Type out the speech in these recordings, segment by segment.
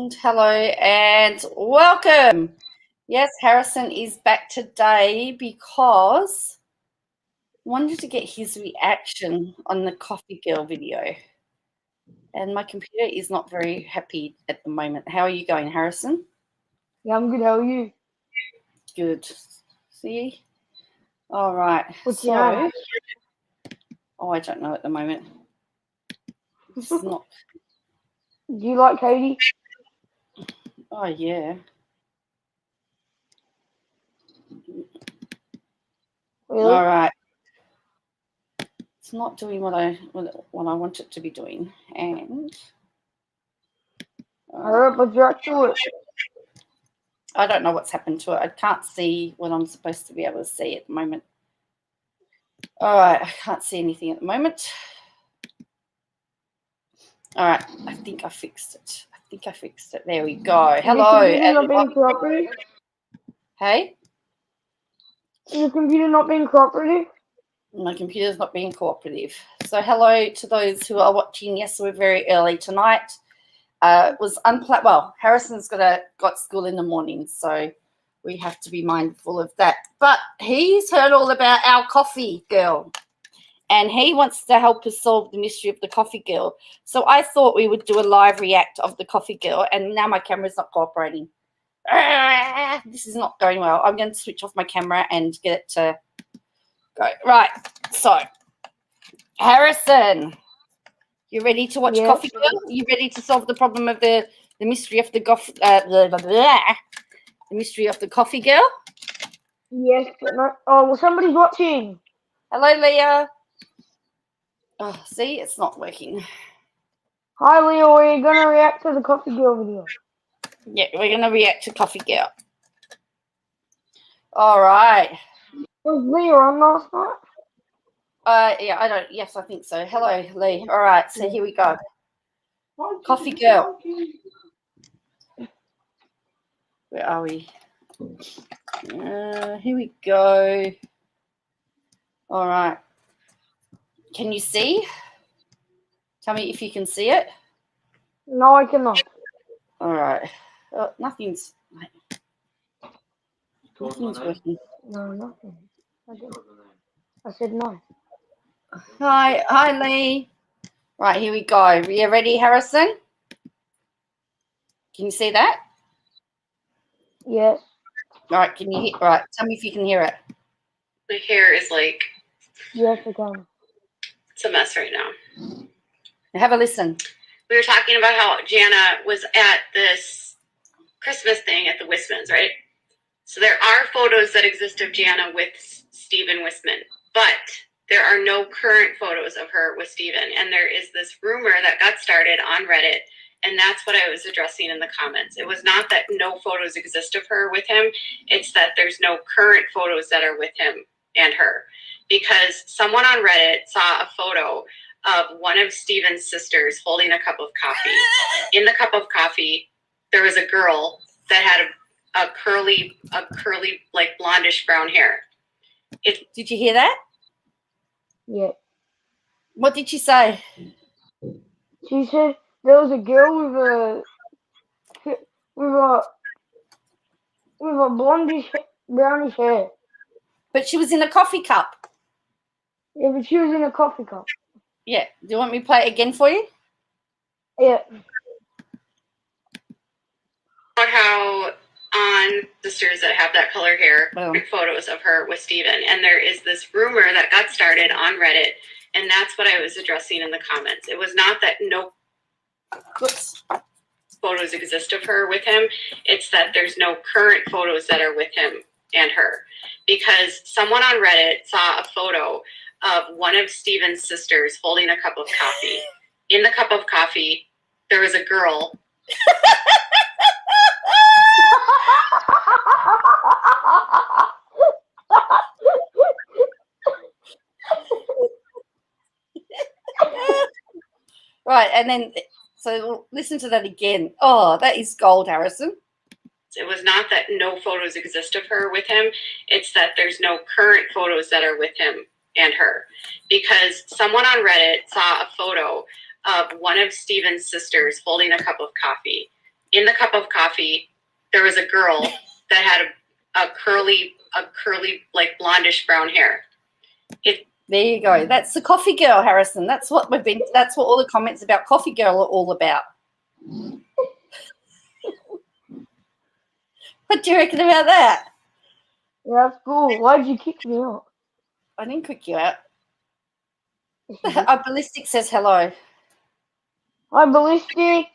And hello and welcome. Yes, Harrison is back today because I wanted to get his reaction on the Coffee Girl video. And my computer is not very happy at the moment. How are you going, Harrison? Yeah, I'm good. How are you? Good. See? All right. What's your name? Oh, I don't know at the moment. It's not. Do you like Katie? Oh, yeah. Really? All right. It's not doing what I want it to be doing. And Alright, but you're to it. I don't know what's happened to it. I can't see what I'm supposed to be able to see at the moment. All right, I can't see anything at the moment. All right, I think I fixed it. There we go. Hello. Is your computer not being cooperative? Hey? Is your computer not being cooperative? My computer's not being cooperative. So hello to those who are watching. Yes, we're very early tonight. It was unplanned. Well, Harrison's got school in the morning, so we have to be mindful of that. But he's heard all about our Coffee Girl, and he wants to help us solve the mystery of the Coffee Girl. So I thought we would do a live react of the Coffee Girl, and now my camera's not cooperating. This is not going well. I'm going to switch off my camera and get it to go. Right, so Harrison, you ready to watch Coffee Girl? You ready to solve the problem of the mystery of the mystery of the Coffee Girl? Yes, but not. Oh, well, somebody's watching. Hello, Leah. Oh, see, it's not working. Hi, Leo. Are you gonna react to the Coffee Girl video? Yeah, we're gonna react to Coffee Girl. All right. Was Leo on last night? Yeah, I don't. Yes, I think so. Hello, Lee. All right, so here we go. Coffee Girl. Where are we? Here we go. All right. Can you see? Tell me if you can see it. No, I cannot. All right. Nothing's working. No, nothing. I said no. Hi, Lee. Right, here we go. Are you ready, Harrison? Can you see that? Yes. All right, can you hear? All right, tell me if you can hear it. My hair is like... Yes, I can. It's a mess right now. Have a listen. We were talking about how Jana was at this Christmas thing at the Wismans, right? So there are photos that exist of Jana with Stephen Wisman, but there are no current photos of her with Stephen. And there is this rumor that got started on Reddit, and that's what I was addressing in the comments. It was not that no photos exist of her with him. It's that there's no current photos that are with him and her. Because someone on Reddit saw a photo of one of Stephen's sisters holding a cup of coffee. In the cup of coffee, there was a girl that had a curly, like blondish brown hair. Did you hear that? Yeah. What did she say? She said there was a girl with a blondish, brownish hair. But she was in a coffee cup. Yeah, but she was in a coffee cup. Yeah. Do you want me to play it again for you? Yeah. How on sisters that have that color hair, photos of her with Stephen. And there is this rumor that got started on Reddit, and that's what I was addressing in the comments. It was not that no photos exist of her with him. It's that there's no current photos that are with him and her. Because someone on Reddit saw a photo of one of Stephen's sisters holding a cup of coffee. In the cup of coffee, there was a girl. Right, and then, so listen to that again. Oh, that is gold, Harrison. It was not that no photos exist of her with him. It's that there's no current photos that are with him and her. Because someone on Reddit saw a photo of one of Stephen's sisters holding a cup of coffee. in the cup of coffee, there was a girl that had a curly, like blondish brown hair. There you go. That's the coffee girl, Harrison. That's what all the comments about coffee girl are all about. What do you reckon about that? Yeah, that's cool. Why did you kick me out? I didn't kick you out. Ballistic says hello. Hi, Ballistic.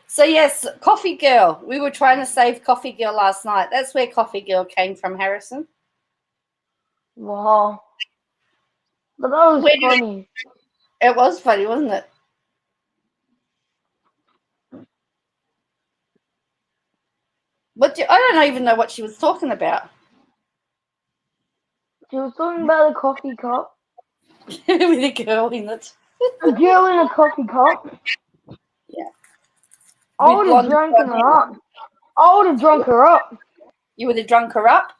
So yes, Coffee Girl. We were trying to save Coffee Girl last night. That's where Coffee Girl came from, Harrison. Wow. But that was funny. It was funny, wasn't it? I don't even know what she was talking about. She was talking about a coffee cup. With a girl in it. A girl in a coffee cup. Yeah. I would have drunk her up. I would have drunk her up. You would have drunk her up?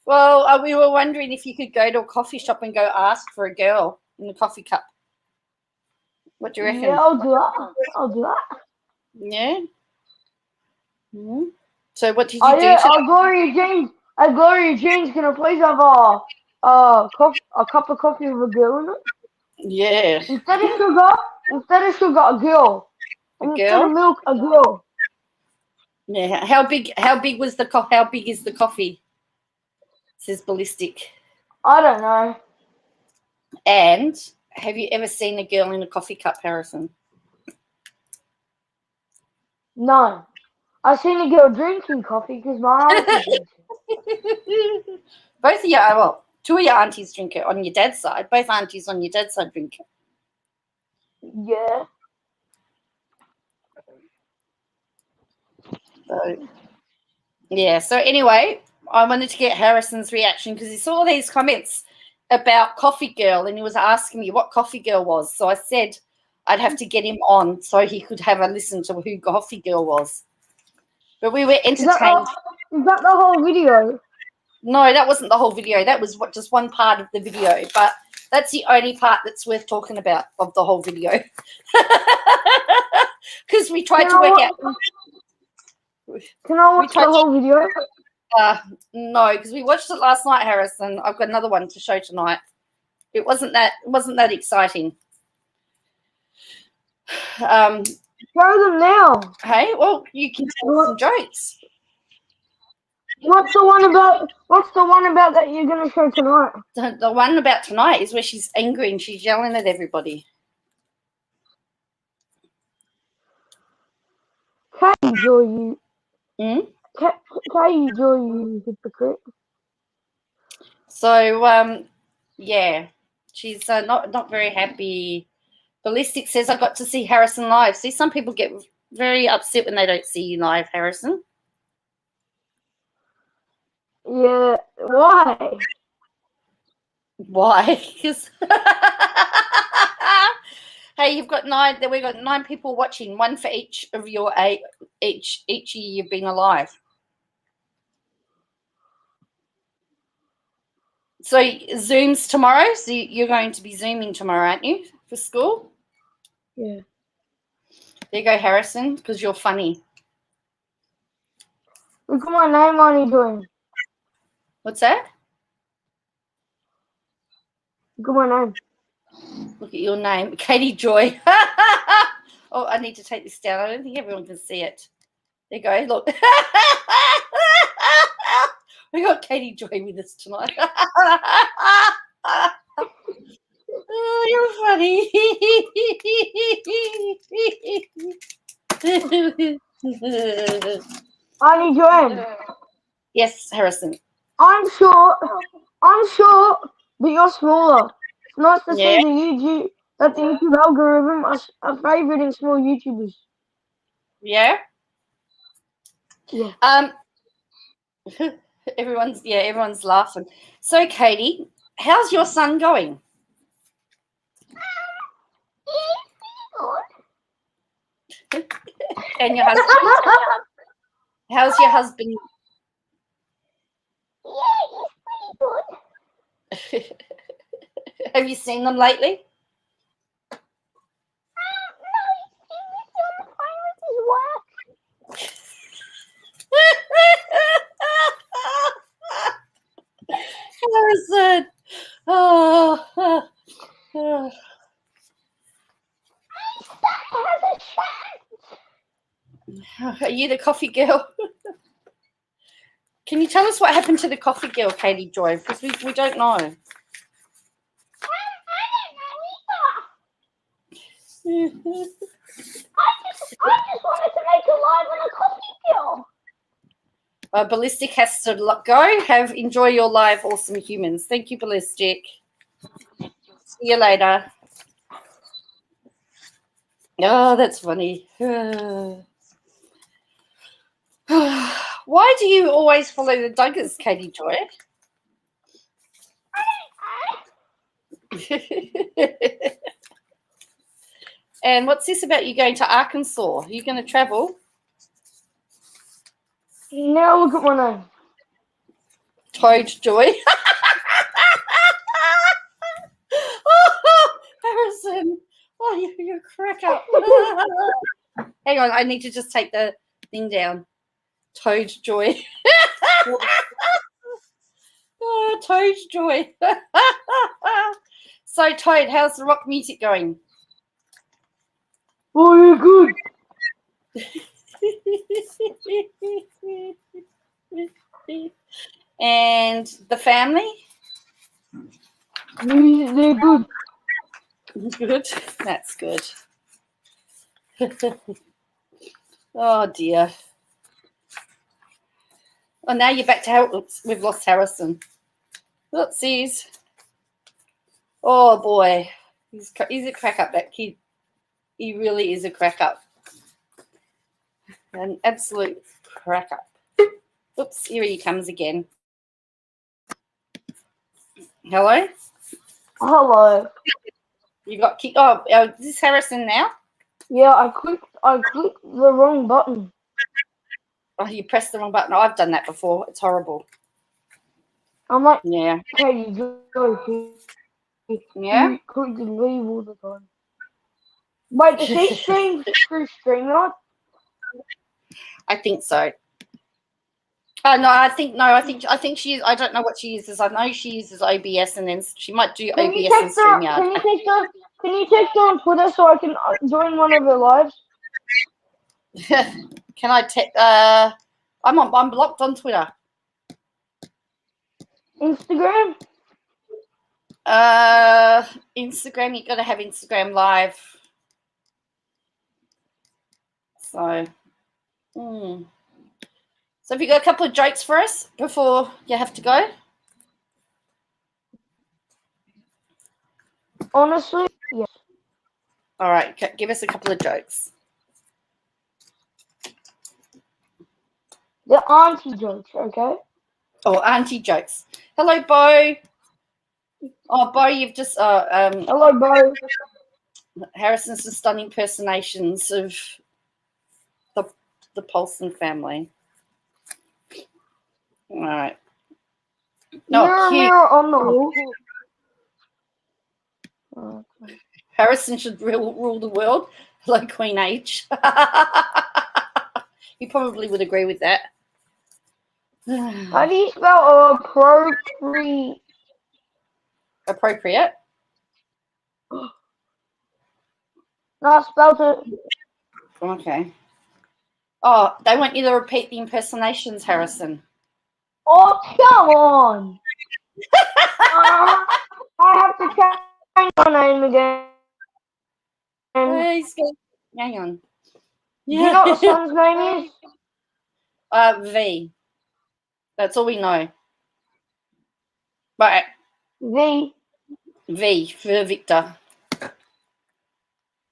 Well, we were wondering if you could go to a coffee shop and go ask for a girl in a coffee cup. What do you reckon? Yeah, I'll do that. I'll do that. Yeah. Mm-hmm. So what did you do? Yeah, Gloria James, can I please have a cup of coffee with a girl in it? Yeah. Instead of sugar, a girl. And instead of milk, a girl. Yeah. How big is the coffee? Says Ballistic. I don't know. And have you ever seen a girl in a coffee cup, Harrison? No. I've seen a girl drinking coffee because my auntie drinks it. Both of you, well, two of your aunties drink it on your dad's side. Both aunties on your dad's side drink it. Yeah. So, yeah. So anyway, I wanted to get Harrison's reaction because he saw these comments about Coffee Girl and he was asking me what Coffee Girl was. So I said I'd have to get him on so he could have a listen to who Coffee Girl was. But we were entertained. Is that the whole video? No, that wasn't the whole video. That was just one part of the video. But that's the only part that's worth talking about of the whole video. Because we tried to work out. Can I watch the whole video? No, because we watched it last night, Harrison. I've got another one to show tonight. It wasn't that exciting. Show them now. Hey, well, you can tell some jokes. What's the one about that you're gonna show tonight? The one about tonight is where she's angry and she's yelling at everybody. Katie Joy, you. Katie Joy, you hypocrite. So, yeah, she's not very happy. Ballistic says I got to see Harrison live. See, some people get very upset when they don't see you live, Harrison. Yeah, why? Why? Because hey, we've got 9 people watching, one for each of your each year you've been alive. So Zoom's tomorrow. So you're going to be Zooming tomorrow, aren't you, for school? Yeah. There you go, Harrison, because you're funny. Look at my name on you doing. What's that? Look at my name. Look at your name, Katie Joy. Oh, I need to take this down. I don't think everyone can see it. There you go. Look. We got Katie Joy with us tonight. Oh, you're funny. Auntie Joanne. Yes, Harrison. I'm sure that you're smaller. It's nice to see that the YouTube algorithm are favouring small YouTubers. Yeah? Yeah. Everyone's laughing. So, Katie, how's your son going? And your husband? How's your husband? Yeah, he's pretty good. Have you seen them lately? Harrison. Oh, oh, oh. Are you the coffee girl? Can you tell us what happened to the coffee girl, Katie Joy? Because we don't know. I just wanted to make a live on a coffee girl. Ballistic has to go. Enjoy your live, awesome humans. Thank you, Ballistic. See you later. Oh, that's funny. Why do you always follow the Duggars, Katie Joy? And what's this about you going to Arkansas? Are you going to travel? Now look at my name. Toad Joy. Oh, Harrison. Oh, you're a crack up. Hang on, I need to just take the thing down. Toad Joy. Oh, Toad Joy. So, Toad, how's the rock music going? Oh, you're good. And the family? They're good. Good. That's good. Oh, dear. Oh, now you're back to how. Oops, we've lost Harrison. Oopsies. Oh, boy. He's a crack up, that kid. He really is a crack up. An absolute crack up. Oops, here he comes again. Hello? Hello. You got kicked. Oh, is this Harrison now? Yeah, I clicked the wrong button. Oh, you pressed the wrong button. Oh, I've done that before. It's horrible. I'm like, Yeah. okay, you go. Yeah? You click and leave all the time. Wait, does he stream through StreamYard? I think so. Oh no, I think she. I don't know what she uses. I know she uses OBS, and then she might do Can you OBS and text her? StreamYard. Can you text her on Twitter so I can join one of her lives? Can I text? I'm blocked on Twitter. Instagram? Instagram. You got to have Instagram Live. So. So have you got a couple of jokes for us before you have to go? Honestly, yes. All right, give us a couple of jokes. The auntie jokes, okay? Oh, auntie jokes. Hello, Bo. Oh, Bo, you've just Hello, Bo. Harrison's just done impersonations of the Paulson family. All right. No, Mirror, cute. mirror on the wall. Okay. Harrison should rule the world like Queen H. You probably would agree with that. How do you spell appropriate? Appropriate. No, I spelled it. Okay. Oh, they want you to repeat the impersonations, Harrison. Oh, come on. I have to change my name again. Hang on. Do you know what the son's name is? V. That's all we know. Right. V. V for Victor.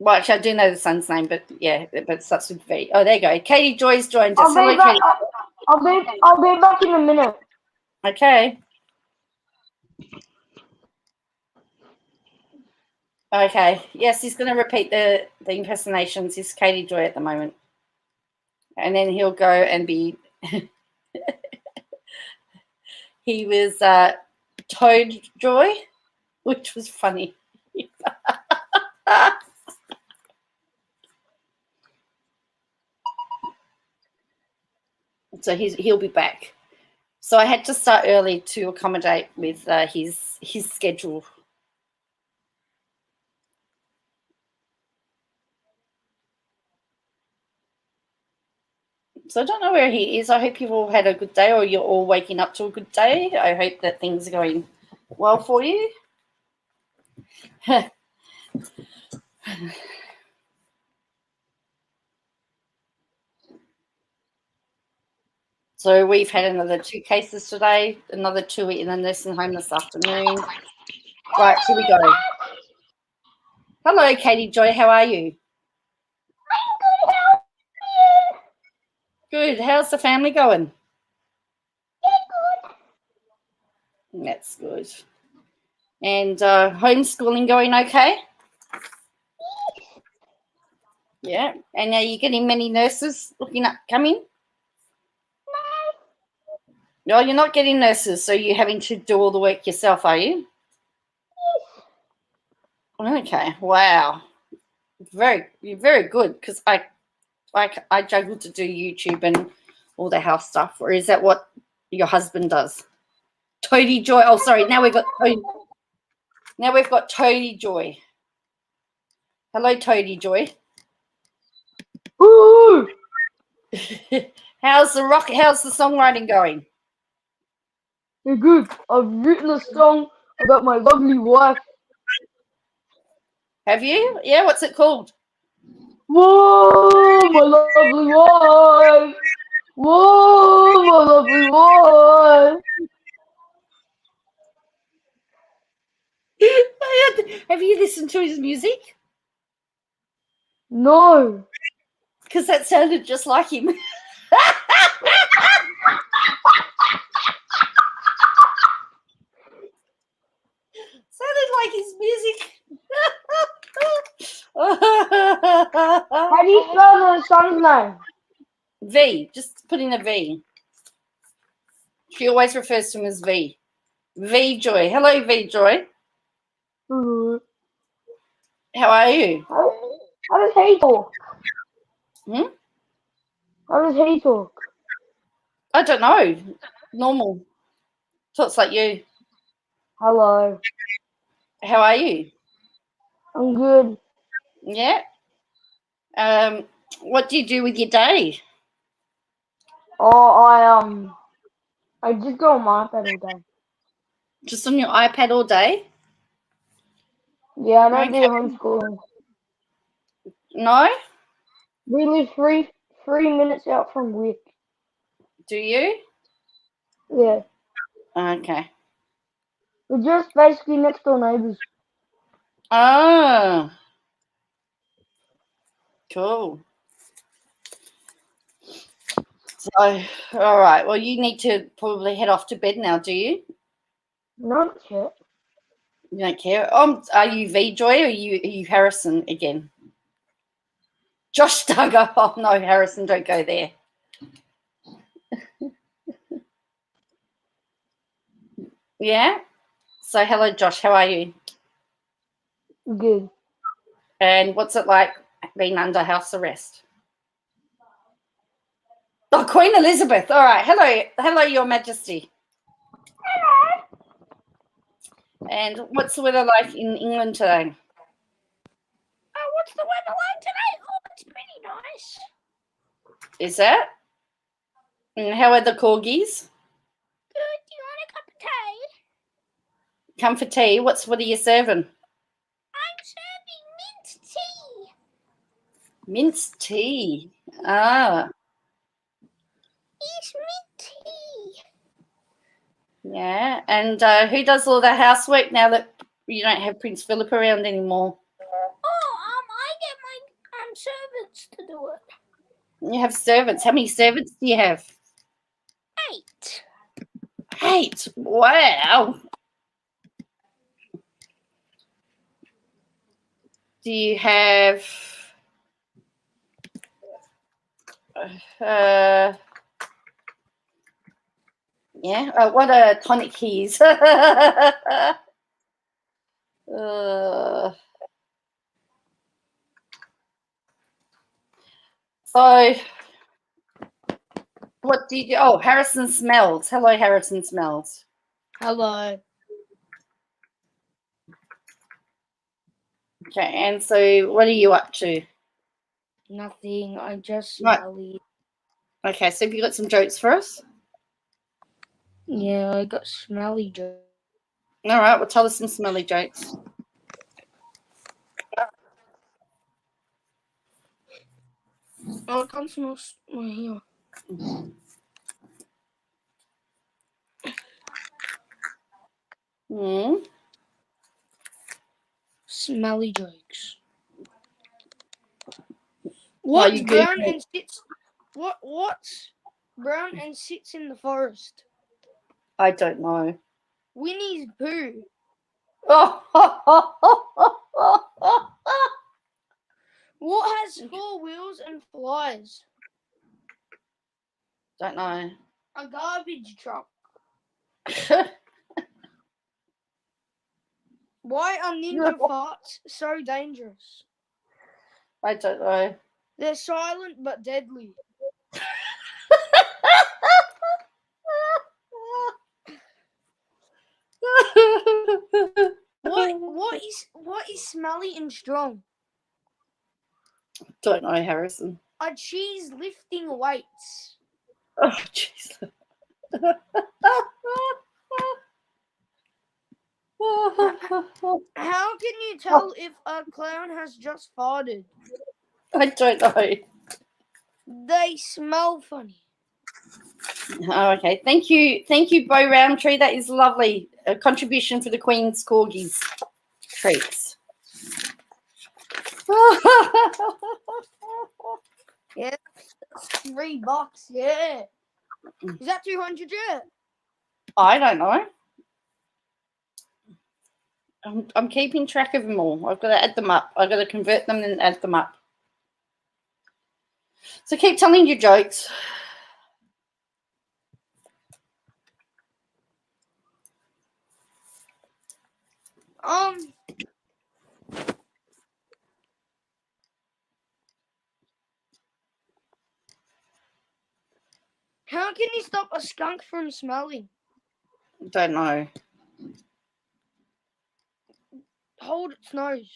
Well, actually, I do know the son's name, but yeah, but it starts with V. Oh, there you go. Katie Joy's joined us. Hello, Katie. I'll be back in a minute. Okay. Okay. Yes, he's going to repeat the impersonations. He's Katie Joy at the moment. And then he'll go and be... He was Toad Joy, which was funny. So he'll be back. So I had to start early to accommodate with his schedule. So I don't know where he is. I hope you've all had a good day, or you're all waking up to a good day. I hope that things are going well for you. So we've had another 2 cases today, another 2 in the nursing home this afternoon. Right, here we go. Hello, Katie Joy. How are you? Good. How's the family going? That's good. And homeschooling going okay? Yeah. And are you getting many nurses looking up coming? No, you're not getting nurses, so you're having to do all the work yourself, are you? Okay. Wow. You're very good, because I juggle to do YouTube and all the house stuff. Or is that what your husband does? Toady Joy. Oh, sorry. Now we've got Toady Joy. Hello, Toady Joy. Ooh, How's the songwriting going? you're good. I've written a song about my lovely wife. Have you? Yeah. What's it called? Whoa, my lovely wife. Whoa, my lovely wife. Have you listened to his music? No. Because that sounded just like him. Sounded like his music. How do you spell the son's name? V. Just put in a V. She always refers to him as V. V Joy. Hello, V Joy. How are you? How does he talk? Hmm? How does he talk? I don't know. Normal. Talks like you. Hello. How are you? I'm good. Yeah. What do you do with your day? Oh, I just go on my iPad all day. Just on your iPad all day? Yeah, I don't do Okay. homeschooling. No? We live three minutes out from Wick. Do you? Yeah. Okay. We're just basically next door neighbours. Oh. Cool. So, all right. Well, you need to probably head off to bed now, do you? Not yet. You don't care. Are you V Joy, or are you Harrison again? Josh Duggar. Oh no, Harrison, don't go there. Yeah. So hello, Josh. How are you? Good. And what's it like being under house arrest? Oh, Queen Elizabeth. All right. Hello, Your Majesty. And what's the weather like in England today? Oh, what's the weather like today? Oh, it's pretty nice. Is that? And how are the corgis? Good. Do you want a cup of tea? Come for tea. What are you serving? I'm serving mint tea. Minced tea. Ah, It's mint tea. yeah. And who does all the housework now that you don't have Prince Philip around anymore? Oh, I get my servants to do it. You have servants. How many servants do you have? 8. 8. Wow. Do you have yeah, what a tonic he is. So What did you? Oh, Harrison Smells. Hello, Harrison Smells. Hello. Okay, and so what are you up to? Nothing. I just Right. smelly. Okay, so have you got some jokes for us? Yeah, I got smelly jokes. All right, well, tell us some smelly jokes. Oh, I can't smell my hair. Hmm. Smelly jokes. Well, What's you brown Google and sits? What's brown and sits in the forest? I don't know. Winnie's Pooh. What has 4 wheels and flies? Don't know. A garbage truck. Why are ninja farts so dangerous? I don't know. They're silent but deadly. What is smelly and strong? Don't know, Harrison. A cheese lifting weights. Oh, jeez. How can you tell if a clown has just farted? I don't know. They smell funny. Oh, okay. Thank you, Bo Roundtree. That is lovely. A contribution for the Queen's Corgis treats. Yeah, that's $3. Yeah. Is that 200 yet? I don't know. I'm keeping track of them all. I've got to add them up. I've got to convert them and add them up. So keep telling your jokes. How can you stop a skunk from smelling? Don't know. Hold its nose.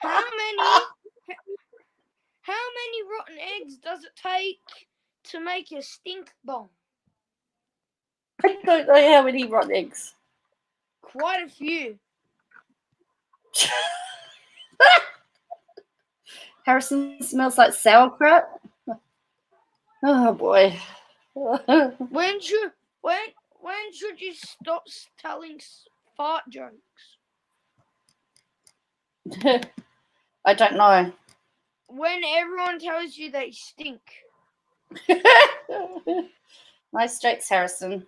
How many rotten eggs does it take to make a stink bomb? I don't know how many rotten eggs. Quite a few. Harrison smells like sauerkraut. Oh boy. When should you stop telling fart jokes? I don't know. When everyone tells you they stink. Nice jokes, Harrison.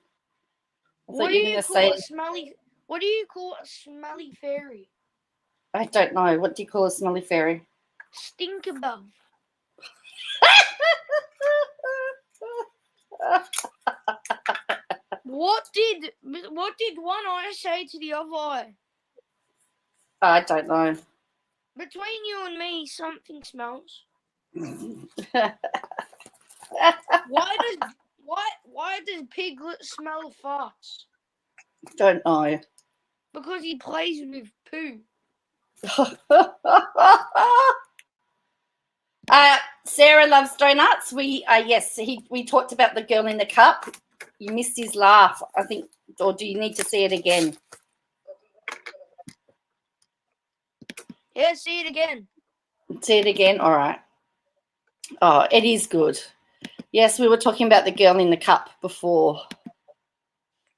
What do you call a smelly fairy? I don't know. What do you call a smelly fairy? Stinkerbell. What did one eye say to the other eye? I don't know. Between you and me, something smells. Why does Piglet smell farts? Don't know. Because he plays with poo. Sarah loves donuts. We talked about the girl in the cup. You missed his laugh, I think, or do you need to see it again? Yeah, see it again. See it again? All right. Oh, it is good. Yes, we were talking about the girl in the cup before.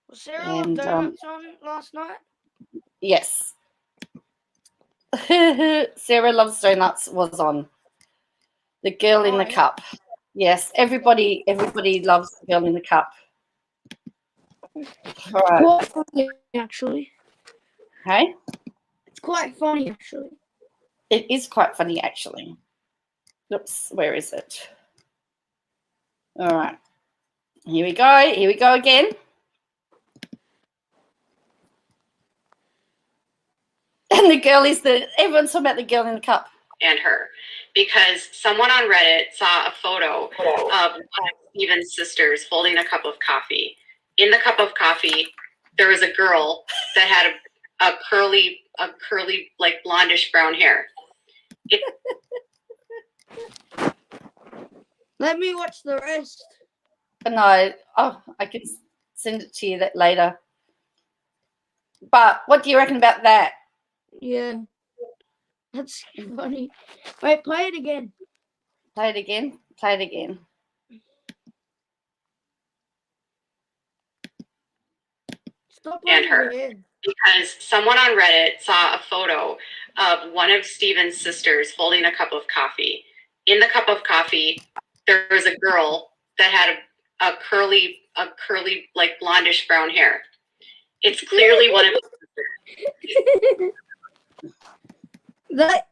Was Sarah Love Donuts on last night? Yes. Sarah Loves Donuts was on. The girl in the cup. Yes, everybody loves the girl in the cup. All right. Quite funny, actually. Hey? It's quite funny, actually. It is quite funny, actually. Oops, where is it? All right. Here we go. Here we go again. And the girl is everyone's talking about the girl in the cup. and her, because someone on Reddit saw a photo of one of Steven's sisters holding a cup of coffee. In the cup of coffee, there was a girl that had a curly, like blondish brown hair. Let me watch the rest. No, oh, I can send it to you that later. But what do you reckon about that? Yeah. That's funny. Wait, play it again. Play it again. Play it again. Stop And playing her. it again. Because someone on Reddit saw a photo of one of Steven's sisters holding a cup of coffee. In the cup of coffee, there was a girl that had a curly, like blondish brown hair. It's clearly one of his sisters. That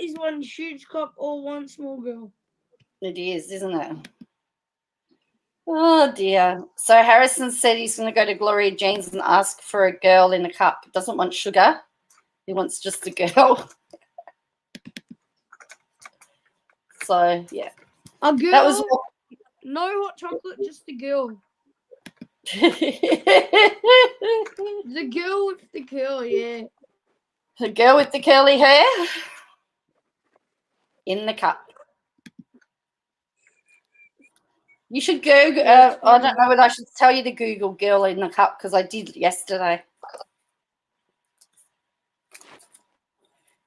is one huge cup or one small girl. It is, isn't it? Oh dear. So Harrison said he's going to go to Gloria Jean's and ask for a girl in a cup. Doesn't want sugar. He wants just a girl. So yeah, A girl. that was. No hot chocolate, just the girl. The girl with the curl, yeah. The girl with the curly hair in the cup. You should go. I don't know whether I should tell you to Google "girl in the cup" because I did yesterday.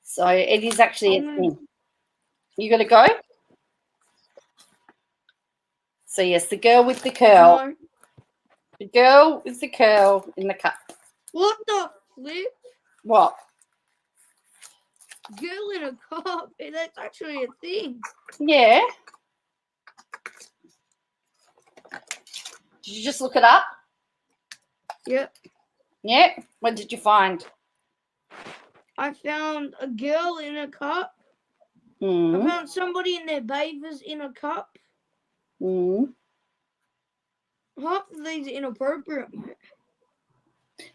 So it is actually a thing. You got to go. So yes, the girl with the curl. No. The girl with the curl in the cup. What the flip? What? Girl in a cup. That's actually a thing. Yeah. Did you just look it up? Yep. Yeah. What did you find? I found a girl in a cup. I Mm. found somebody in their bathers in a cup. Mm. Half of these are inappropriate.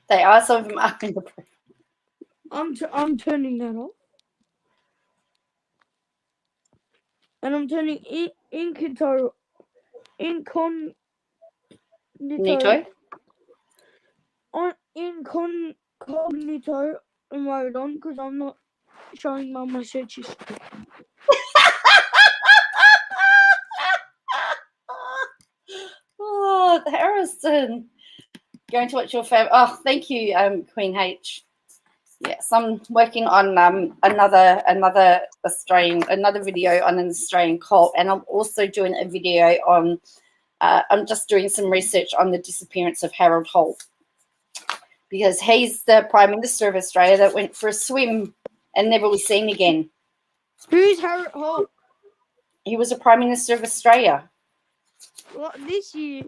They are, some of them are inappropriate. I'm turning that off. And I'm turning incognito Nito? on incognito mode on because I'm not showing my search history. Oh, Harrison. Going to watch your favorite. Oh, thank you, Queen H. Yes, I'm working on another video on an Australian cult, and I'm also doing a video on. I'm just doing some research on the disappearance of Harold Holt, because he's the Prime Minister of Australia that went for a swim and never was seen again. Who's Harold Holt? He was a Prime Minister of Australia. What, this year?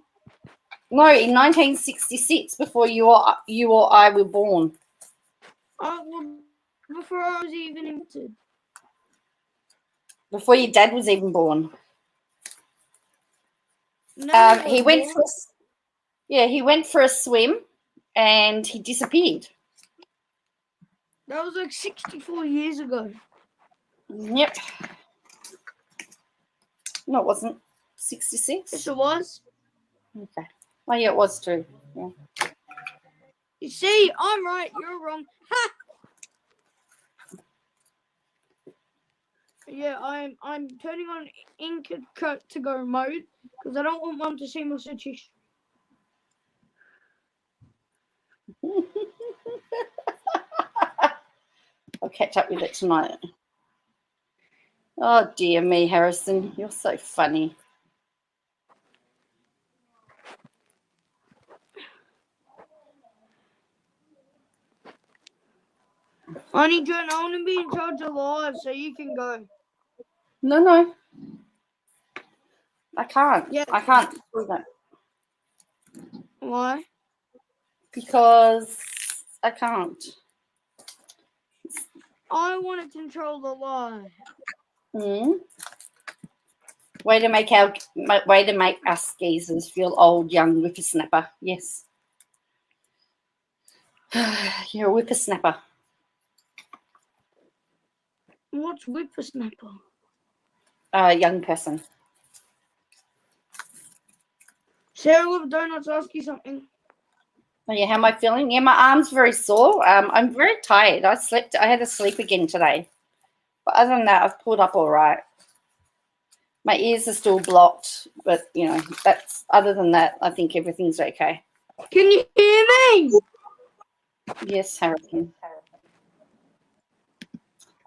No, in 1966, before you or I were born. Oh, well, before I was even invented. Before your dad was even born. No, He went for a swim, and he disappeared. That was like 64 years ago. Yep. No, it wasn't. 66. Yes, it was. Okay. Oh yeah, it was too. Yeah. You see, I'm right, you're wrong. Ha! Yeah, I'm turning on incognito mode because I don't want Mum to see my search history. I'll catch up with it tonight. Oh dear me, Harrison, you're so funny. Honey, John, I want to be in charge of live, so you can go. No. I can't. Yeah. I can't do that. Why? Because I can't. I want to control the live. Way to make us geezers feel old, young whippersnapper. Yes. You're a whippersnapper. What's whippersnapper? Young person. Sarah Love Donuts ask you something. Oh, yeah, how am I feeling? Yeah, my arm's very sore. I'm very tired. I had to sleep again today. But other than that, I've pulled up all right. My ears are still blocked, but, you know, that's other than that, I think everything's okay. Can you hear me? Yes, Harrison.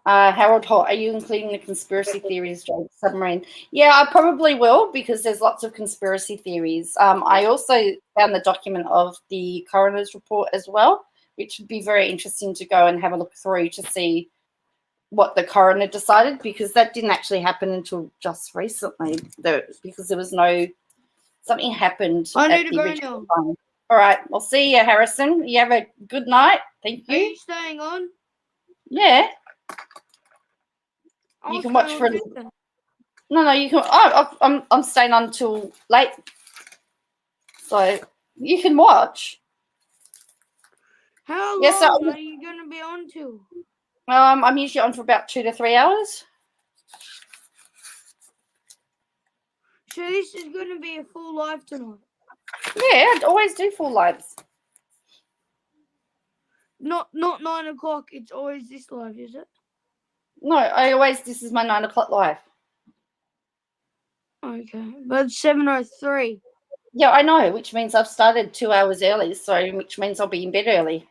Harold Holt, are you including the conspiracy theories, Joe? Submarine? Yeah, I probably will because there's lots of conspiracy theories. I also found the document of the coroner's report as well, which would be very interesting to go and have a look through to see what the coroner decided, because that didn't actually happen until just recently. Because there was something happened. I need at to the go original now. time. All right, I'll see you, Harrison. You have a good night. Thank Are you. you staying on? Yeah. I'll can stay watch on for a too little- then. No, you can. Oh, I'm staying on till late, so you can watch. How Yes, long are you going to be on till? I'm usually on for about 2 to 3 hours. So this is going to be a full live tonight. Yeah, I always do full lives. Not 9 o'clock. It's always this live, is it? No, this is my 9 o'clock live. Okay, but it's 7:03. Yeah, I know, which means I've started 2 hours early, so which means I'll be in bed early.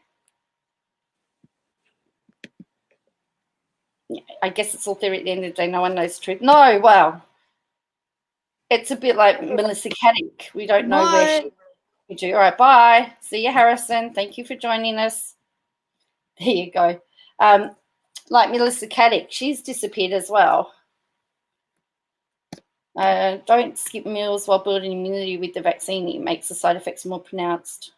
I guess it's all theory at the end of the day. No one knows the truth. No, well, it's a bit like Melissa Caddick. We don't know where she do. All right, bye. See you, Harrison. Thank you for joining us. There you go. Like Melissa Caddick, she's disappeared as well. Don't skip meals while building immunity with the vaccine. It makes the side effects more pronounced.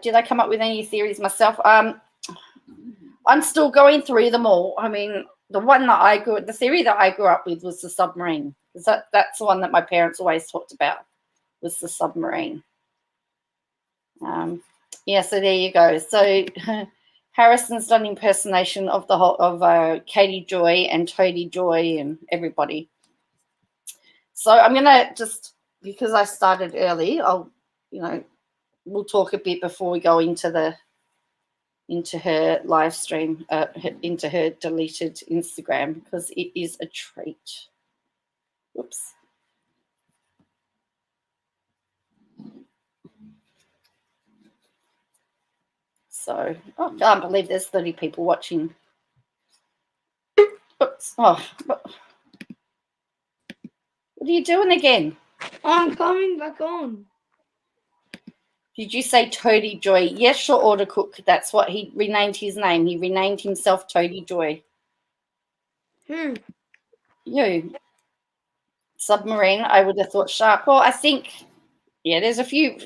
Did I come up with any theories myself? I'm still going through them all. I mean, the theory that I grew up with was the submarine. That's the one that my parents always talked about, was the submarine. Yeah, so there you go. So Harrison's done impersonation of Katie Joy and Toady Joy and everybody. So I'm gonna just, because I started early, we'll talk a bit before we go into her live stream, into her deleted Instagram, because it is a treat. Whoops. So, I can't believe there's 30 people watching. Oops. Oh, what are you doing again? I'm coming back on. Did you say Toady Joy? Yes, your order cook. That's what he renamed his name. He renamed himself Toady Joy. Who? You. Submarine, I would have thought shark. Well, I think, yeah, there's a few.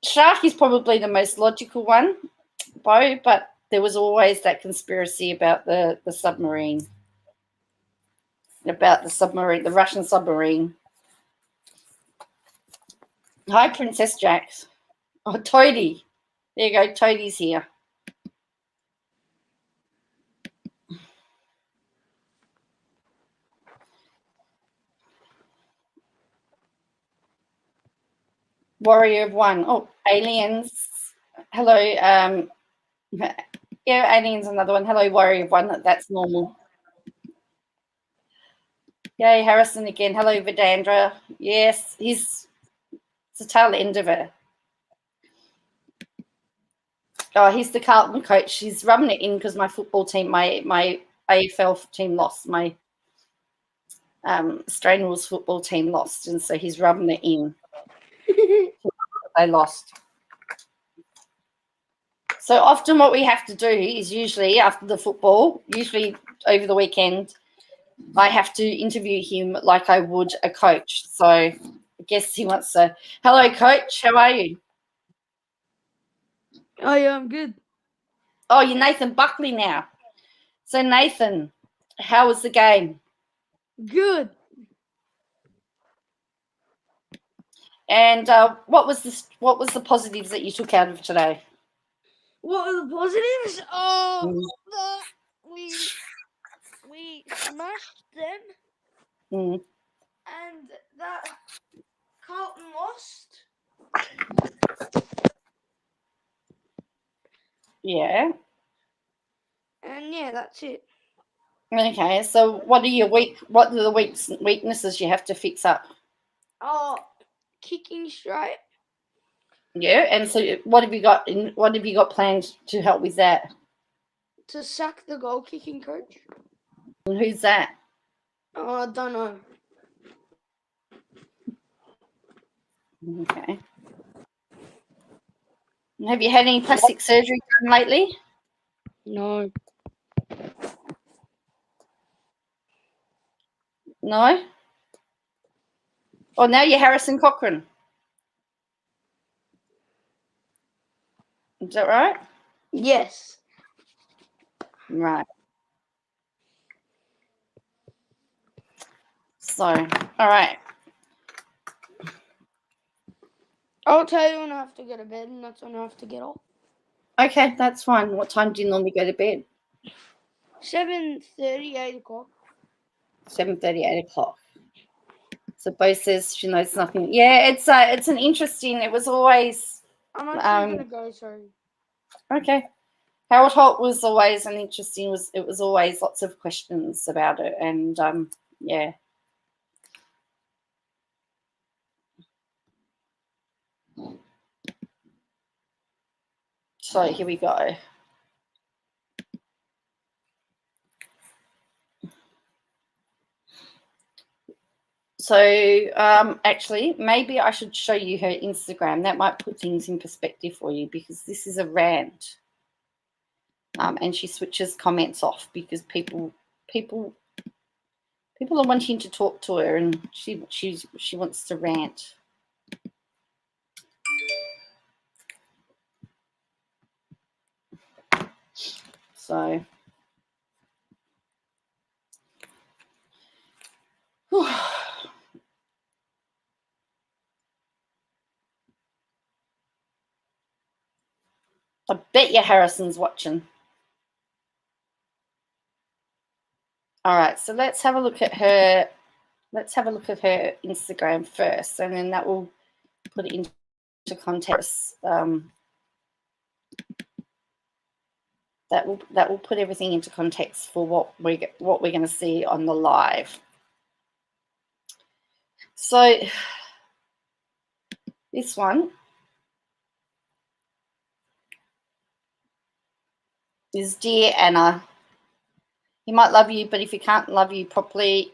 Shark is probably the most logical one, Bo, but there was always that conspiracy about the submarine. About the submarine, the Russian submarine. Hi, Princess Jax. Oh, Toady. There you go. Toady's here. Warrior of One. Oh, aliens. Hello. Yeah, aliens, another one. Hello, Warrior of One. That's normal. Yay, Harrison again. Hello, Vidandra. Yes, it's the tail end of it. Oh, he's the Carlton coach. He's rubbing it in because my football team, my AFL team lost. My Australian rules football team lost, and so he's rubbing it in. They lost. So often what we have to do is usually after the football, usually over the weekend, I have to interview him like I would a coach. So I guess he wants to, hello, coach, how are you? Oh, yeah, I'm good. Oh, you're Nathan Buckley now. So, Nathan, how was the game? Good. And what was the positives that you took out of today? What are the positives? Oh, Mm. we smashed them, Mm. and that Carlton lost. Yeah. And yeah, that's it. Okay. So, what are the weaknesses you have to fix up? Oh, kicking straight. Yeah. And so, what have you got? What have you got planned to help with that? To sack the goal kicking coach. And who's that? Oh, I don't know. Okay. Have you had any plastic surgery done lately? No. No. Oh, now you're Harrison Cochran. Is that right? Yes. Right. So, all right. I'll tell you when I have to go to bed, and that's when I have to get off. Okay, that's fine. What time do you normally go to bed? 7:30, 8 o'clock. 7:30, 8 o'clock. So Bo says she knows nothing. Yeah, it's an interesting. It was always I'm actually gonna go. Sorry. okay. Harold Holt was always an interesting. It was always lots of questions about it, and yeah. So here we go. So actually, maybe I should show you her Instagram. That might put things in perspective for you, because this is a rant. And she switches comments off because people are wanting to talk to her, and she wants to rant. So I bet you Harrison's watching. All right, so let's have a look at her. Let's have a look at her Instagram first, and then that will put it into context. That will put everything into context for what we're going to see on the live. So this one is Dear Anna. He might love you, but if he can't love you properly,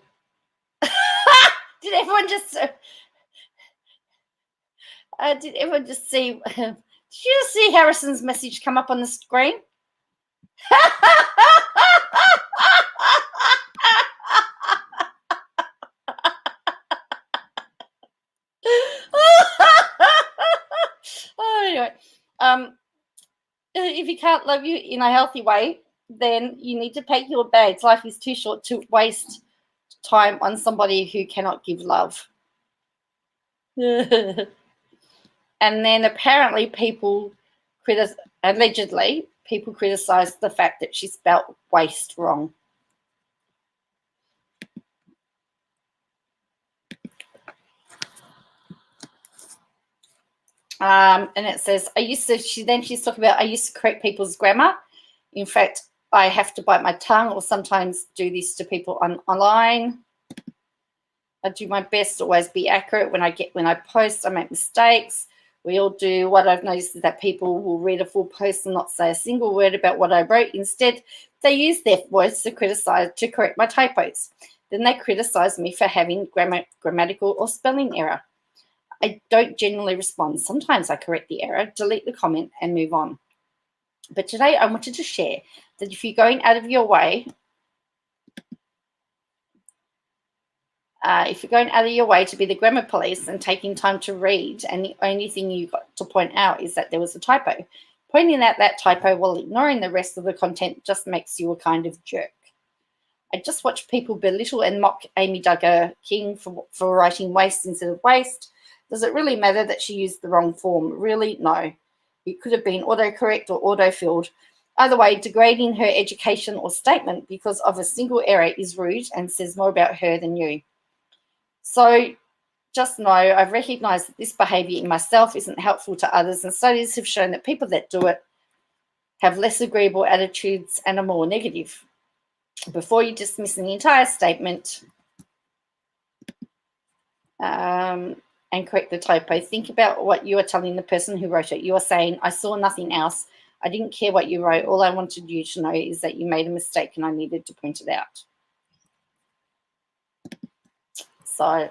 did everyone just see? Did you just see Harrison's message come up on the screen? Oh, anyway, if he can't love you in a healthy way, then you need to pack your bags. Life is too short to waste time on somebody who cannot give love. And then apparently allegedly people criticized the fact that she spelt waste wrong. And it says, she's talking about, I used to correct people's grammar. In fact, I have to bite my tongue or sometimes do this to people online. I do my best to always be accurate. When I post, I make mistakes. We all do. What I've noticed is that people will read a full post and not say a single word about what I wrote. Instead, they use their words to correct my typos. Then they criticize me for having grammatical or spelling error. I don't generally respond. Sometimes I correct the error, delete the comment, and move on. But today I wanted to share that if you're going out of your way, to be the grammar police and taking time to read, and the only thing you got to point out is that there was a typo, pointing out that typo while ignoring the rest of the content just makes you a kind of jerk. I just watch people belittle and mock Amy Duggar King for writing waste instead of waste. Does it really matter that she used the wrong form? Really? No. It could have been autocorrect or autofilled. Either way, degrading her education or statement because of a single error is rude and says more about her than you. So just know I've recognised that this behaviour in myself isn't helpful to others, and studies have shown that people that do it have less agreeable attitudes and are more negative. Before you dismiss the entire statement and correct the typo, think about what you are telling the person who wrote it. You are saying, I saw nothing else. I didn't care what you wrote. All I wanted you to know is that you made a mistake and I needed to point it out. So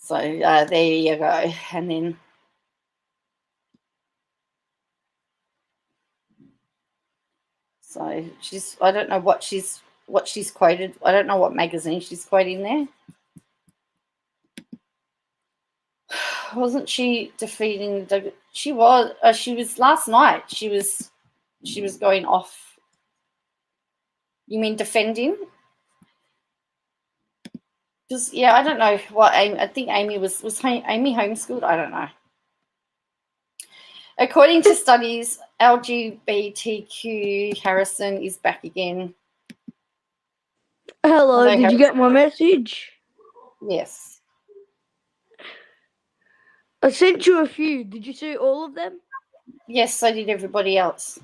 there you go. And then I don't know what she's quoted. I don't know what magazine she's quoting there. Wasn't she defeating she was last night. She was going off. You mean defending? Because yeah, I don't know what Amy. I think Amy was Amy homeschooled. I don't know. According to studies, LGBTQ Harrison is back again. Hello, did you get my message? Yes. I sent you a few. Did you see all of them? Yes, so did everybody else.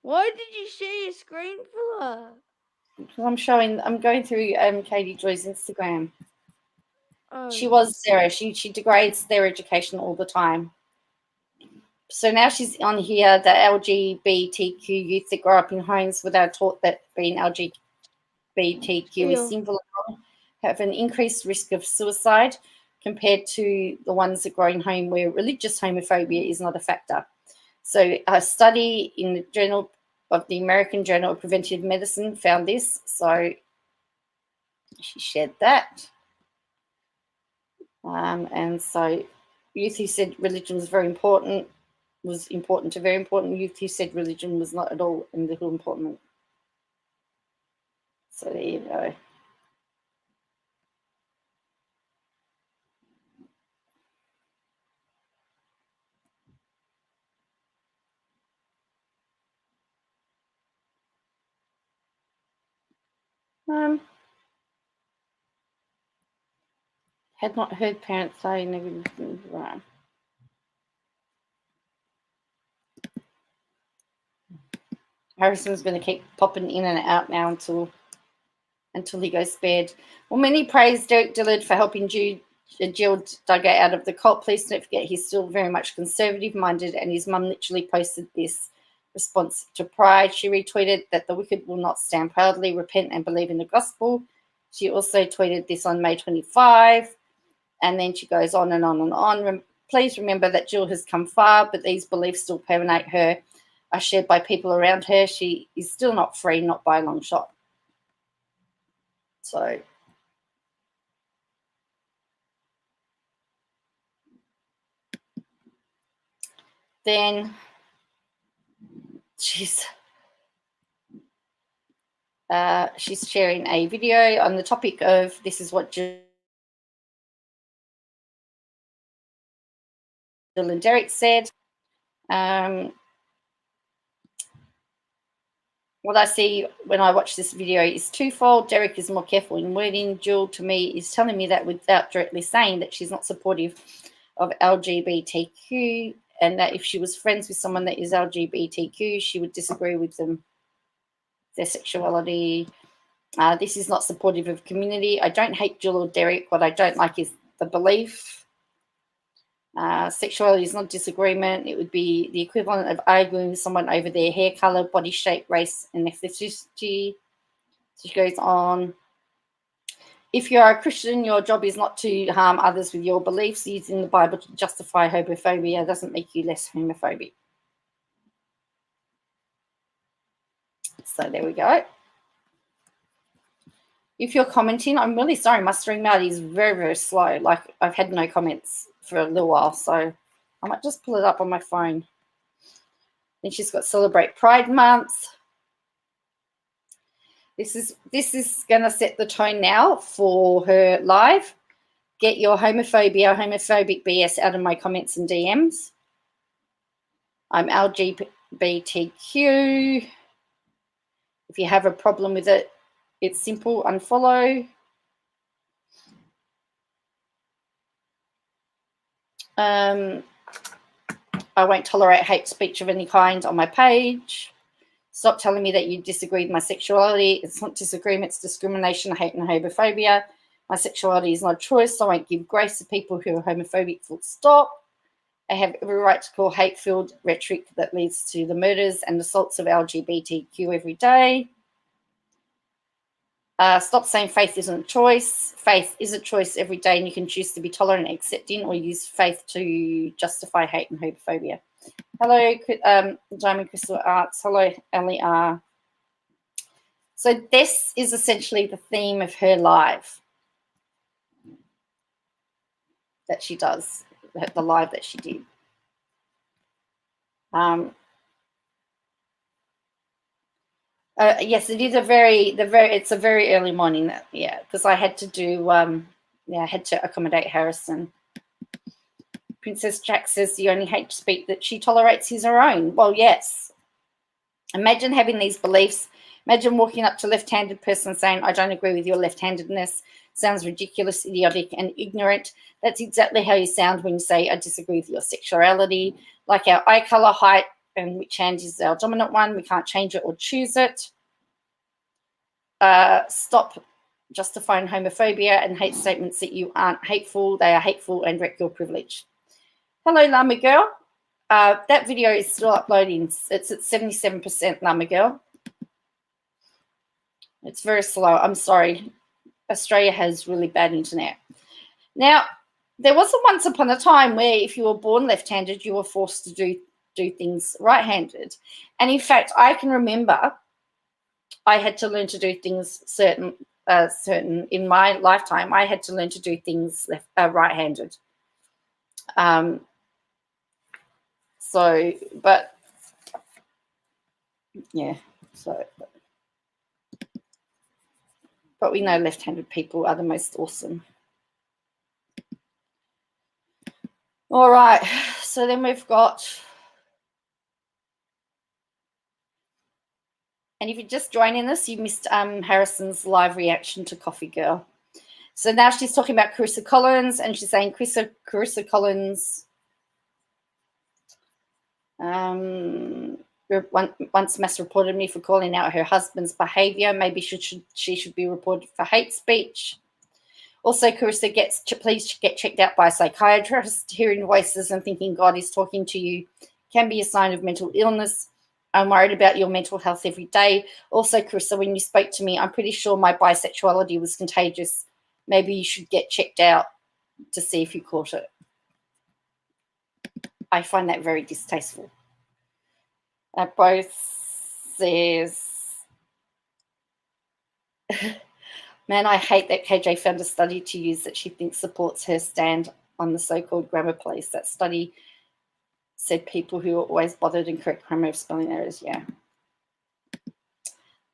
Why did you share your screen for her? I'm going through Katie Joy's Instagram. Oh. She was Sarah. She degrades their education all the time. So now she's on here, the LGBTQ youth that grow up in homes where they're taught that being LGBTQ is sinful and wrong have an increased risk of suicide compared to the ones that grow in home where religious homophobia is not a factor. So a study in the Journal of the American Journal of Preventive Medicine found this. So she shared that. And so youth who said religion was very important was important to very important. Youth who said religion was not at all and little important. So there you go. Had not heard parents say negative things. Right. Harrison's going to keep popping in and out now until he goes spared. Well, many praise Derek Dillard for helping Jill Duggar out of the cult. Please don't forget he's still very much conservative-minded, and his mum literally posted this response to Pride. She retweeted that the wicked will not stand proudly, repent and believe in the gospel. She also tweeted this on May 25, and then she goes on and on and on. Please remember that Jill has come far, but these beliefs still permeate her, are shared by people around her. She is still not free, not by a long shot. So then she's sharing a video on the topic of this is what Jill and Derek said. What I see when I watch this video is twofold. Derek is more careful in wording. Jill, to me, is telling me that without directly saying that she's not supportive of LGBTQ, and that if she was friends with someone that is LGBTQ, she would disagree with them, their sexuality. This is not supportive of community. I don't hate Jill or Derek. What I don't like is the belief. Sexuality is not disagreement. It would be the equivalent of arguing with someone over their hair color, body shape, race, and ethnicity. So she goes on. If you're a Christian, your job is not to harm others with your beliefs. Using the Bible to justify homophobia doesn't make you less homophobic. So there we go. If you're commenting, I'm really sorry. My stream out is very, very slow. Like I've had no comments for a little while, so I might just pull it up on my phone. Then she's got Celebrate Pride Month. This is going to set the tone now for her live. get your homophobic BS out of my comments and DMs. I'm LGBTQ. If you have a problem with it, it's simple, unfollow. I won't tolerate hate speech of any kind on my page. Stop telling me that you disagree with my sexuality. It's not disagreement, it's discrimination, hate, and homophobia. My sexuality is not a choice, so I won't give grace to people who are homophobic, full stop. I have every right to call hate-filled rhetoric that leads to the murders and assaults of LGBTQ every day. Stop saying faith isn't a choice. Faith is a choice every day, and you can choose to be tolerant and accepting or use faith to justify hate and homophobia. Hello, Diamond Crystal Arts. Hello, Ellie R. So this is essentially the theme of her live that she does, the live that she did. Yes, it is it's a very early morning. Yeah, because I had to do, I had to accommodate Harrison. Princess Jack says the only hate speech that she tolerates is her own. Well, yes. Imagine having these beliefs. Imagine walking up to a left-handed person saying, I don't agree with your left-handedness. Sounds ridiculous, idiotic, and ignorant. That's exactly how you sound when you say, I disagree with your sexuality. Like our eye color, height, and which hand is our dominant one. We can't change it or choose it. Stop justifying homophobia and hate statements that you aren't hateful. They are hateful and wreck your privilege. Hello, Llama Girl. That video is still uploading. It's at 77%, Llama Girl. It's very slow. I'm sorry. Australia has really bad internet. Now, there was once upon a time where if you were born left-handed, you were forced to do things right-handed. And in fact, I can remember I had to learn to do things certain in my lifetime. I had to learn to do things right-handed. But we know left-handed people are the most awesome. All right, so then we've got, and if you're just joining us, you missed Harrison's live reaction to Coffee Girl. So now she's talking about Carissa Collins, and she's saying Carissa Collins once mass reported me for calling out her husband's behaviour. Maybe she should be reported for hate speech. Also, Carissa, please get checked out by a psychiatrist. Hearing voices and thinking God is talking to you can be a sign of mental illness. I'm worried about your mental health every day. Also, Carissa, when you spoke to me, I'm pretty sure my bisexuality was contagious. Maybe you should get checked out to see if you caught it. I find that very distasteful. Both says, man, I hate that KJ found a study to use that she thinks supports her stand on the so-called grammar police. That study said people who are always bothered and correct grammar of spelling errors. Yeah.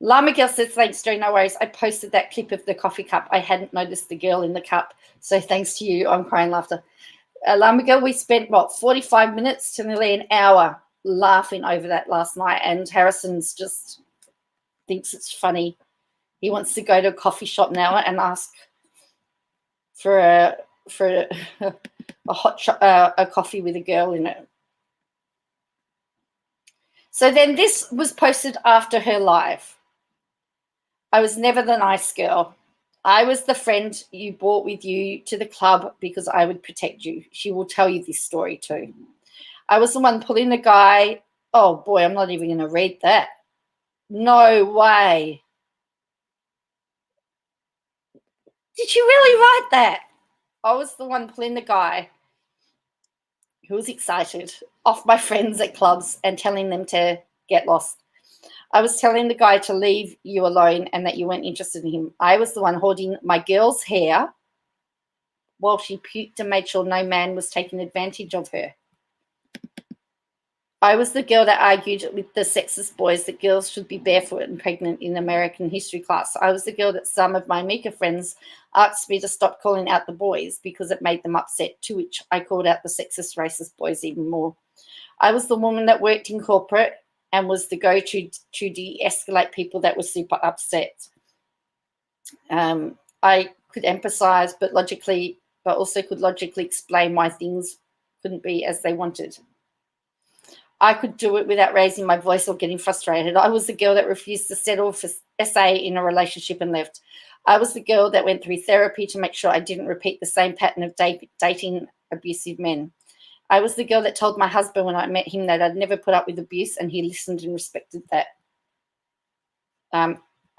Llama Girl says, thanks, Joe. No worries. I posted that clip of the coffee cup. I hadn't noticed the girl in the cup. So thanks to you. I'm crying laughter. Llama Girl, we spent, 45 minutes to nearly an hour laughing over that last night. And Harrison's just thinks it's funny. He wants to go to a coffee shop now and ask for a hot coffee with a girl in it. So then this was posted after her live. I was never the nice girl. I was the friend you brought with you to the club because I would protect you. She will tell you this story too. I was the one pulling the guy. Oh boy, I'm not even going to read that. No way. Did you really write that? I was the one pulling the guy who was excited off my friends at clubs and telling them to get lost. I was telling the guy to leave you alone and that you weren't interested in him. I was the one holding my girl's hair while she puked and made sure no man was taking advantage of her. I was the girl that argued with the sexist boys that girls should be barefoot and pregnant in American history class. I was the girl that some of my Mika friends asked me to stop calling out the boys because it made them upset, to which I called out the sexist, racist boys even more. I was the woman that worked in corporate and was the go-to to de-escalate people that were super upset. I could empathize, but also could logically explain why things couldn't be as they wanted. I could do it without raising my voice or getting frustrated. I was the girl that refused to settle for SA in a relationship and left. I was the girl that went through therapy to make sure I didn't repeat the same pattern of dating abusive men. I was the girl that told my husband when I met him that I'd never put up with abuse, and he listened and respected that.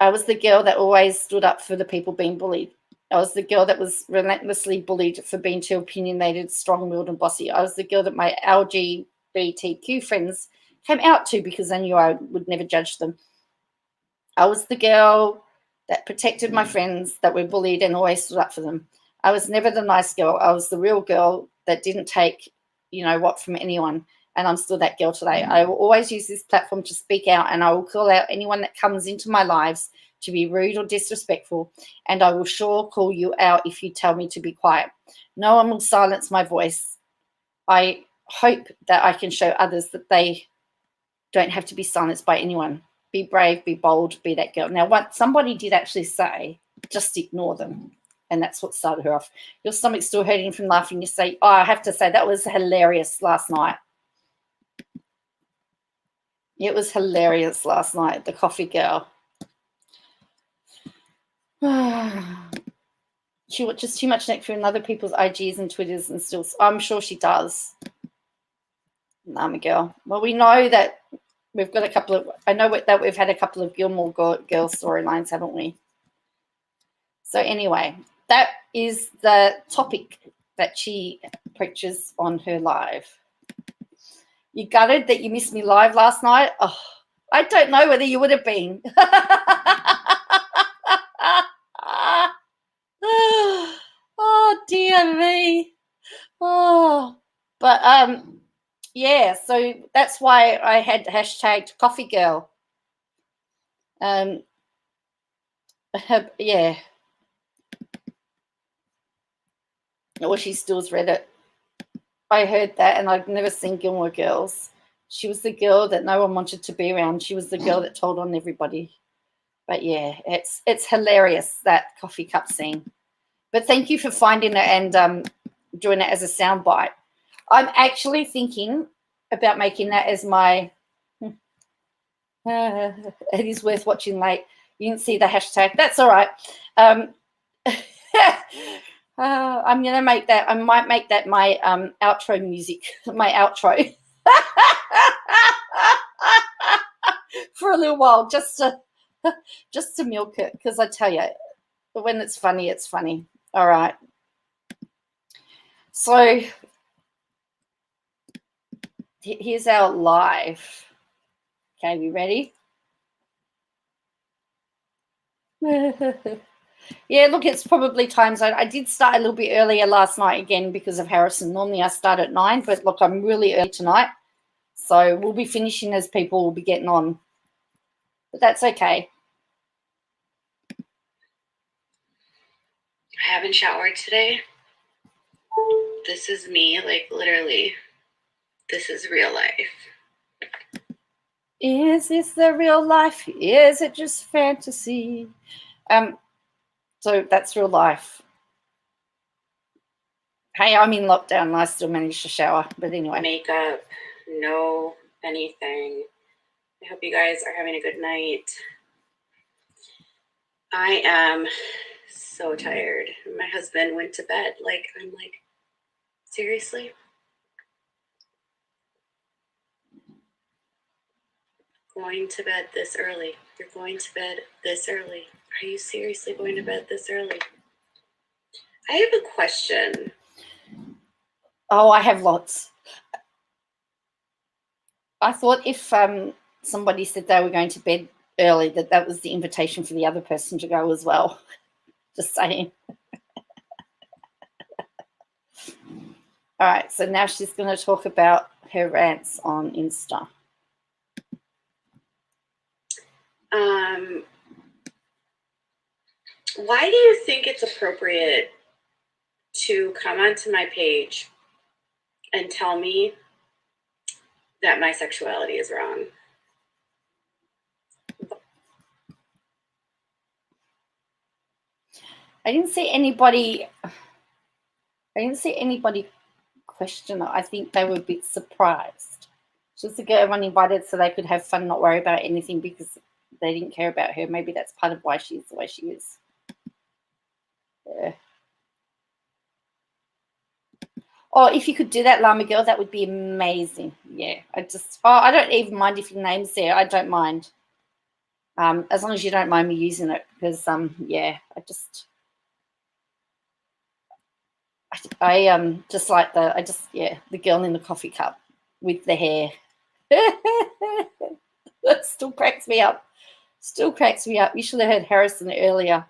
I was the girl that always stood up for the people being bullied. I was the girl that was relentlessly bullied for being too opinionated, strong-willed, and bossy. I was the girl that my LGBTQ friends came out to because they knew I would never judge them. I was the girl that protected my friends that were bullied and always stood up for them. I was never the nice girl. I was the real girl that didn't take, what from anyone. And I'm still that girl today. I will always use this platform to speak out, and I will call out anyone that comes into my lives to be rude or disrespectful, and I will sure call you out if you tell me to be quiet. No one will silence my voice. I hope that I can show others that they don't have to be silenced by anyone. Be brave, be bold, be that girl. Now, what somebody did actually say, just ignore them. And that's what started her off. Your stomach's still hurting from laughing. You say, I have to say, that was hilarious last night. It was hilarious last night, the coffee girl. She watches too much Netflix and other people's IGs and Twitters and still, I'm sure she does. Nah, Miguel. Well, we know that we've got that we've had a couple of Gilmore Girls storylines, haven't we? So anyway, that is the topic that she preaches on her live. You gutted that you missed me live last night? Oh, I don't know whether you would have been. Oh, dear me. Oh, but yeah, so that's why I had hashtagged coffee girl. Yeah. Or she still's read it. I heard that, and I've never seen Gilmore Girls. She was the girl that no one wanted to be around. She was the girl that told on everybody. But yeah, it's hilarious, that coffee cup scene. But thank you for finding it and doing it as a soundbite. I'm actually thinking about making that as my it is worth watching late. You didn't see the hashtag. That's all right. I'm going to make that. I might make that my outro music, my outro for a little while, just to milk it, because I tell you, when it's funny, it's funny. All right. So here's our live. Okay, we ready? Yeah, look, it's probably time zone. I did start a little bit earlier last night again because of Harrison. Normally I start at 9, but look, I'm really early tonight. So we'll be finishing as people will be getting on. But that's okay. I haven't showered today. This is me, like literally. This is real life. Is this the real life? Is it just fantasy? So that's real life. Hey, I'm in lockdown and I still managed to shower. But anyway. Makeup, no anything. I hope you guys are having a good night. I am so tired. My husband went to bed. I'm like, seriously? Going to bed this early. You're going to bed this early. Are you seriously going to bed this early? I have a question. Oh, I have lots. I thought if somebody said they were going to bed early, that was the invitation for the other person to go as well. Just saying. All right, so now she's going to talk about her rants on Insta? Why do you think it's appropriate to come onto my page and tell me that my sexuality is wrong? I didn't see anybody question it. I think they were a bit surprised. Just to get everyone invited so they could have fun, not worry about anything because they didn't care about her. Maybe that's part of why she's the way she is. Yeah. Oh, if you could do that, Llama Girl, that would be amazing. Yeah, I don't even mind if your name's there. I don't mind. As long as you don't mind me using it because, yeah, I just like the girl in the coffee cup with the hair. That still cracks me up. Still cracks me up. You should have heard Harrison earlier.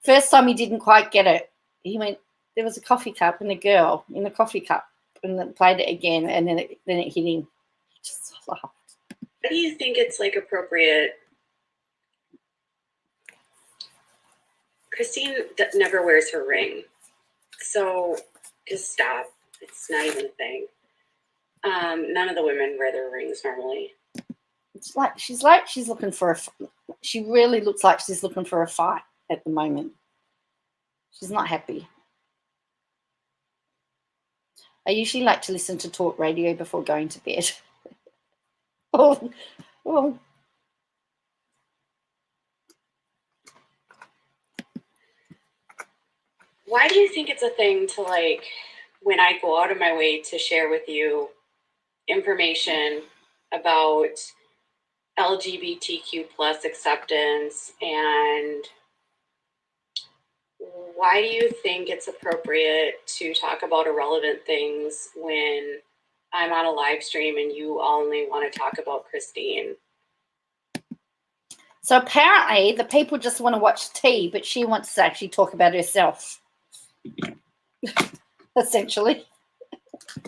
First time he didn't quite get it. He went, there was a coffee cup and a girl in the coffee cup, and then played it again, and then it hit him. He just laughed. Why do you think it's like appropriate? Christine never wears her ring, so just stop. It's not even a thing. None of the women wear their rings normally. It's like she's looking for she really looks like she's looking for a fight at the moment. She's not happy. I usually like to listen to talk radio before going to bed. Well, why do you think it's a thing to, like, when I go out of my way to share with you information about LGBTQ plus acceptance, and why do you think it's appropriate to talk about irrelevant things when I'm on a live stream and you only want to talk about Christine? so apparently the people just want to watch tea, but she wants to actually talk about herself. Essentially.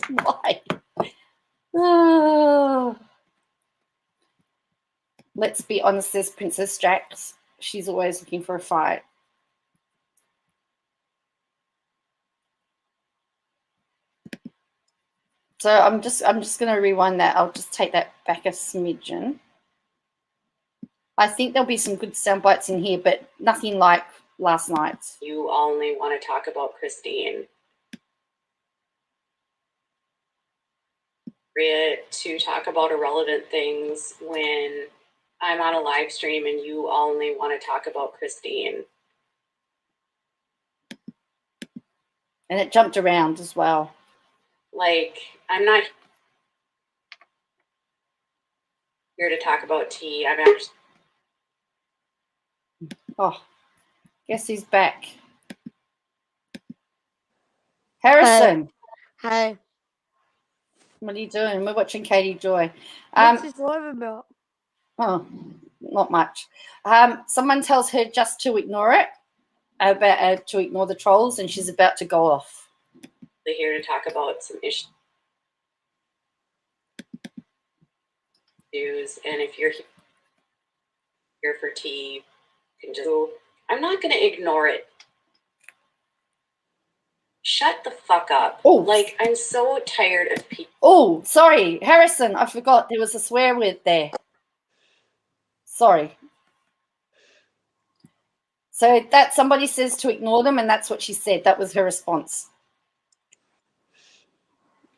Why? Oh. Let's be honest, there's Princess Jax. She's always looking for a fight. So I'm just going to rewind that. I'll just take that back a smidgen. I think there'll be some good sound bites in here, but nothing like last night's. You only want to talk about Christine. To talk about irrelevant things when I'm on a live stream and you only want to talk about Christine. And it jumped around as well. Like, I'm not here to talk about tea. I'm actually... Oh, guess he's back. Harrison. Hey, What are you doing? We're watching Katie Joy. what's this live about? Oh, not much. Someone tells her just to ignore it, to ignore the trolls, and she's about to go off. here to talk about some issues. And if you're here for tea, you can just... I'm not going to ignore it. Shut the fuck up. Oh. Like, I'm so tired of people. Oh, sorry, Harrison, I forgot there was a swear word there. Sorry. So that somebody says to ignore them, and that's what she said. That was her response.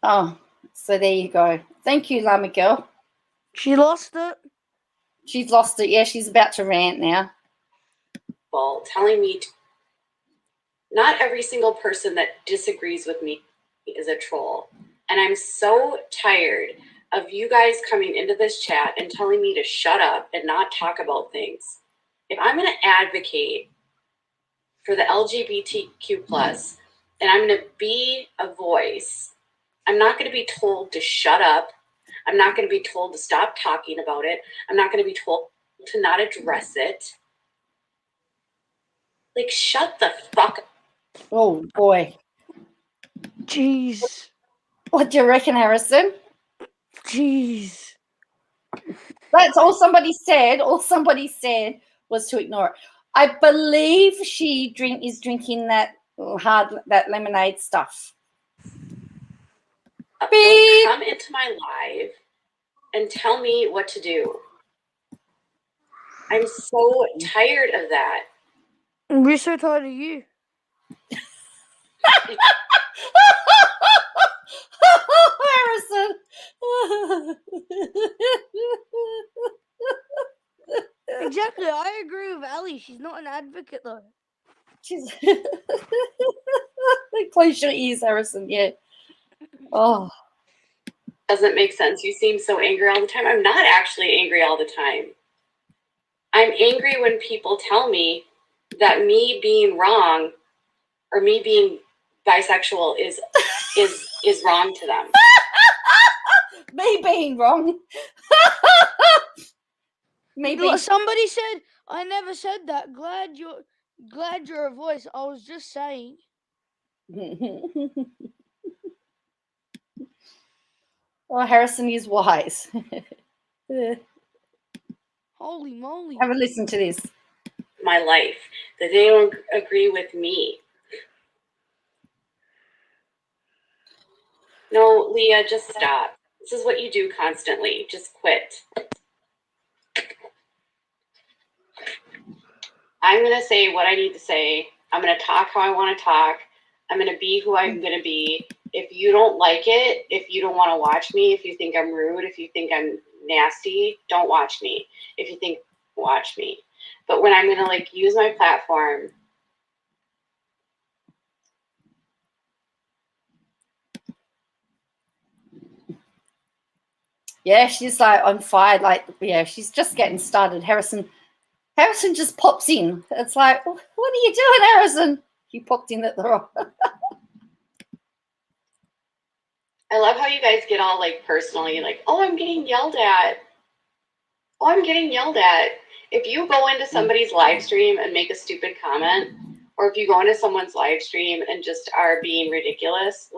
Oh, so there you go. Thank you, Llama Girl. She lost it. She's lost it. Yeah, she's about to rant now. Well, telling me not every single person that disagrees with me is a troll. And I'm so tired of you guys coming into this chat and telling me to shut up and not talk about things. If I'm going to advocate for the LGBTQ plus, and I'm going to be a voice, I'm not going to be told to shut up. I'm not going to be told to stop talking about it. I'm not going to be told to not address it. Like, shut the fuck up. Oh, boy. Jeez. What do you reckon, Harrison? Jeez. That's all somebody said. All somebody said was to ignore it. I believe she is drinking that lemonade stuff. Don't Beep. come into my live and tell me what to do. I'm so tired of that. We're so tired of you. Harrison. Exactly. I agree with Ali. She's not an advocate though. She's close your ears, Harrison. Yeah. Oh. Doesn't make sense. You seem so angry all the time. I'm not actually angry all the time. I'm angry when people tell me that me being wrong or me being bisexual is wrong to them. Me being wrong. Maybe Somebody said I never said that. Glad you're a voice. I was just saying. Oh, Harrison is wise. Holy moly. Have a listen to this. My life, that they don't agree with me. No, Leah, just stop. This is what you do constantly. Just quit. I'm going to say what I need to say. I'm going to talk how I want to talk. I'm going to be who I'm going to be. If you don't like it, if you don't want to watch me, if you think I'm rude, if you think I'm nasty, don't watch me. If you think, watch me. But when I'm going to use my platform, Yeah, she's on fire. She's just getting started. Harrison just pops in. It's like, what are you doing, Harrison? He popped in at the wrong. I love how you guys get all personally oh, I'm getting yelled at. Oh, I'm getting yelled at. If you go into somebody's live stream and make a stupid comment, or if you go into someone's live stream and just are being ridiculous,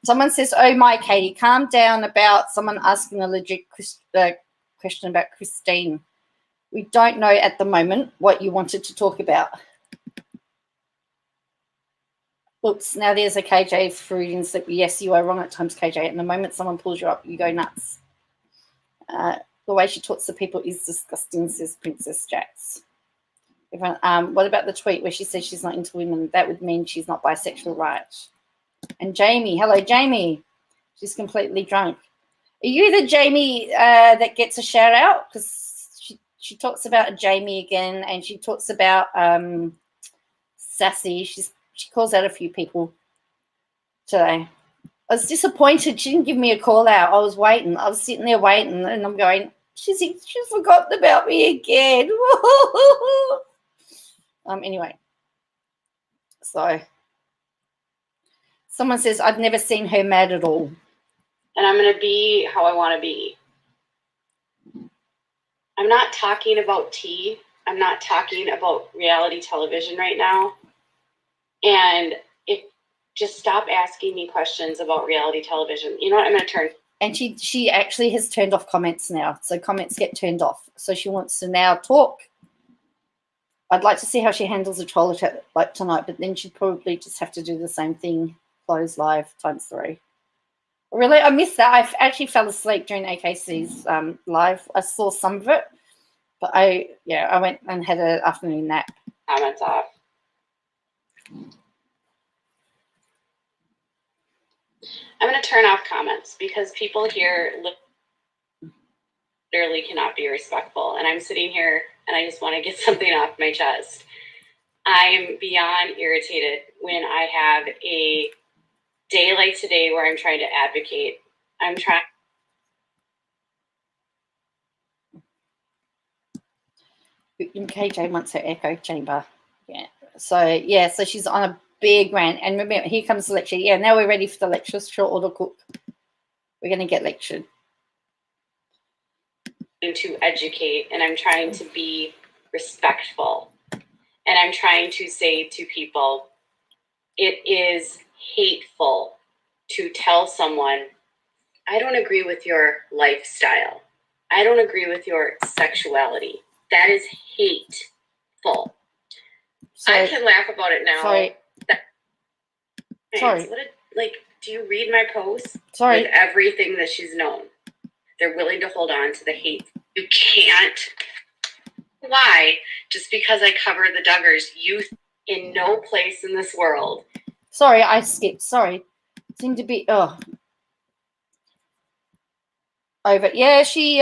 Someone says, oh my, Katie, calm down about someone asking a legit question about Christine. We don't know at the moment what you wanted to talk about. Oops, now there's a KJ fruiting slip. Yes, you are wrong at times, KJ. And the moment someone pulls you up, you go nuts. The way she talks to people is disgusting, says Princess Jax. Everyone, what about the tweet where she says she's not into women? That would mean she's not bisexual, right? And Jamie, hello, Jamie. She's completely drunk. Are you the Jamie that gets a shout out? Because she talks about Jamie again, and she talks about Sassy. She calls out a few people today. I was disappointed she didn't give me a call out. I was waiting. I was sitting there waiting, and I'm going, she's forgotten about me again. Anyway, so someone says, I've never seen her mad at all. And I'm going to be how I want to be. I'm not talking about tea. I'm not talking about reality television right now. And just stop asking me questions about reality television. You know what? I'm going to turn. And she actually has turned off comments now. So comments get turned off. So she wants to now talk. I'd like to see how she handles a troll attack like tonight, but then she'd probably just have to do the same thing, close live ×3. Really, I missed that. I actually fell asleep during AKC's live. I saw some of it, but I went and had an afternoon nap. Comments off. I'm going to turn off comments because people here literally cannot be respectful. And I'm sitting here and I just want to get something off my chest. I'm beyond irritated when I have a day like today where I'm trying to advocate. I'm trying. KJ wants her echo chamber. Yeah. So she's on a big rant. And remember, here comes the lecture. Yeah, now we're ready for the lecture. Short order cook. We're going to get lectured. To educate, and I'm trying to be respectful. And I'm trying to say to people, it is hateful to tell someone I don't agree with your lifestyle. I don't agree with your sexuality. That is hateful. I can laugh about it now. Sorry. Sorry. Do you read my posts? Sorry. With everything that she's known. They're willing to hold on to the hate. You can't. Why? Just because I cover the Duggars, youth in no place in this world. Sorry, I skipped. Sorry. Seemed to be over. Yeah, she's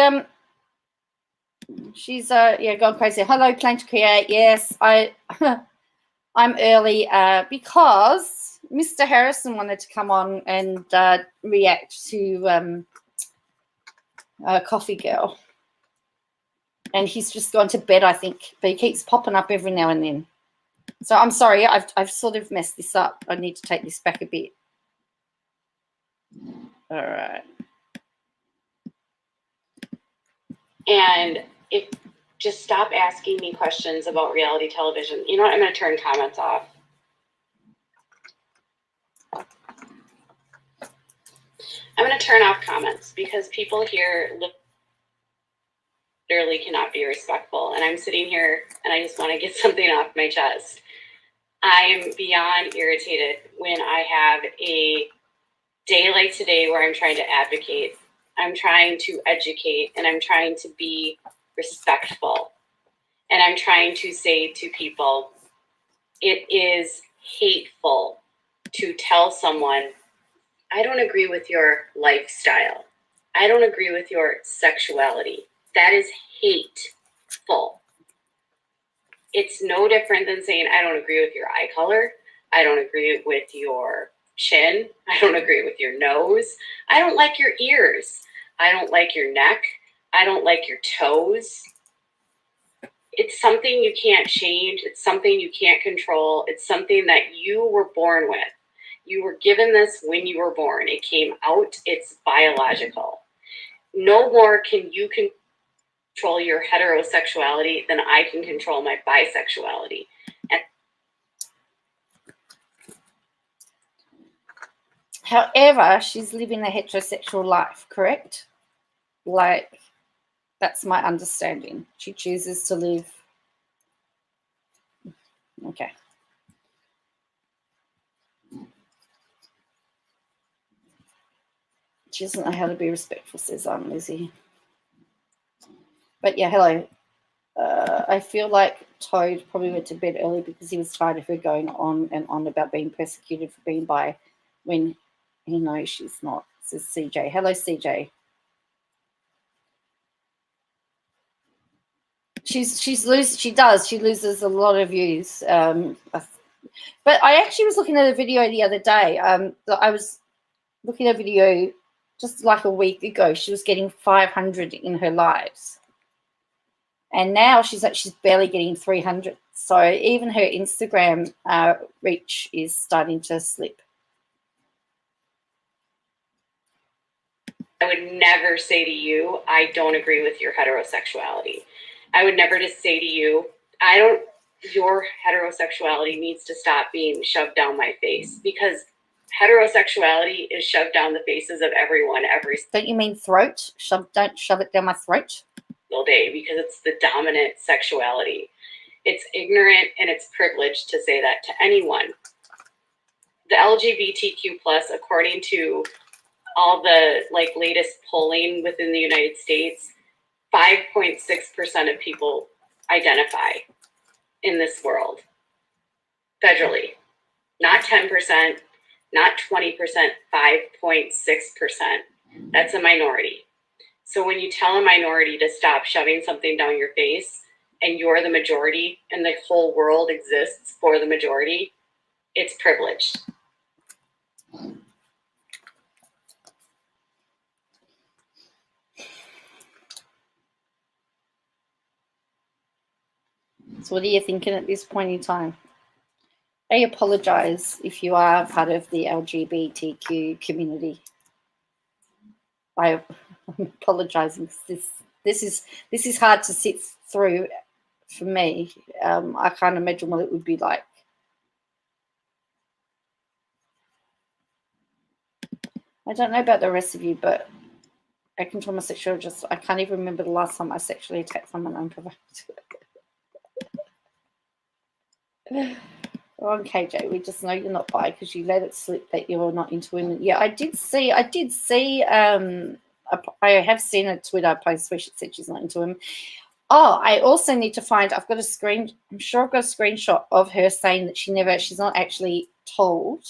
gone crazy. Hello, Plan to Create. Yes, I'm early because Mr. Harrison wanted to come on and react to Coffee Girl. And he's just gone to bed, I think. But he keeps popping up every now and then. So I'm sorry, I've sort of messed this up. I need to take this back a bit. All right. And just stop asking me questions about reality television. You know what? I'm going to turn comments off. I'm going to turn off comments because people here literally cannot be respectful. And I'm sitting here and I just want to get something off my chest. I'm beyond irritated when I have a day like today where I'm trying to advocate, I'm trying to educate, and I'm trying to be respectful. And I'm trying to say to people, it is hateful to tell someone, I don't agree with your lifestyle. I don't agree with your sexuality. That is hateful. It's no different than saying, I don't agree with your eye color. I don't agree with your chin. I don't agree with your nose. I don't like your ears. I don't like your neck. I don't like your toes. It's something you can't change. It's something you can't control. It's something that you were born with. You were given this when you were born. It came out. It's biological. No more can you control your heterosexuality than I can control my bisexuality. However, she's living a heterosexual life, correct? Like, that's my understanding. She chooses to live. Okay. She doesn't know how to be respectful, says Lizzie. But yeah, hello. I feel like Toad probably went to bed early because he was tired of her going on and on about being persecuted for being bi when he knows she's not, says CJ. Hello, CJ. She loses a lot of views. But I actually was looking at a video the other day. I was looking at a video just like a week ago. She was getting 500 in her lives. And now she's barely getting 300. So even her Instagram reach is starting to slip. I would never say to you, I don't agree with your heterosexuality. I would never just say to you, your heterosexuality needs to stop being shoved down my face, because heterosexuality is shoved down the faces of everyone every Don't you mean throat? Don't shove it down my throat. single day, because it's the dominant sexuality. It's ignorant and it's privileged to say that to anyone. The LGBTQ+, according to all the latest polling within the United States, 5.6% of people identify in this world federally. Not 10%, not 20%, 5.6%. That's a minority. So when you tell a minority to stop shoving something down your face and you're the majority and the whole world exists for the majority, it's privileged. So what are you thinking at this point in time? I apologize if you are part of the LGBTQ community. I'm apologizing. This is hard to sit through for me. I can't imagine what it would be like. I don't know about the rest of you, but I can tell my sexual just I can't even remember the last time I sexually attacked someone unprovoked. On KJ, we just know you're not bi because you let it slip that you're not into women. Yeah, I did see I have seen a Twitter post where she said she's not into women. Oh, I also need to find I'm sure I've got a screenshot of her saying that she's not actually told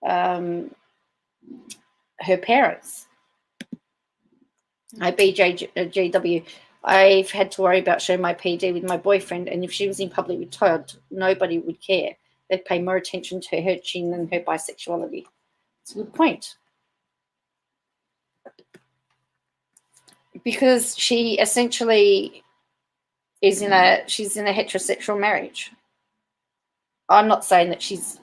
her parents. Hi, BJGW. I've had to worry about showing my PD with my boyfriend, and if she was in public with Todd, nobody would care. They'd pay more attention to her chin than her bisexuality. It's a good point. Because she essentially she's in a heterosexual marriage. I'm not saying that she's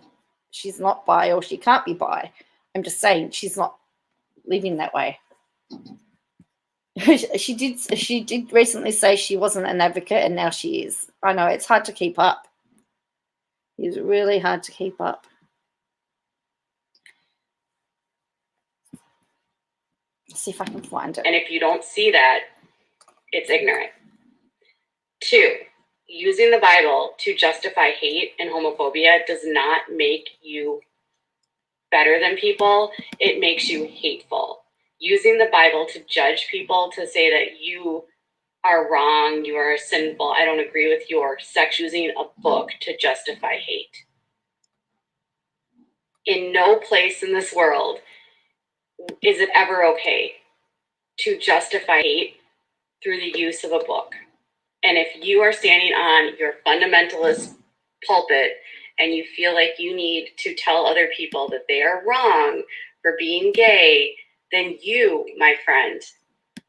not bi or she can't be bi. I'm just saying she's not living that way. She did recently say she wasn't an advocate, and now she is. I know it's hard to keep up. It's really hard to keep up. Let's see if I can find it. And if you don't see that, it's ignorant. 2, using the Bible to justify hate and homophobia does not make you better than people. It makes you hateful. Using the Bible to judge people, to say that you are wrong, you are sinful, I don't agree with your sex, using a book to justify hate. In no place in this world is it ever okay to justify hate through the use of a book. And if you are standing on your fundamentalist pulpit and you feel like you need to tell other people that they are wrong for being gay, then you, my friend,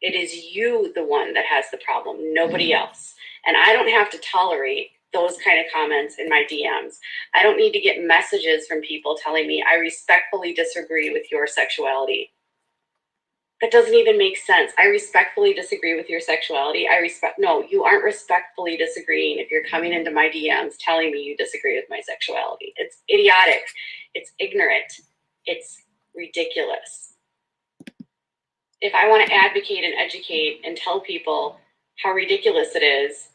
it is you the one that has the problem, nobody else. And I don't have to tolerate those kind of comments in my DMs. I don't need to get messages from people telling me I respectfully disagree with your sexuality. That doesn't even make sense. I respectfully disagree with your sexuality. No, you aren't respectfully disagreeing if you're coming into my DMs telling me you disagree with my sexuality. It's idiotic. It's ignorant. It's ridiculous. If I want to advocate and educate and tell people how ridiculous it is,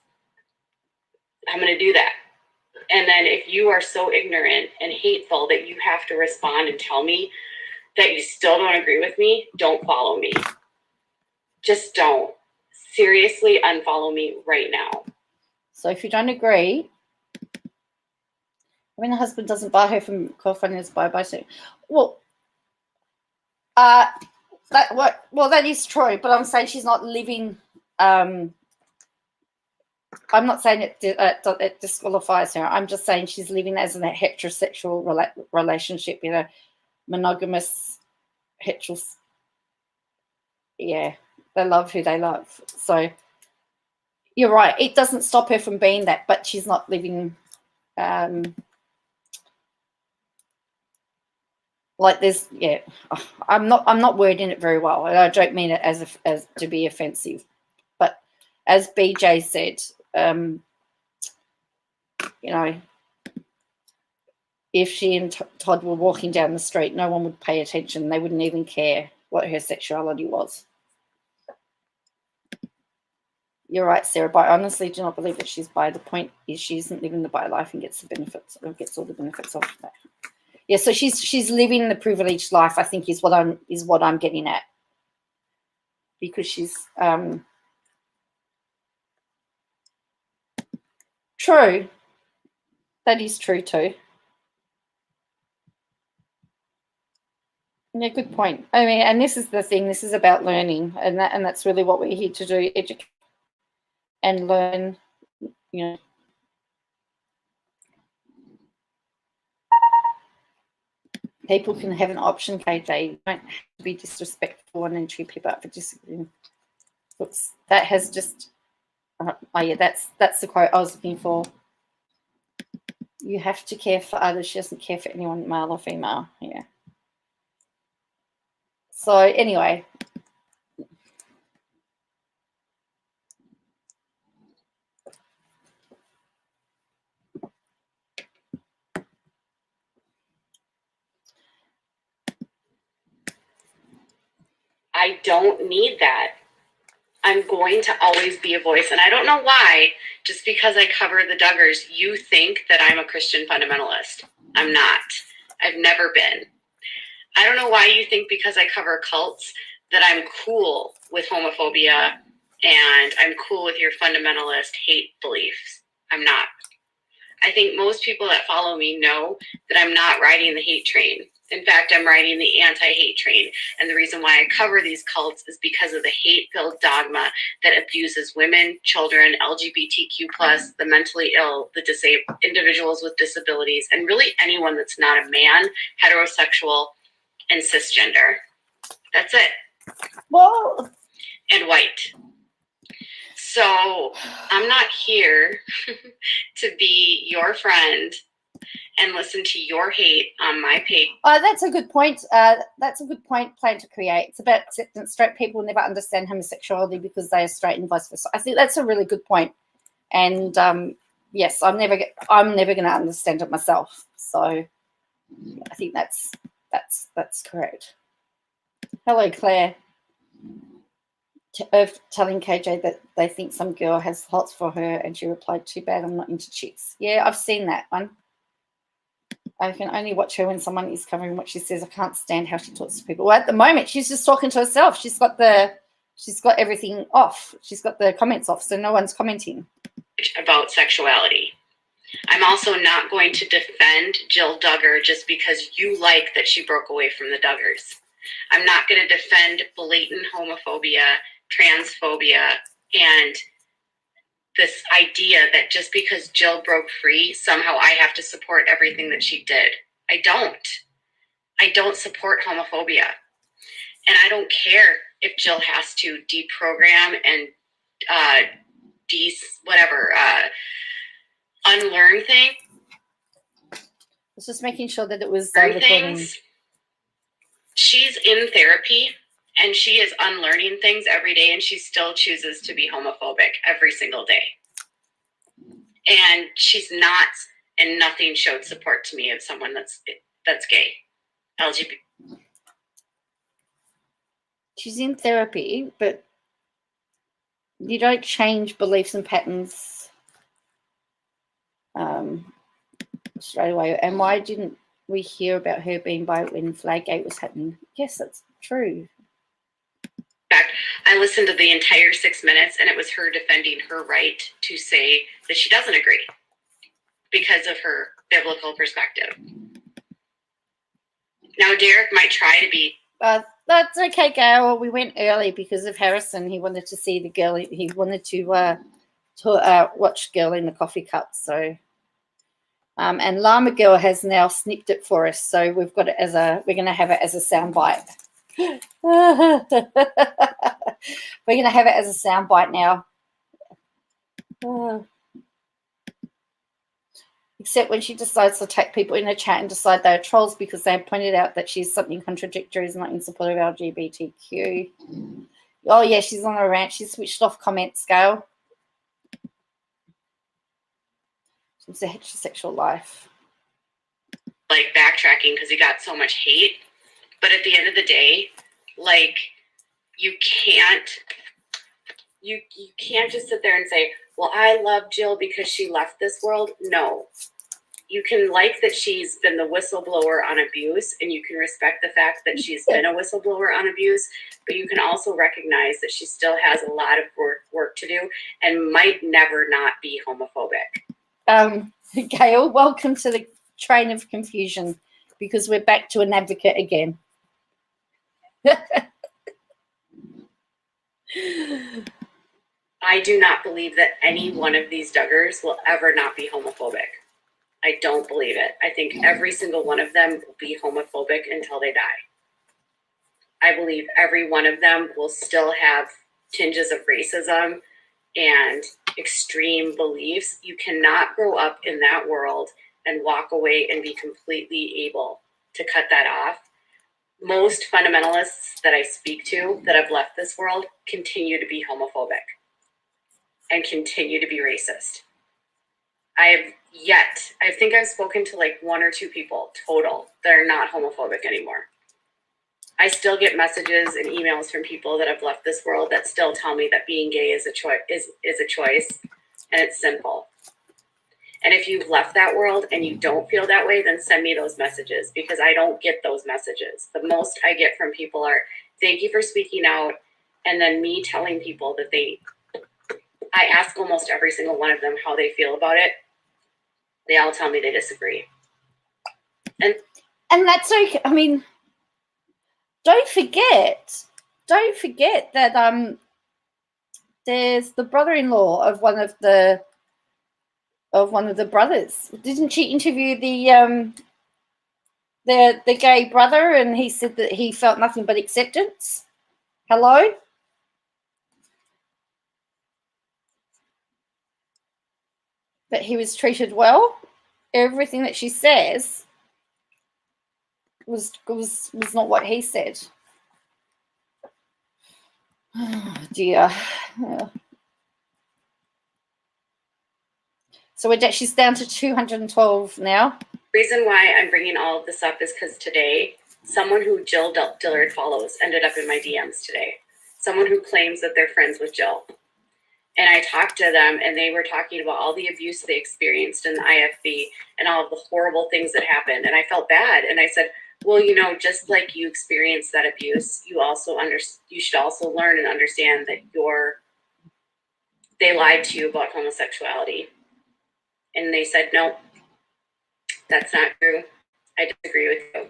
I'm going to do that. And then if you are so ignorant and hateful that you have to respond and tell me that you still don't agree with me, don't follow me. Just don't. Seriously, unfollow me right now. So if you don't agree, when the husband doesn't buy her from girlfriend is by well, that is true, but I'm saying she's not living. I'm not saying it disqualifies her. I'm just saying she's living as in a heterosexual relationship in a monogamous heterosexual. Yeah, they love who they love. So you're right. It doesn't stop her from being that, but she's not living. Like this, yeah. I'm not wording it very well. I don't mean it as to be offensive, but as BJ said, if she and Todd were walking down the street, no one would pay attention. They wouldn't even care what her sexuality was. You're right, Sarah, but I honestly do not believe that she's bi. The point is she isn't living the bi life and gets the benefits, or gets all the benefits of that. Yeah, so she's living the privileged life, I think, is what I'm getting at. Because she's true. That is true too. Yeah, good point. I mean, and this is the thing. This is about learning, and that's really what we're here to do: educate and learn. People can have an option, KJ. You don't have to be disrespectful and then treat people up for disagreeing. Oops, that has just. Yeah, that's the quote I was looking for. You have to care for others. She doesn't care for anyone, male or female. Yeah. So anyway. I don't need that. I'm going to always be a voice. And I don't know why, just because I cover the Duggars, you think that I'm a Christian fundamentalist. I'm not. I've never been. I don't know why you think because I cover cults that I'm cool with homophobia and I'm cool with your fundamentalist hate beliefs. I'm not. I think most people that follow me know that I'm not riding the hate train. In fact, I'm riding the anti-hate train. And the reason why I cover these cults is because of the hate-filled dogma that abuses women, children, LGBTQ+, the mentally ill, the disabled, individuals with disabilities, and really anyone that's not a man, heterosexual, and cisgender. That's it. Well, And white. So I'm not here to be your friend and listen to your hate on my page. oh, that's a good point. That's a good point. Plan to create. It's about acceptance. Straight people never understand homosexuality because they are straight and vice versa. I think that's a really good point. And yes, I'm never going to understand it myself. So I think that's correct. Hello, Claire. Telling KJ that they think some girl has hots for her, and she replied, "Too bad I'm not into chicks." Yeah, I've seen that one. I can only watch her when someone is covering what she says. I can't stand how she talks to people. Well, at the moment, she's just talking to herself. She's got everything off. She's got the comments off, so no one's commenting. About sexuality. I'm also not going to defend Jill Duggar just because you like that she broke away from the Duggars. I'm not going to defend blatant homophobia, transphobia, and this idea that just because Jill broke free, somehow I have to support everything that she did. I don't support homophobia. And I don't care if Jill has to deprogram and unlearn things. It's just making sure that it was Things. She's in therapy and she is unlearning things every day, and she still chooses to be homophobic every single day. And she's not, and nothing showed support to me of someone that's gay, LGBT. She's in therapy, but you don't change beliefs and patterns straight away. And why didn't we hear about her being bi when Flaggate was happening? Yes, that's true. In fact, I listened to the entire 6 minutes, and it was her defending her right to say that she doesn't agree because of her biblical perspective. Now, Derek might try to be. That's okay, Gail. We went early because of Harrison. He wanted to see the girl. He wanted to watch Girl in the Coffee Cup. So, and Llama Girl has now snipped it for us. So we've got it we're going to have it as a soundbite. We're going to have it as a soundbite now. Except when she decides to attack people in a chat and decide they're trolls because they have pointed out that she's something contradictory, is not in support of LGBTQ. Oh, yeah, she's on a rant. She switched off comment scale. It's a heterosexual life. Like backtracking because he got so much hate. But at the end of the day, like, you can't just sit there and say, well, I love Jill because she left this world. No. You can like that she's been the whistleblower on abuse, and you can respect the fact that she's been a whistleblower on abuse, but you can also recognize that she still has a lot of work to do and might never not be homophobic. Gail, welcome to the train of confusion, because we're back to an advocate again. I do not believe that any one of these Duggars will ever not be homophobic. I don't believe it. I think every single one of them will be homophobic until they die. I believe every one of them will still have tinges of racism and extreme beliefs. You cannot grow up in that world and walk away and be completely able to cut that off. Most fundamentalists that I speak to that have left this world continue to be homophobic and continue to be racist. I think I've spoken to like 1 or 2 people total that are not homophobic anymore. I still get messages and emails from people that have left this world that still tell me that being gay is a choice, is a choice, and it's simple. And if you've left that world and you don't feel that way, then send me those messages, because I don't get those messages. The most I get from people are, thank you for speaking out. And then me telling people that I ask almost every single one of them how they feel about it. They all tell me they disagree. And that's okay. I mean, don't forget that there's the brother-in-law of one of the brothers. Didn't she interview the gay brother, and he said that he felt nothing but acceptance? Hello? That he was treated well. Everything that she says was not what he said. Oh dear. Yeah. So she's down to 212 now. Reason why I'm bringing all of this up is because today, someone who Jill Dillard follows ended up in my DMs today. Someone who claims that they're friends with Jill. And I talked to them, and they were talking about all the abuse they experienced in the IFB and all of the horrible things that happened. And I felt bad. And I said, well, you know, just like you experienced that abuse, you should also learn and understand that they lied to you about homosexuality. And they said, no, that's not true. I disagree with you.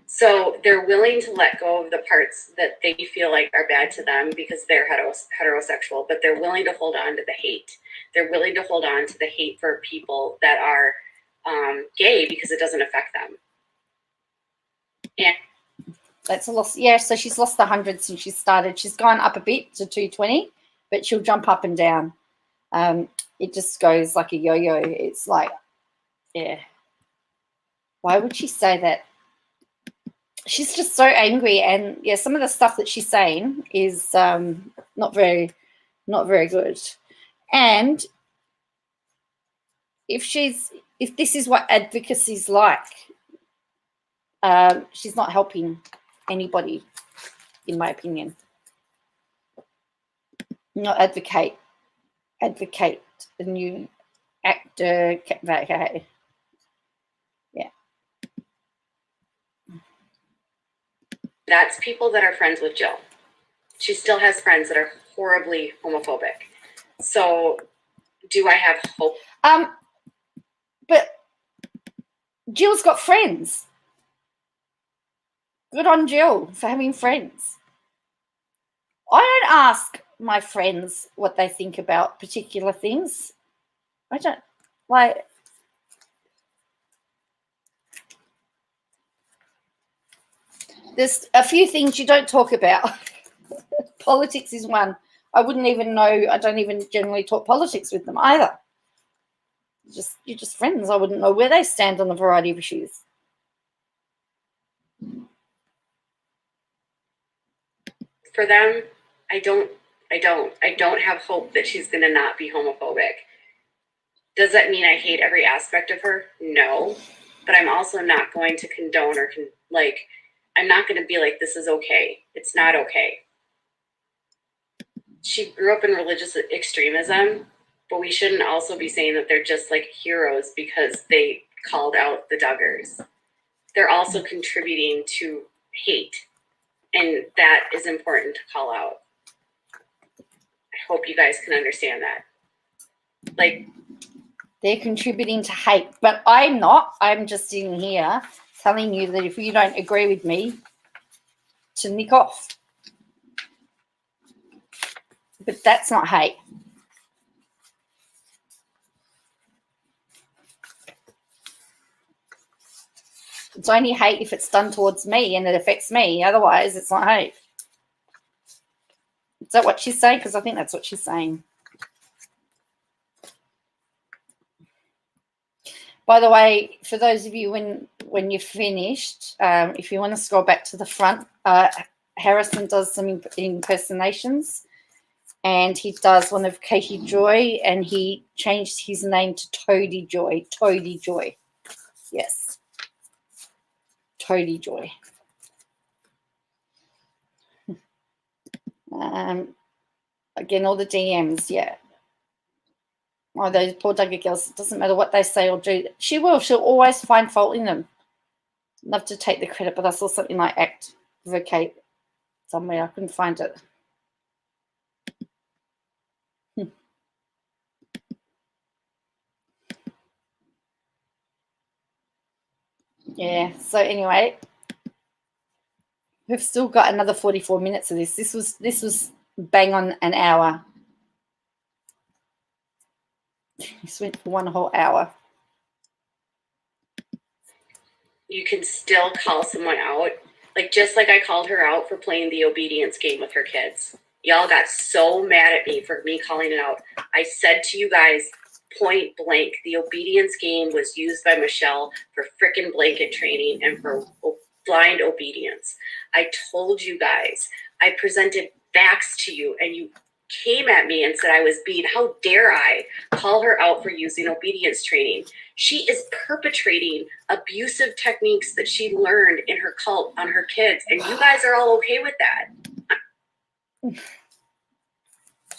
So they're willing to let go of the parts that they feel like are bad to them because they're heterosexual, but they're willing to hold on to the hate. They're willing to hold on to the hate for people that are gay because it doesn't affect them. And that's a loss. Yeah, so she's lost 100 since she started. She's gone up a bit to 220, but she'll jump up and down. It just goes like a yo-yo. It's like, yeah. Why would she say that? She's just so angry, and yeah, some of the stuff that she's saying is not very good. And if this is what advocacy's like, she's not helping anybody, in my opinion. Not advocate a new actor. Yeah. That's people that are friends with Jill. She still has friends that are horribly homophobic. So do I have hope? But Jill's got friends. Good on Jill for having friends. I don't ask my friends what they think about particular things. I don't like. There's a few things you don't talk about. Politics is one. I wouldn't even know. I don't even generally talk politics with them either. You're just friends. I wouldn't know where they stand on a variety of issues. For them, I don't have hope that she's going to not be homophobic. Does that mean I hate every aspect of her? No. But I'm also not going to condone or I'm not going to be like, this is okay. It's not okay. She grew up in religious extremism, but we shouldn't also be saying that they're just like heroes because they called out the Duggars. They're also contributing to hate, and that is important to call out. I hope you guys can understand that. Like, they're contributing to hate, but I'm not. I'm just in here telling you that if you don't agree with me, to nick off. But that's not hate. It's only hate if it's done towards me and it affects me. Otherwise, it's not hate. Is that what she's saying? Because I think that's what she's saying. By the way, for those of you when you're finished, if you want to scroll back to the front, Harrison does some impersonations, and he does one of Katie Joy, and he changed his name to Toady Joy. Toady Joy. Yes. Toady Joy. Again, all the DMs, yeah. Oh, those poor Dougie girls, it doesn't matter what they say or do. She will. She'll always find fault in them. Love to take the credit, but I saw something like advocate somewhere. I couldn't find it. Yeah, so anyway, we've still got another 44 minutes of this. This was bang on an hour. This went for 1 whole hour. You can still call someone out. Like, just like I called her out for playing the obedience game with her kids. Y'all got so mad at me for me calling it out. I said to you guys, point blank, the obedience game was used by Michelle for frickin' blanket training and for blind obedience. I told you guys, I presented facts to you, and you came at me and said I was being, how dare I call her out for using obedience training? She is perpetrating abusive techniques that she learned in her cult on her kids, and you guys are all okay with that.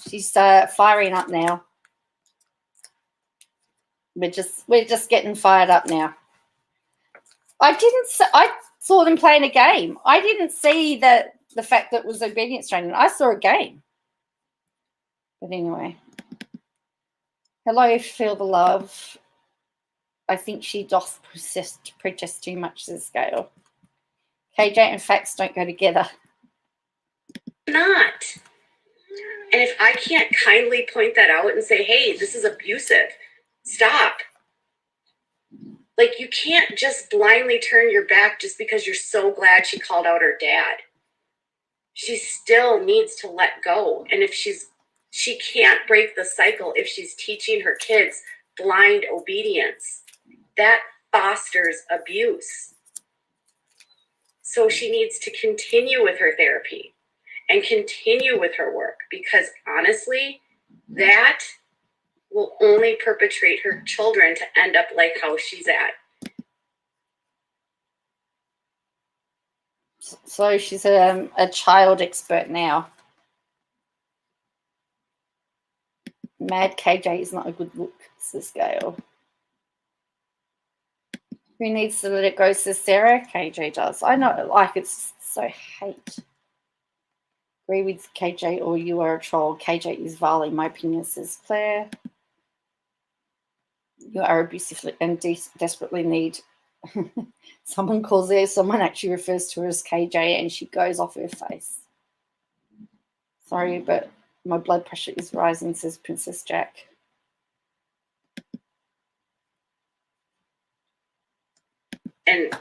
She's firing up now. We're just getting fired up now. I saw them playing a game. I didn't see the fact that it was obedience training. I saw a game. But anyway. Hello, feel the love. I think she doth protest too much, says Gail. KJ and facts don't go together. Not. And if I can't kindly point that out and say, hey, this is abusive, stop. Like, you can't just blindly turn your back just because you're so glad she called out her dad. She still needs to let go. And if she can't break the cycle if she's teaching her kids blind obedience. That fosters abuse. So she needs to continue with her therapy and continue with her work, because honestly, that will only perpetrate her children to end up like how she's at. So she's a child expert now. Mad KJ is not a good look, says Gail. Who needs to let it go, says Sarah? KJ does. I know, like, it's so hate. Agree with KJ or you are a troll. KJ is vile, in my opinion, says Claire. You are abusive and desperately need. Someone calls her, someone actually refers to her as KJ, and she goes off her face. Sorry, but my blood pressure is rising, says Princess Jack. And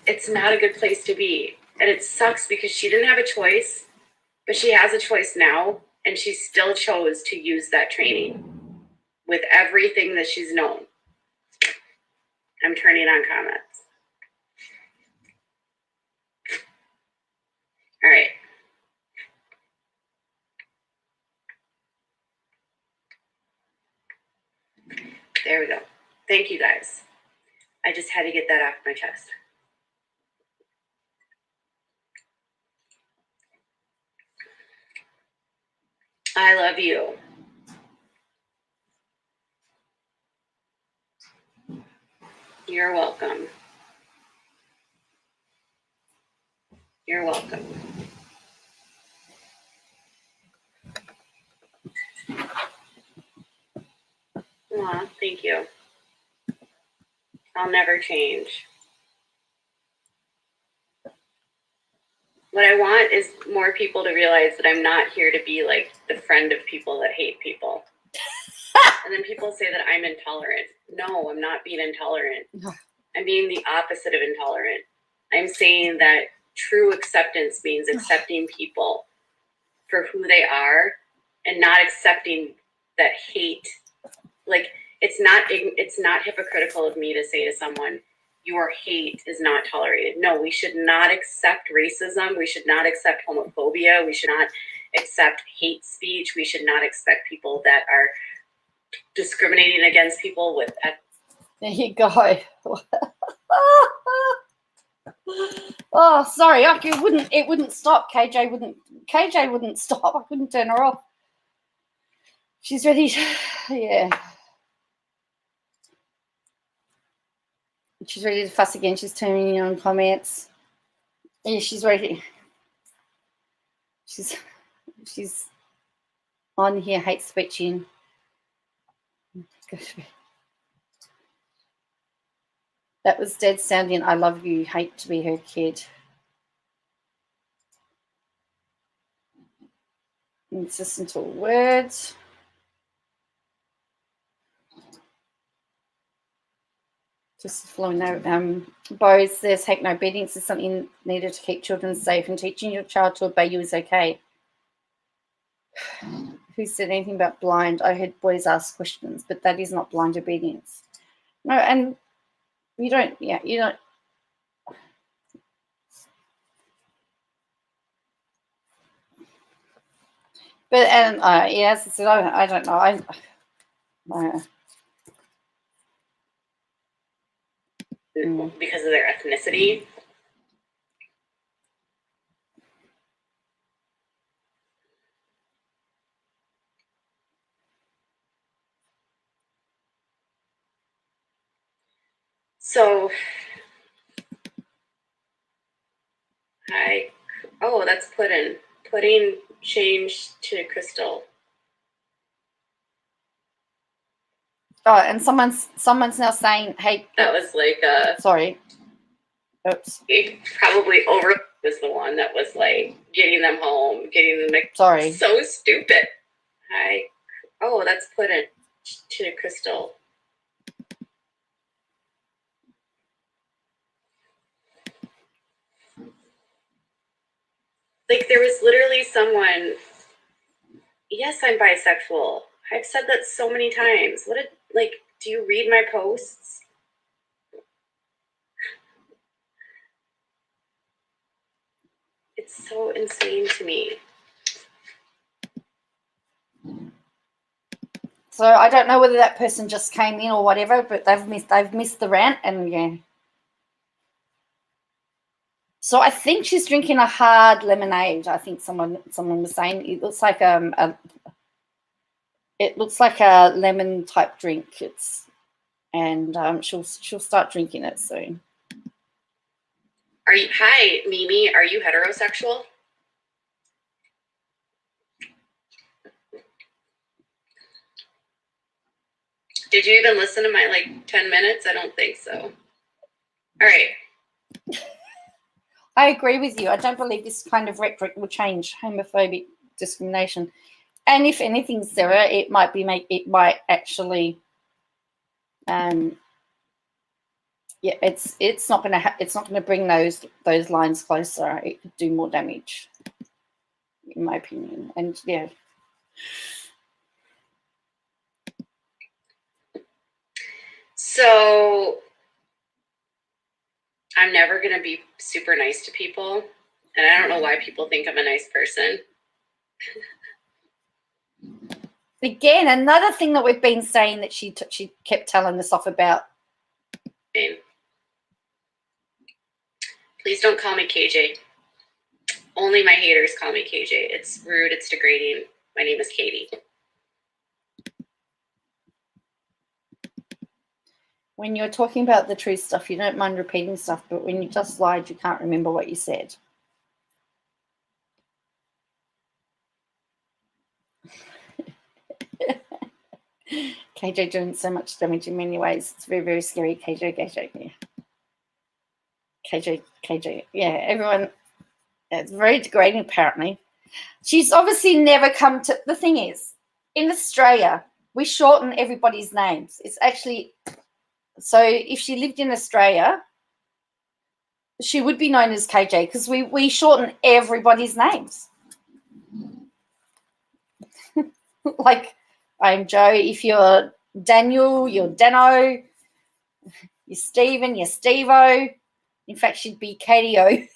it's not a good place to be. And it sucks because she didn't have a choice, but she has a choice now, and she still chose to use that training with everything that she's known. I'm turning on comments. All right. There we go. Thank you, guys. I just had to get that off my chest. I love you. You're welcome. You're welcome. Aw, thank you. I'll never change. What I want is more people to realize that I'm not here to be like the friend of people that hate people. And then people say that I'm intolerant. No, I'm not being intolerant. I'm being the opposite of intolerant. I'm saying that true acceptance means accepting people for who they are and not accepting that hate. Like, it's not hypocritical of me to say to someone, your hate is not tolerated. No, we should not accept racism. We should not accept homophobia. We should not accept hate speech. We should not expect people that are discriminating against people with. There you go. Oh, sorry, it wouldn't stop. KJ wouldn't stop. I couldn't turn her off. She's ready. Yeah. She's ready to fuss again. She's turning on comments. Yeah, she's ready. She's on here, hate speeching. That was dead sounding. I love you. Hate to be her kid. Let's listen to words. Just flowing out. Bo says, hate no obedience is something needed to keep children safe, and teaching your child to obey you is okay. Who said anything about blind? I heard boys ask questions, but that is not blind obedience. No, and you don't, yeah, you don't. But, and yes, I said, I don't know. Because of their ethnicity. So, that's pudding. Pudding changed to Crystal. Oh, and someone's now saying, hey. That was like sorry. Oops. It probably over was the one that was like getting them home, getting them. Sorry. So stupid. That's pudding to Crystal. Like, there was literally someone, yes, I'm bisexual. I've said that so many times. Do you read my posts? It's so insane to me. So I don't know whether that person just came in or whatever, but they've missed the rant, and yeah. So I think she's drinking a hard lemonade. I think someone was saying it looks like a lemon type drink. She'll start drinking it soon. Hi, Mimi, are you heterosexual? Did you even listen to my 10 minutes? I don't think so. All right. I agree with you. I don't believe this kind of rhetoric will change homophobic discrimination. And if anything, Sarah, it might actually, it's not going to bring those lines closer. It could do more damage, in my opinion. And yeah. So I'm never going to be super nice to people. And I don't know why people think I'm a nice person. Again, another thing that we've been saying that she kept telling us off about. Please don't call me KJ. Only my haters call me KJ. It's rude. It's degrading. My name is Katie. When you're talking about the true stuff, you don't mind repeating stuff, but when you just lied, you can't remember what you said. KJ doing so much damage in many ways. It's very, very scary. KJ, yeah. KJ, yeah. Everyone, it's very degrading, apparently. She's obviously never come to, the thing is, in Australia, we shorten everybody's names. It's actually, so if she lived in Australia, she would be known as KJ because we shorten everybody's names. Like, I'm Joe. If you're Daniel, you're Dano. You're Stephen, you're Steve-O. In fact, she'd be Katie-O.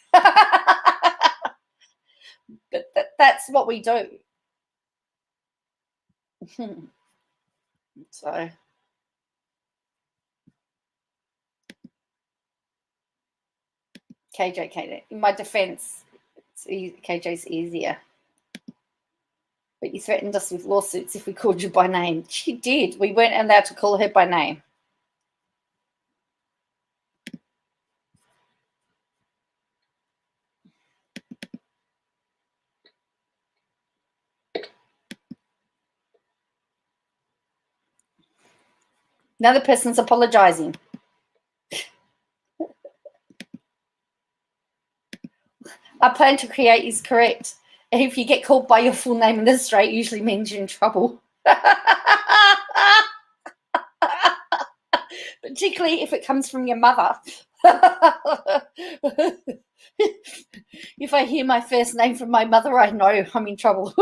But that's what we do. So. KJ. In my defense, KJ's easier. But you threatened us with lawsuits if we called you by name. She did. We weren't allowed to call her by name. Another person's apologizing. Our plan to create is correct. And if you get called by your full name in this Australia, it usually means you're in trouble. Particularly if it comes from your mother. If I hear my first name from my mother, I know I'm in trouble.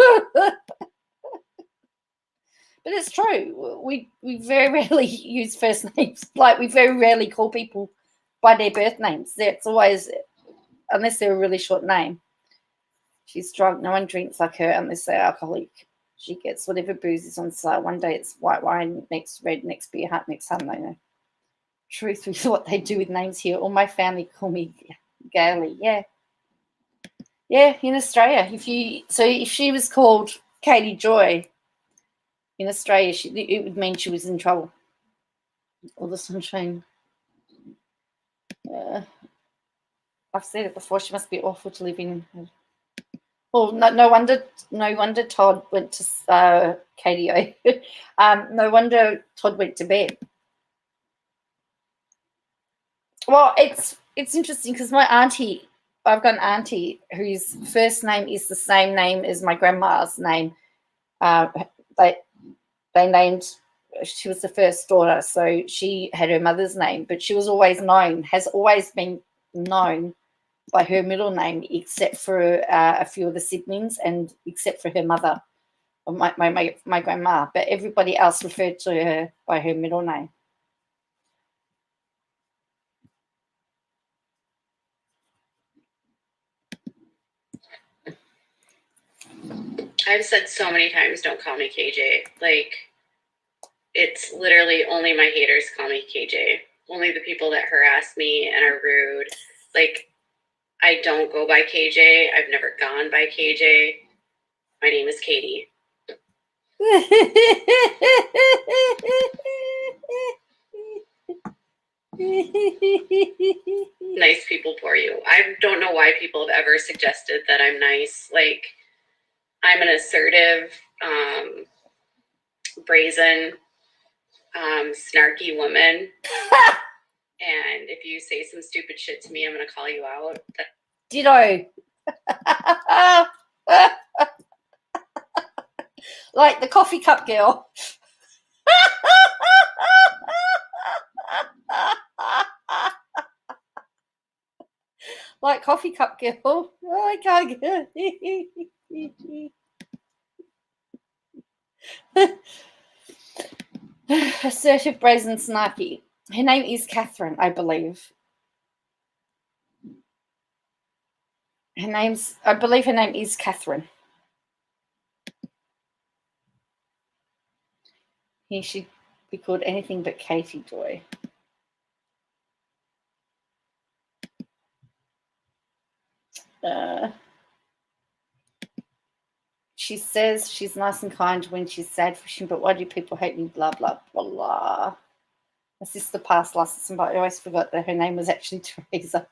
But it's true. We very rarely use first names. Like, we very rarely call people by their birth names. That's always, unless they're a really short name. She's drunk. No one drinks like her unless they're alcoholic. She gets whatever booze is on sale. One day it's white wine, next red, next beer hut, next Sunday. Truth is what they do with names here. All my family call me Gaily. Yeah. Yeah, in Australia. If she was called Katie Joy in Australia, it would mean she was in trouble. Or the Sunshine. I've said it before, she must be awful to live in. Well, no wonder Todd went to KDO. No wonder Todd went to bed. Well, it's interesting because my auntie, I've got an auntie whose first name is the same name as my grandma's name. They named, she was the first daughter, so she had her mother's name, but she was always known, has always been known by her middle name, except for a few of the siblings and except for her mother, my grandma. But everybody else referred to her by her middle name. I've said so many times, don't call me KJ. Like, it's literally only my haters call me KJ. Only the people that harass me and are rude. Like, I don't go by KJ. I've never gone by KJ. My name is Katie. Nice people for you. I don't know why people have ever suggested that I'm nice. Like, I'm an assertive, brazen, snarky woman. And if you say some stupid shit to me, I'm going to call you out. Ditto. Like the coffee cup girl. Like coffee cup girl. Oh, I can't get assertive, brazen, snarky. Her name is Catherine, I believe. I believe her name is Catherine. He should be called anything but Katie Joy. She says she's nice and kind when she's sad fishing, but why do people hate me? Blah, blah, blah. My sister passed last December. I always forgot that her name was actually Teresa.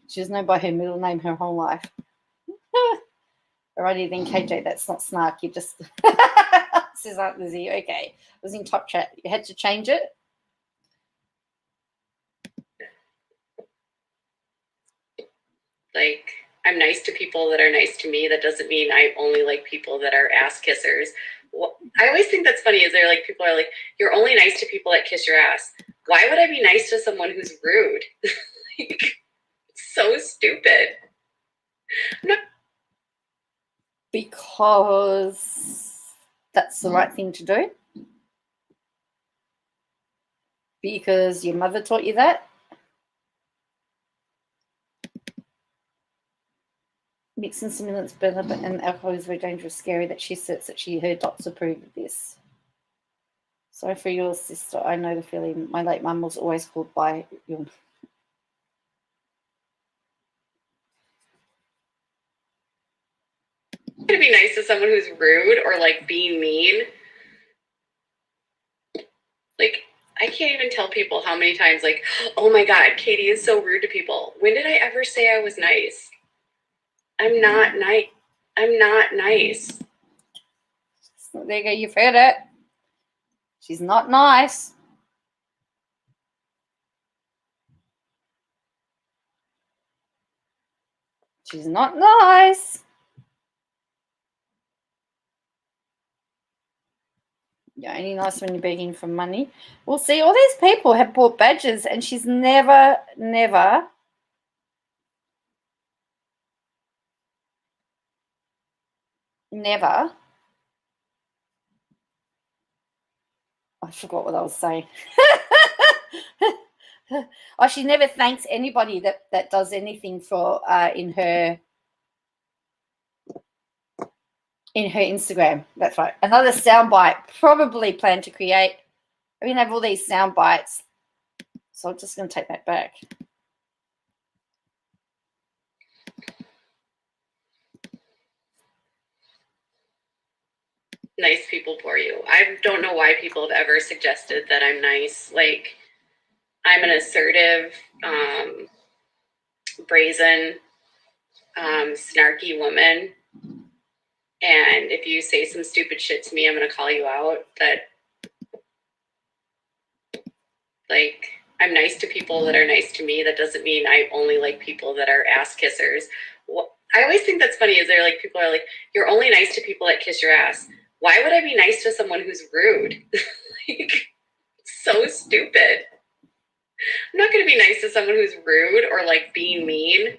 She was known by her middle name her whole life. Alrighty then, KJ, that's not snark. You just says Aunt Lizzie. Okay, I was in top chat. You had to change it. Like, I'm nice to people that are nice to me. That doesn't mean I only like people that are ass kissers. Well, I always think that's funny. Is there like people are like, you're only nice to people that kiss your ass. Why would I be nice to someone who's rude? Like, so stupid. Because that's the right thing to do. Because your mother taught you that. Mixing stimulants better, and alcohol is very dangerous, scary. That she says that her docs approve of this. Sorry for your sister. I know the feeling. My late mum was always called by your. to be nice to someone who's rude or like being mean. Like, I can't even tell people how many times, like, oh my God, Katie is so rude to people. When did I ever say I was nice? I'm not nice. I'm not nice. So there you go. You've heard it. She's not nice. She's not nice. You're only nice when you're begging for money. Well, see, all these people have bought badges and she's never, never I forgot what I was saying. Oh, she never thanks anybody that does anything for in her Instagram. That's right. Another soundbite. Probably plan to create. I mean, I have all these sound bites, so I'm just going to take that back. Nice people for you. I don't know why people have ever suggested that I'm nice. Like, I'm an assertive, brazen, snarky woman. And if you say some stupid shit to me, I'm going to call you out. That, like, I'm nice to people that are nice to me. That doesn't mean I only like people that are ass kissers. I always think that's funny is they're like, people are like, you're only nice to people that kiss your ass. Why would I be nice to someone who's rude? Like, so stupid. I'm not going to be nice to someone who's rude or like being mean.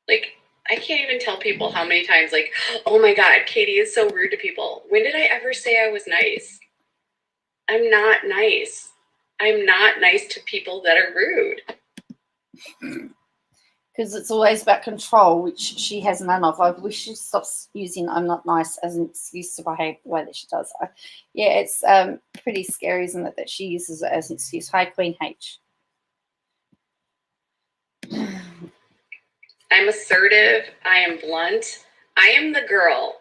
Like, I can't even tell people how many times, like, oh my God, Katie is so rude to people. When did I ever say I was nice? I'm not nice. I'm not nice to people that are rude. Because it's always about control, which she has none of. I wish she stops using "I'm not nice" as an excuse to behave the way that she does. Yeah, it's pretty scary, isn't it, that she uses it as an excuse. Hi, Queen H. I'm assertive. I am blunt. I am the girl.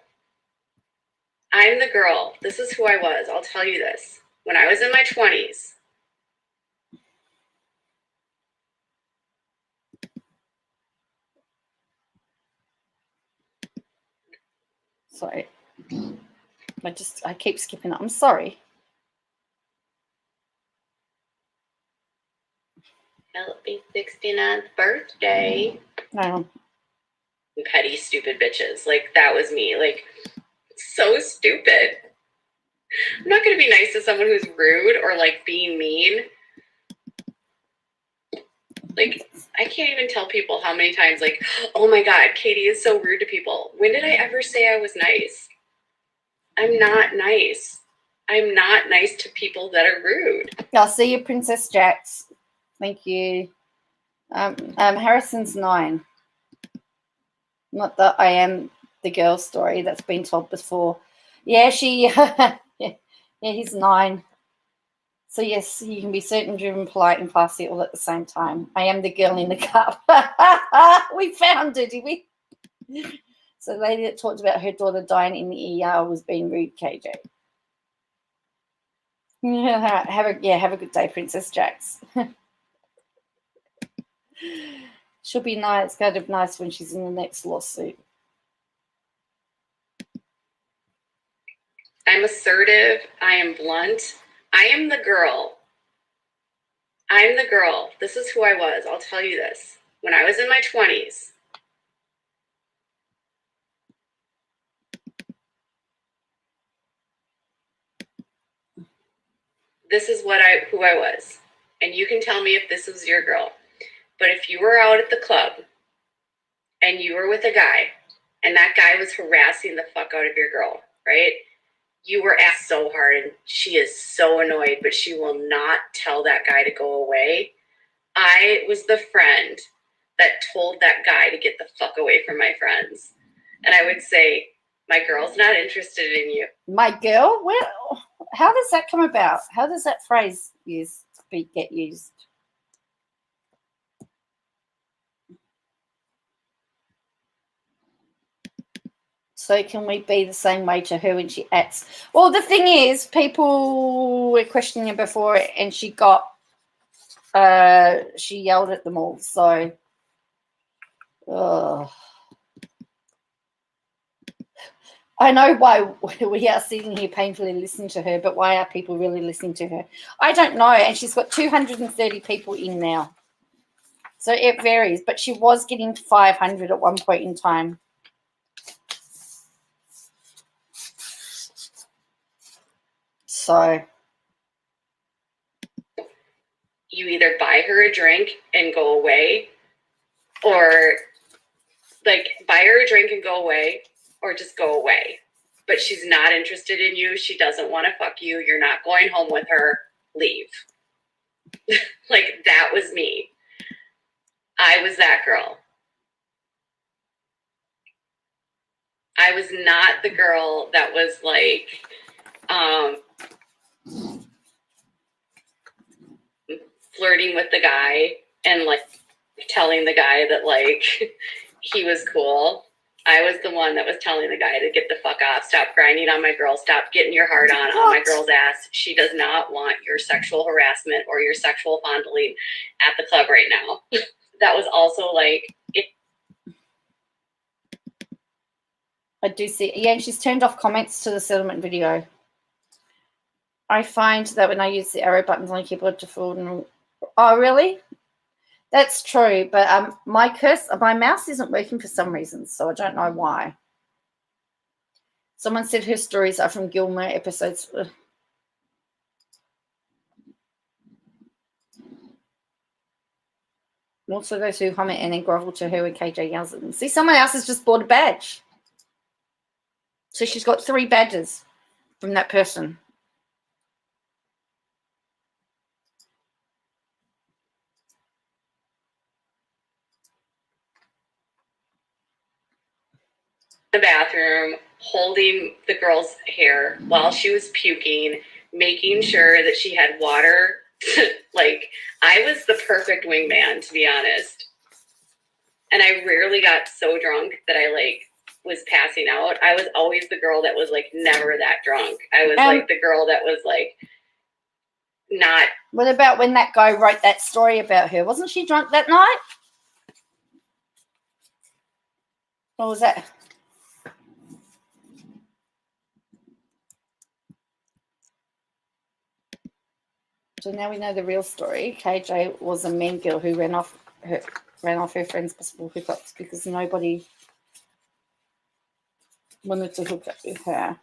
I'm the girl. This is who I was. I'll tell you this. When I was in my 20s, Sorry. I keep skipping it. I'm sorry. happy 69th birthday. No. Petty, stupid bitches. Like, that was me. Like, so stupid. I'm not going to be nice to someone who's rude or like being mean. Like, I can't even tell people how many times, like, oh my God, Katie is so rude to people. When did I ever say I was nice? I'm not nice. I'm not nice to people that are rude. I'll see you, Princess Jax. Thank you. Harrison's 9. Not that I am the girl story that's been told before. Yeah, yeah, he's 9. So yes, you can be certain, driven, polite, and classy all at the same time. I am the girl in the cup. We found it, did we? So the lady that talked about her daughter dying in the ER was being rude, KJ. Have a good day, Princess Jax. She'll be nice, kind of nice when she's in the next lawsuit. I'm assertive. I am blunt. I am the girl. I'm the girl. This is who I was. I'll tell you this. When I was in my 20s, this is who I was. And you can tell me if this was your girl. But if you were out at the club and you were with a guy and that guy was harassing the fuck out of your girl, right? You were asked so hard and she is so annoyed, but she will not tell that guy to go away. I was the friend that told that guy to get the fuck away from my friends. And I would say, my girl's not interested in you. My girl? Well, how does that come about? How does that phrase get used? So can we be the same way to her when she acts? Well, the thing is, people were questioning her before, and she yelled at them all. So, I know why we are sitting here painfully listening to her, but why are people really listening to her? I don't know. And she's got 230 people in now. So it varies, but she was getting 500 at one point in time. So you either buy her a drink and go away, or like buy her a drink and go away, or just go away. But she's not interested in you. She doesn't want to fuck you. You're not going home with her. Leave. Like, that was me. I was that girl. I was not the girl that was like, flirting with the guy and like telling the guy that like he was cool. I was the one that was telling the guy to get the fuck off, stop grinding on my girl, stop getting your heart on my girl's ass. She does not want your sexual harassment or your sexual fondling at the club right now. That was also like, I do see. Yeah, and she's turned off comments to the settlement video. I find that when I use the arrow buttons on the keyboard to forward. Oh, really? That's true, but my mouse isn't working for some reason, so I don't know why. Someone said her stories are from Gilmore episodes. Also those who comment and then grovel to her when KJ yells at them. See, someone else has just bought a badge. So she's got 3 badges from that person. the bathroom, holding the girl's hair while she was puking, making sure that she had water. Like, I was the perfect wingman, to be honest. And I rarely got so drunk that I like was passing out. I was always the girl that was like never that drunk. I was like the girl that was like not. What about when that guy wrote that story about her? Wasn't she drunk that night? What was that? So now we know the real story. KJ was a mean girl who ran off her friend's possible hookups because nobody wanted to hook up with her.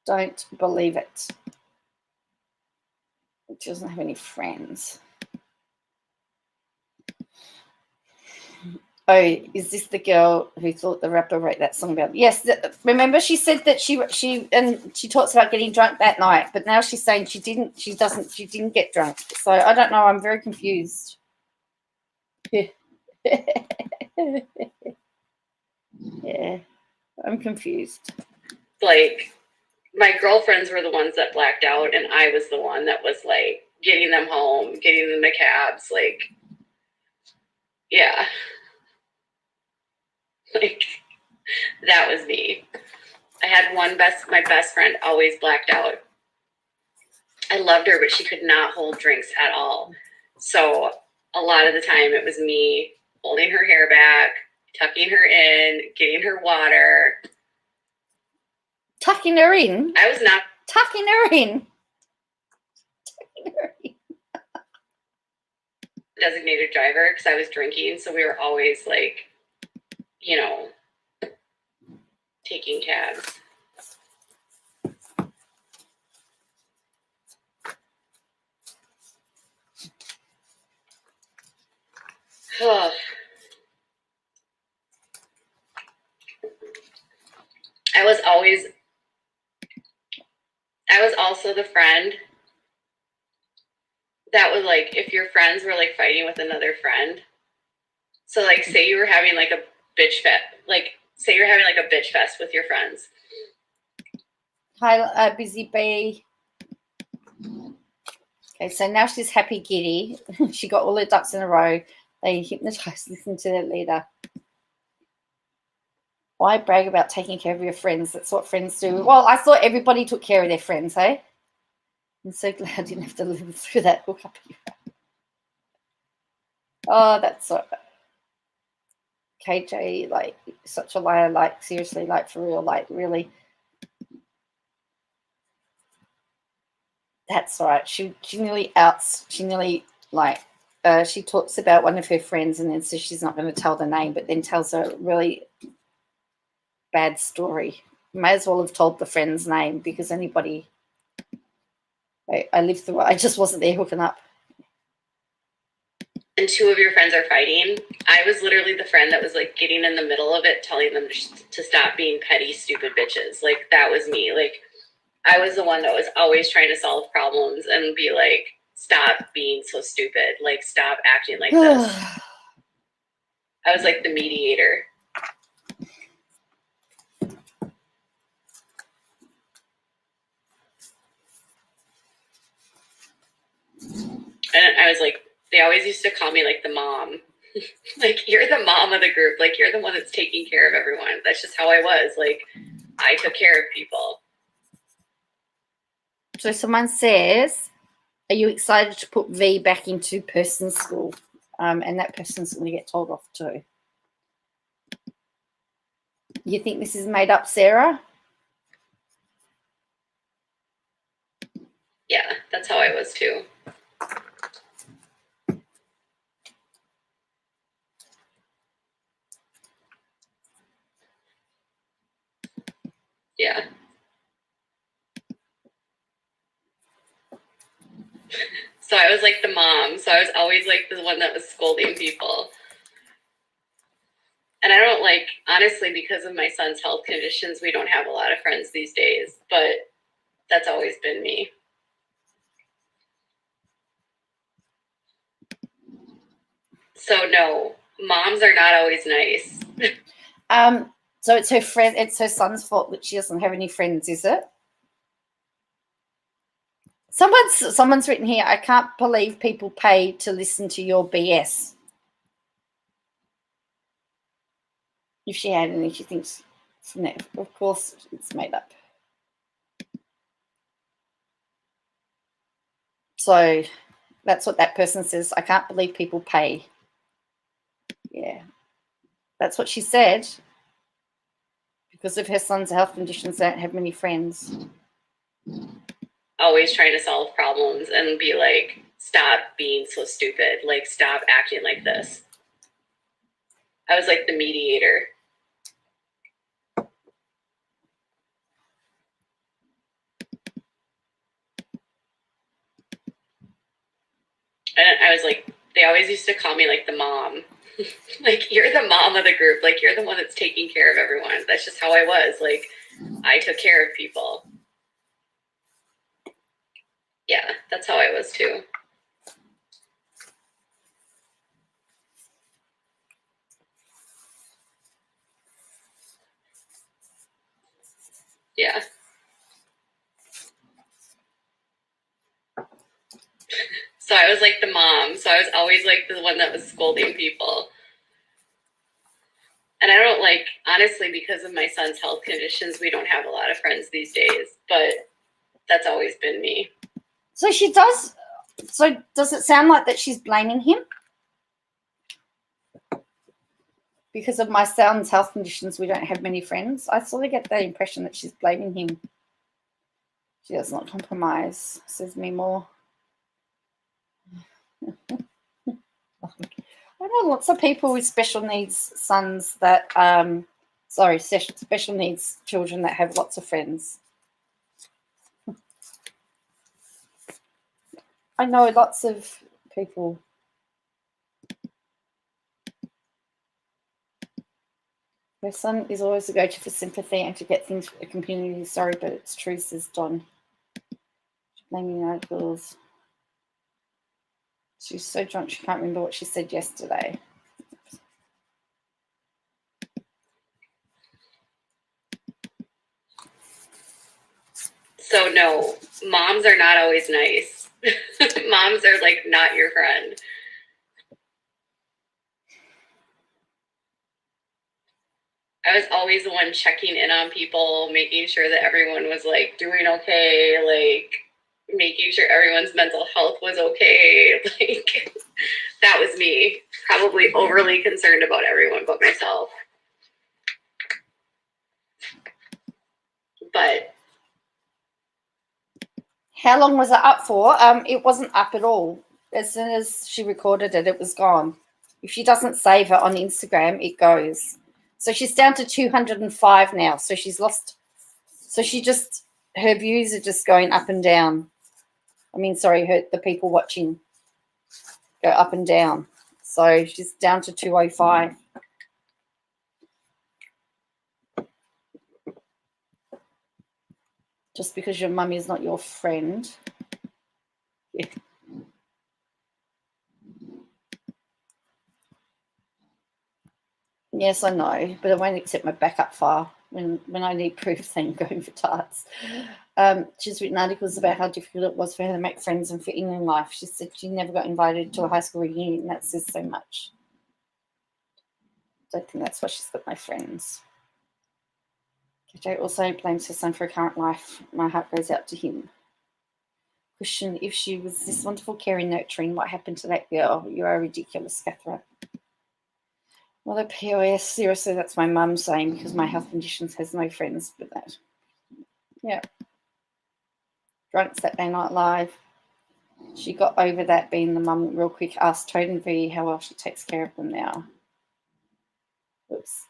Don't believe it. She doesn't have any friends. Oh, is this the girl who thought the rapper wrote that song about? Yes. Remember, she said that she talks about getting drunk that night, but now she's saying she didn't get drunk. So I don't know. I'm very confused. Yeah, I'm confused. Like, my girlfriends were the ones that blacked out, and I was the one that was like getting them home, getting them the cabs. Like, yeah. Like, that was me. I had my best friend always blacked out. I loved her, but she could not hold drinks at all. So a lot of the time it was me holding her hair back, tucking her in, getting her water. Tucking her in? I was not. Tucking her in. Tucking her in. Designated driver because I was drinking. So we were always like, you know, taking cabs. I was also the friend that was like, if your friends were like fighting with another friend, so like say you were having like a bitch fest, with your friends. Hi, Busy Bee. Okay, so now she's happy giddy. She got all her ducks in a row. They hypnotized, listen to their leader. Why brag about taking care of your friends? That's what friends do. Well, I thought everybody took care of their friends, hey? I'm so glad I didn't have to live through that hookup. Oh, that's so KJ, like, such a liar, like, seriously, like, for real, like, really. That's right. She nearly like, she talks about one of her friends and then says she's not going to tell the name, but then tells a really bad story. May as well have told the friend's name, because anybody, I lived through it. I just wasn't there hooking up. And two of your friends are fighting. I was literally the friend that was like getting in the middle of it, telling them to stop being petty, stupid bitches. Like, that was me. Like, I was the one that was always trying to solve problems and be like, stop being so stupid. Like, stop acting like this. I was like the mediator. And I was like, they always used to call me like the mom. Like, you're the mom of the group. Like, you're the one that's taking care of everyone. That's just how I was. Like, I took care of people. So someone says, are you excited to put V back into person school? And that person's going to get told off too. You think this is made up, Sarah? Yeah, that's how I was too. Yeah. So I was like the mom. So I was always like the one that was scolding people. And I don't like, honestly, because of my son's health conditions, we don't have a lot of friends these days, but that's always been me. So no, moms are not always nice. So it's her friend, it's her son's fault that she doesn't have any friends, is it? Someone's written here, I can't believe people pay to listen to your BS. If she had any, she thinks from that. Of course, it's made up. So that's what that person says. I can't believe people pay. Yeah, that's what she said. Because of her son's health conditions, they don't have many friends. Always trying to solve problems and be like, stop being so stupid. Like, stop acting like this. I was like the mediator. And I was like, they always used to call me like the mom. Like, you're the mom of the group. Like, you're the one that's taking care of everyone. That's just how I was. Like, I took care of people. Yeah, that's how I was too. Yeah. So I was like the mom. So I was always like the one that was scolding people. And I don't like, honestly, because of my son's health conditions, we don't have a lot of friends these days, but that's always been me. So she does. So does it sound like that she's blaming him? Because of my son's health conditions, we don't have many friends. I sort of get the impression that she's blaming him. She does not compromise, says me more. I know lots of people with special needs sons that, special needs children that have lots of friends. I know lots of people. Her son is always a go-to for sympathy and to get things for the community. Sorry, but it's true, says Don. Blaming articles. She's so drunk she can't remember what she said yesterday. So no, moms are not always nice. Moms are like not your friend. I was always the one checking in on people, making sure that everyone was like doing okay, like making sure everyone's mental health was okay. Like that was me. Probably overly concerned about everyone but myself. But How long was it up for? It wasn't up at all. As soon as she recorded it, it was gone. If she doesn't save it on Instagram, it goes. So she's down to 205 now. So she's lost. So her views are just going up and down. I mean, sorry, the people watching go up and down. So she's down to 205. Just because your mummy is not your friend. Yeah. Yes, I know, but I won't accept my backup file when I need proof then going for tarts. She's written articles about how difficult it was for her to make friends and fit in life. She said she never got invited to a high school reunion. That says so much. I don't think that's why she's got no friends. KJ also blames her son for her current life. My heart goes out to him. Question, if she was this wonderful, caring, nurturing, what happened to that girl? You are ridiculous, Catherine. Well, the POS, seriously, that's my mum saying because my health conditions has no friends but that. Yeah. Drunk Saturday Night Live. She got over that being the mum real quick. Asked Toad and V how well she takes care of them now. Oops.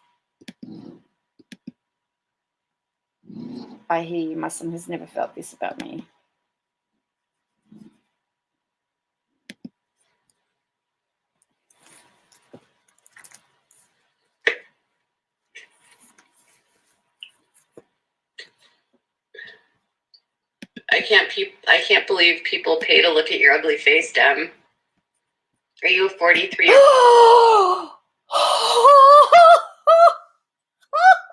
I hear you. My son has never felt this about me. I can't believe people pay to look at your ugly face, Dem. Are you a 43-year-old?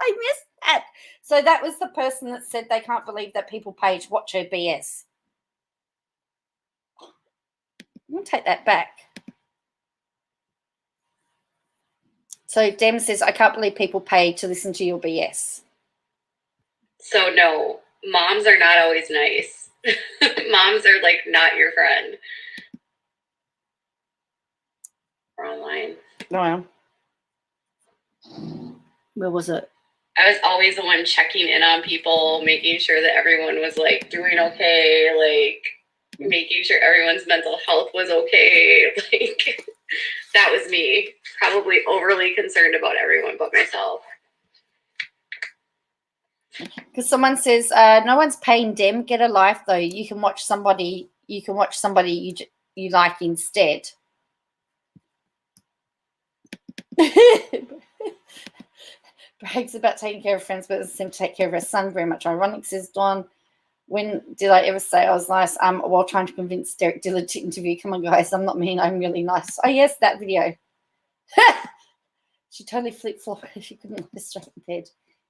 I missed that. So that was the person that said they can't believe that people pay to watch her BS. I'm going to take that back. So Dem says, I can't believe people pay to listen to your BS. So no, moms are not always nice. Moms are like not your friend. We're online. No. Where was it? I was always the one checking in on people, making sure that everyone was like doing okay, like making sure everyone's mental health was okay. Like that was me. Probably overly concerned about everyone but myself. Because someone says, no one's paying Dem. Get a life though. You can watch somebody you like instead. Brags about taking care of friends, but doesn't seem to take care of her son very much. Ironic, says Dawn. When did I ever say I was nice? While trying to convince Derek Dillard to interview. Come on, guys, I'm not mean. I'm really nice. Oh yes, that video. She totally flip-flopped. She couldn't lie straight in bed.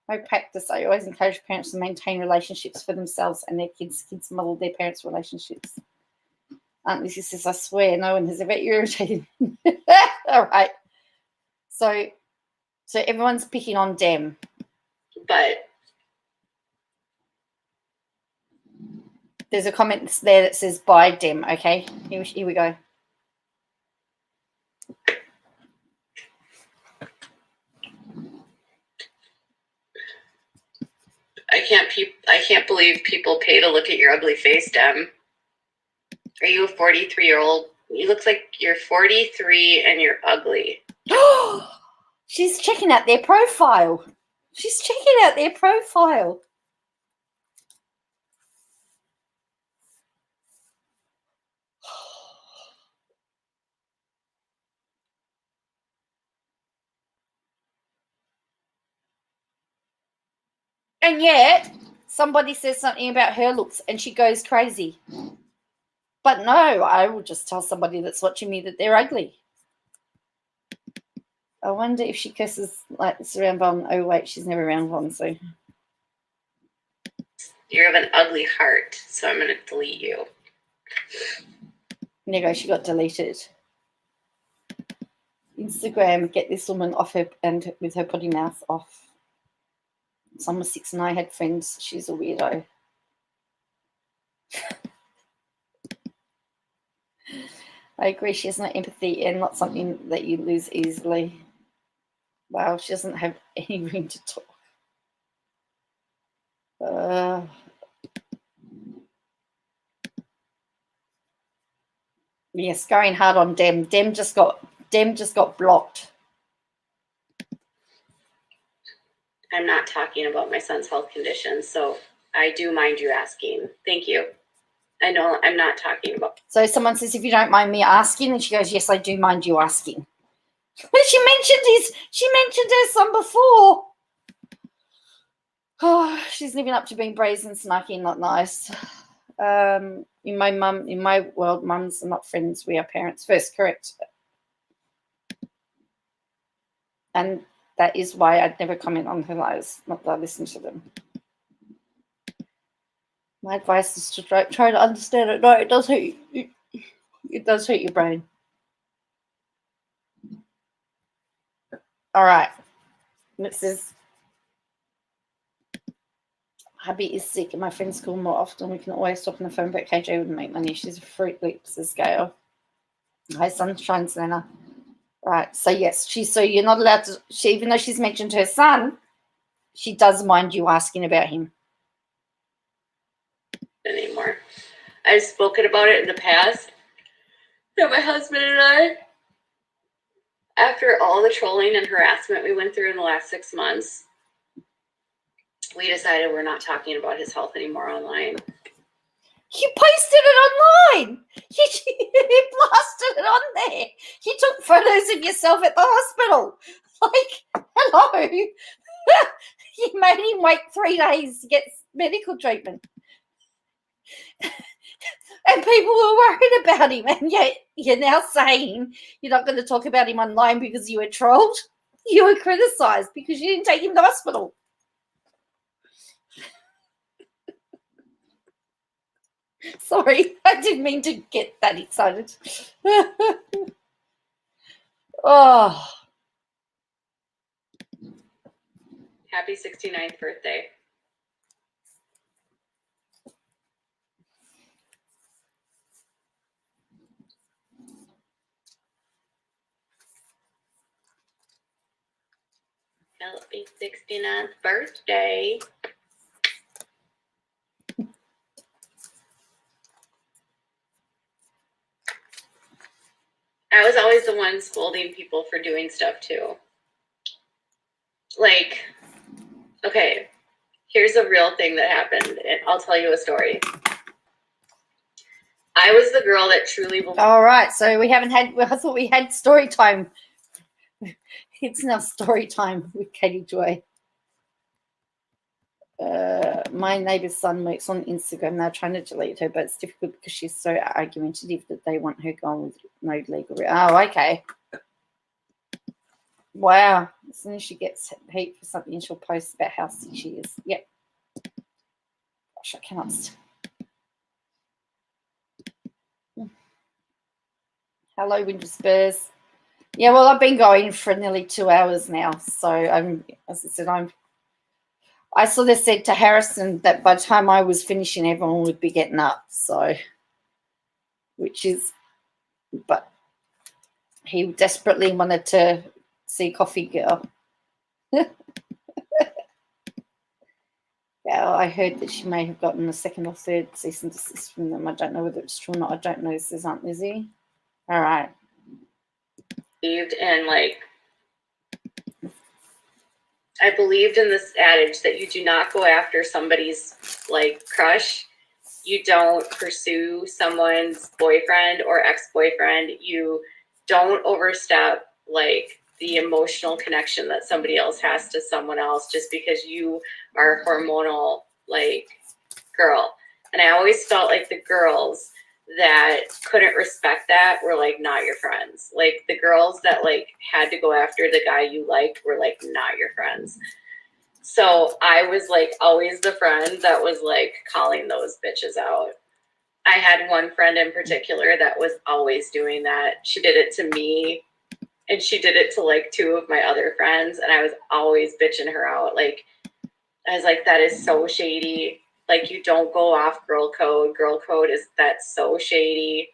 No practice. I always encourage parents to maintain relationships for themselves and their kids. Kids model their parents' relationships. Aunt Lizzie says, I swear, no one has ever irritated me. All right. So everyone's picking on Dem. But there's a comment there that says, bye, Dem. Okay, here we go. I can't believe people pay to look at your ugly face, Dem. Are you a 43-year-old? You look like you're 43 and you're ugly. She's checking out their profile. She's checking out their profile. And yet, somebody says something about her looks and she goes crazy. But no, I will just tell somebody that's watching me that they're ugly. I wonder if she curses like this around Von. Oh, wait, she's never around Von, so. You have an ugly heart, so I'm going to delete you. There you go, she got deleted. Instagram, get this woman off her and with her potty mouth off. Someone 6 and I had friends. She's a weirdo. I agree. She has no empathy and not something that you lose easily. Wow, she doesn't have any room to talk. Yes, going hard on Dem. Dem just got blocked. I'm not talking about my son's health conditions, so I do mind you asking. Thank you. I know I'm not talking about. So someone says, if you don't mind me asking, and she goes, yes, I do mind you asking. But she mentioned her son before. Oh, she's living up to being brazen, snarky, not nice. In my world, mums are not friends. We are parents first, correct? And that is why I'd never comment on her lives, not that I listen to them. My advice is to try to understand it. No, it does hurt you. It does hurt your brain. All right. This is hubby is sick and my friends call more often. We can always talk on the phone, but KJ wouldn't make money. She's a Fruit Loops, says Gail. Hi, Sunshine Santa. Right. So yes, so you're not allowed to. Even though she's mentioned her son, she does mind you asking about him. Anymore. I've spoken about it in the past. That my husband and I, after all the trolling and harassment we went through in the last 6 months, we decided we're not talking about his health anymore online. You posted it online. You blasted it on there. You took photos of yourself at the hospital. Like, hello. You made him wait 3 days to get medical treatment. And people were worried about him. And yet you're now saying you're not going to talk about him online because you were trolled. You were criticised because you didn't take him to hospital. Sorry, I didn't mean to get that excited. Oh. Happy 69th birthday. Happy 69th birthday. I was always the one scolding people for doing stuff too. Like, okay, here's a real thing that happened. I'll tell you a story. I was the girl that truly believed. All right, so we haven't had. I thought we had story time. It's now story time with Katie Joy. My neighbour's son works on Instagram. They're trying to delete her, but it's difficult because she's so argumentative that they want her gone with no legal. Oh, okay. Wow. As soon as she gets heat for something, she'll post about how sick she is. Yep. Gosh, I cannot. Hello, Winter Spurs. Yeah, well, I've been going for nearly 2 hours now. So, as I said, I sort of said to Harrison that by the time I was finishing, everyone would be getting up. So, but he desperately wanted to see Coffee Girl. Yeah, I heard that she may have gotten the 2nd or 3rd cease and desist from them. I don't know whether it's true or not. I don't know. This is Aunt Lizzie. All right. And like, I believed in this adage that you do not go after somebody's like crush. You don't pursue someone's boyfriend or ex-boyfriend. You don't overstep like the emotional connection that somebody else has to someone else just because you are a hormonal like girl. And I always felt like the girls that couldn't respect that were like not your friends. Like the girls that like had to go after the guy you liked were like not your friends. So I was like always the friend that was like calling those bitches out. I had one friend in particular that was always doing that. She did it to me and she did it to like 2 of my other friends, and I was always bitching her out. Like I was like, that is so shady. Like, you don't go off girl code. Girl code that's so shady.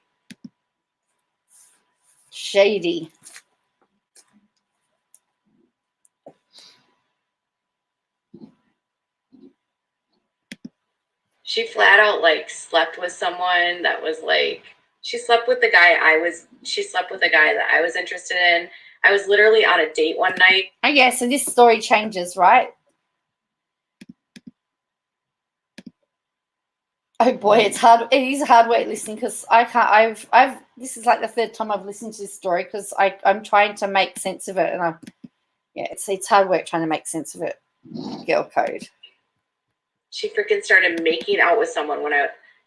Shady. She flat out like slept with someone that was like, she slept with a guy that I was interested in. I was literally on a date one night. Okay, so this story changes, right? Oh boy, it's hard. It is hard work listening because I can't. This is like the third time I've listened to this story because I'm trying to make sense of it, and it's hard work trying to make sense of it. Girl code. She freaking started making out with someone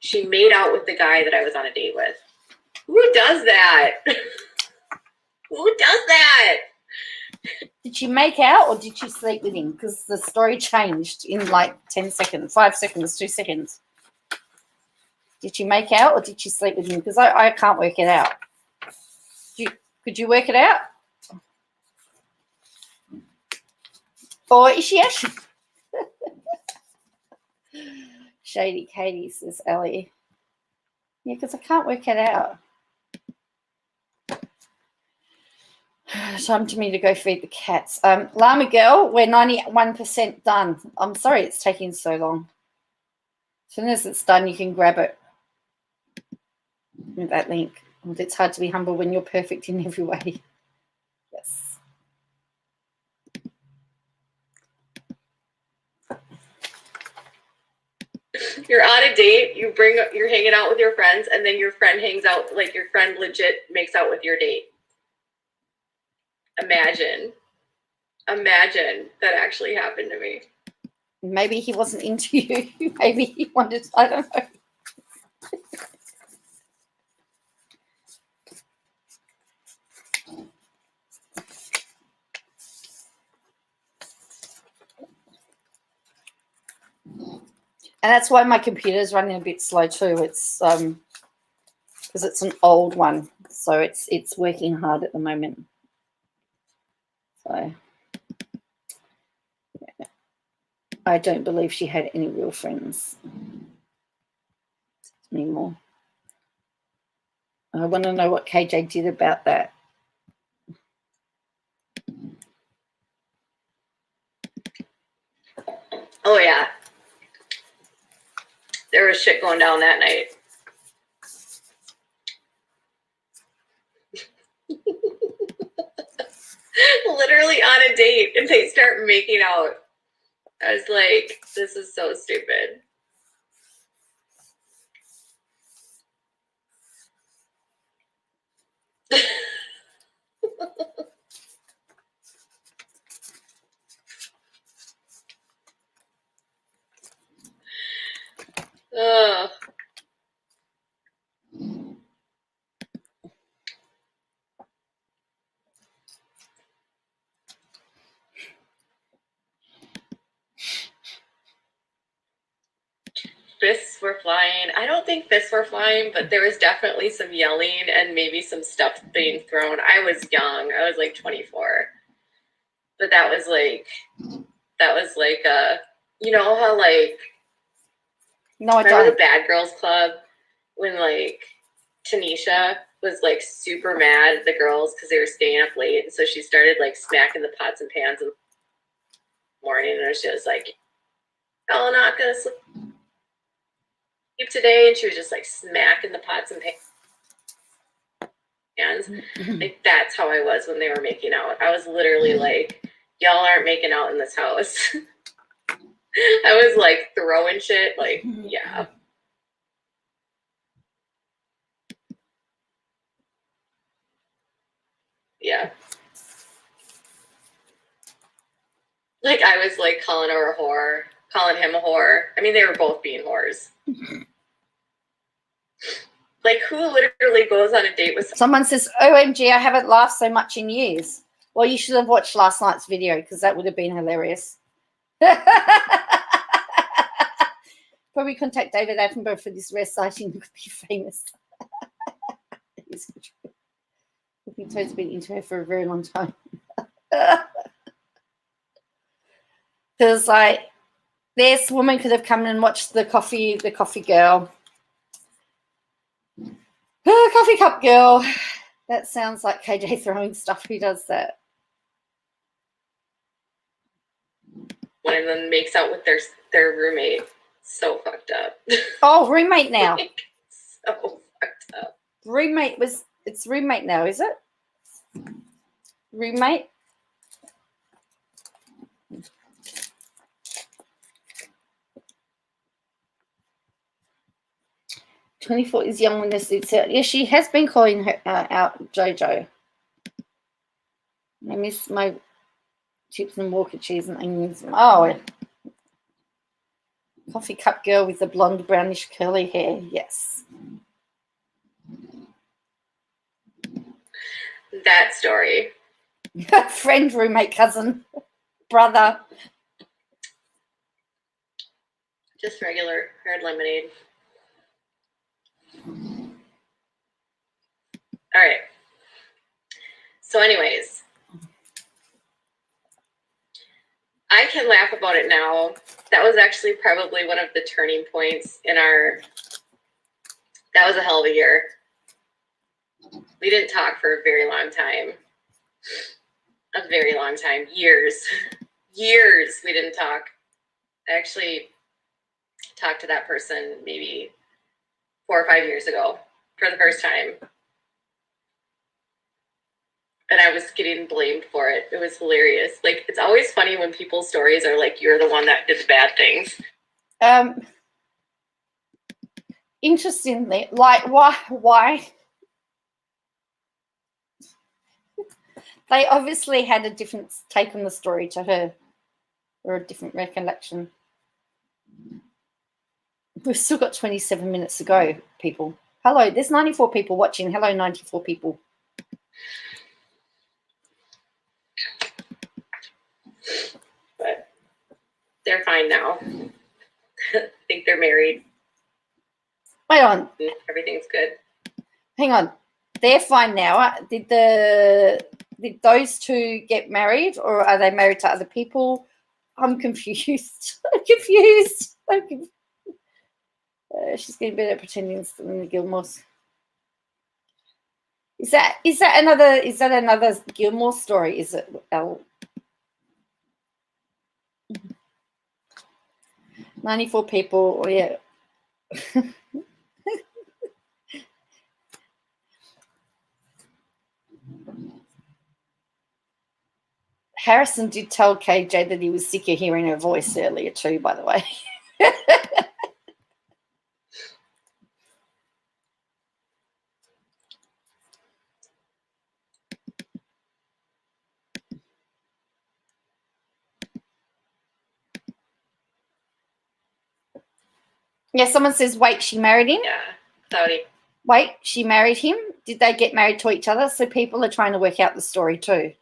she made out with the guy that I was on a date with. Who does that? Who does that? Did she make out or did she sleep with him? Because the story changed in like 10 seconds, 5 seconds, 2 seconds. Did she make out or did she sleep with him? Because I can't work it out. Could you work it out? Or is she actually... Shady Katie, says Ellie. Yeah, because I can't work it out. Time to me to go feed the cats. Llama Girl, we're 91% done. I'm sorry it's taking so long. As soon as it's done, you can grab it with that link. It's hard to be humble when you're perfect in every way. Yes. You're on a date, you're hanging out with your friends, and then your friend hangs out, like your friend legit makes out with your date. Imagine that actually happened to me. Maybe he wasn't into you. Maybe he wanted, I don't know. And that's why my computer is running a bit slow too. It's because it's an old one, so it's working hard at the moment. So yeah. I don't believe she had any real friends anymore. I want to know what KJ did about that. Oh yeah. There was shit going down that night. Literally on a date, and they start making out. I was like, this is so stupid. Ugh. Fists were flying. I don't think fists were flying, but there was definitely some yelling and maybe some stuff being thrown. I was young. I was like 24. But that was like you know how like, No, I remember don't. the Bad Girls Club when like Tanisha was like super mad at the girls because they were staying up late, and so she started like smacking the pots and pans in the morning, and she was like, "Y'all not gonna sleep today," and she was just like smacking the pots and pans. Like that's how I was when they were making out. I was literally like, "Y'all aren't making out in this house." I was like throwing shit, like yeah. Yeah. Like I was like calling her a whore, calling him a whore. I mean, they were both being whores. Like who literally goes on a date with Someone says, OMG, I haven't laughed so much in years. Well, you should have watched last night's video because that would have been hilarious. Probably contact David Attenborough for this rare sighting. Could be famous. I think Toad's been into her for a very long time. Because, like, this woman could have come and watched the coffee girl. Oh, coffee cup girl. That sounds like KJ throwing stuff. Who does that? One of them makes out with their roommate. So fucked up. Oh, roommate now. So fucked up. It's roommate now, is it? Roommate? "24 is young when this suits out." Yeah, she has been calling her out, Jojo. I miss my chips and Walker cheese and onions. Oh, coffee cup girl with the blonde, brownish, curly hair. Yes. That story. Friend, roommate, cousin, brother. Just regular hard lemonade. All right. So anyways, I can laugh about it now. That was actually probably one of the turning points in that was a hell of a year. We didn't talk for a very long time. A very long time. Years. Years we didn't talk. I actually talked to that person maybe 4 or 5 years ago for the first time. And I was getting blamed for it. It was hilarious. Like, it's always funny when people's stories are like, you're the one that did the bad things. Interestingly, like, why? They obviously had a different take on the story to her, or a different recollection. We've still got 27 minutes to go, people. Hello, there's 94 people watching. Hello, 94 people. But they're fine now. I think they're married. Wait on. Everything's good. Hang on. They're fine now. Did those two get married, or are they married to other people? I'm confused. She's getting better at pretending it's in the Gilmores. Is that another Gilmore story? Is it, Elle? 94 people. Oh, yeah. Harrison did tell KJ that he was sick of hearing her voice earlier too, by the way. Yeah, someone says, wait, she married him? Yeah, Saudi. Wait, she married him? Did they get married to each other? So people are trying to work out the story too.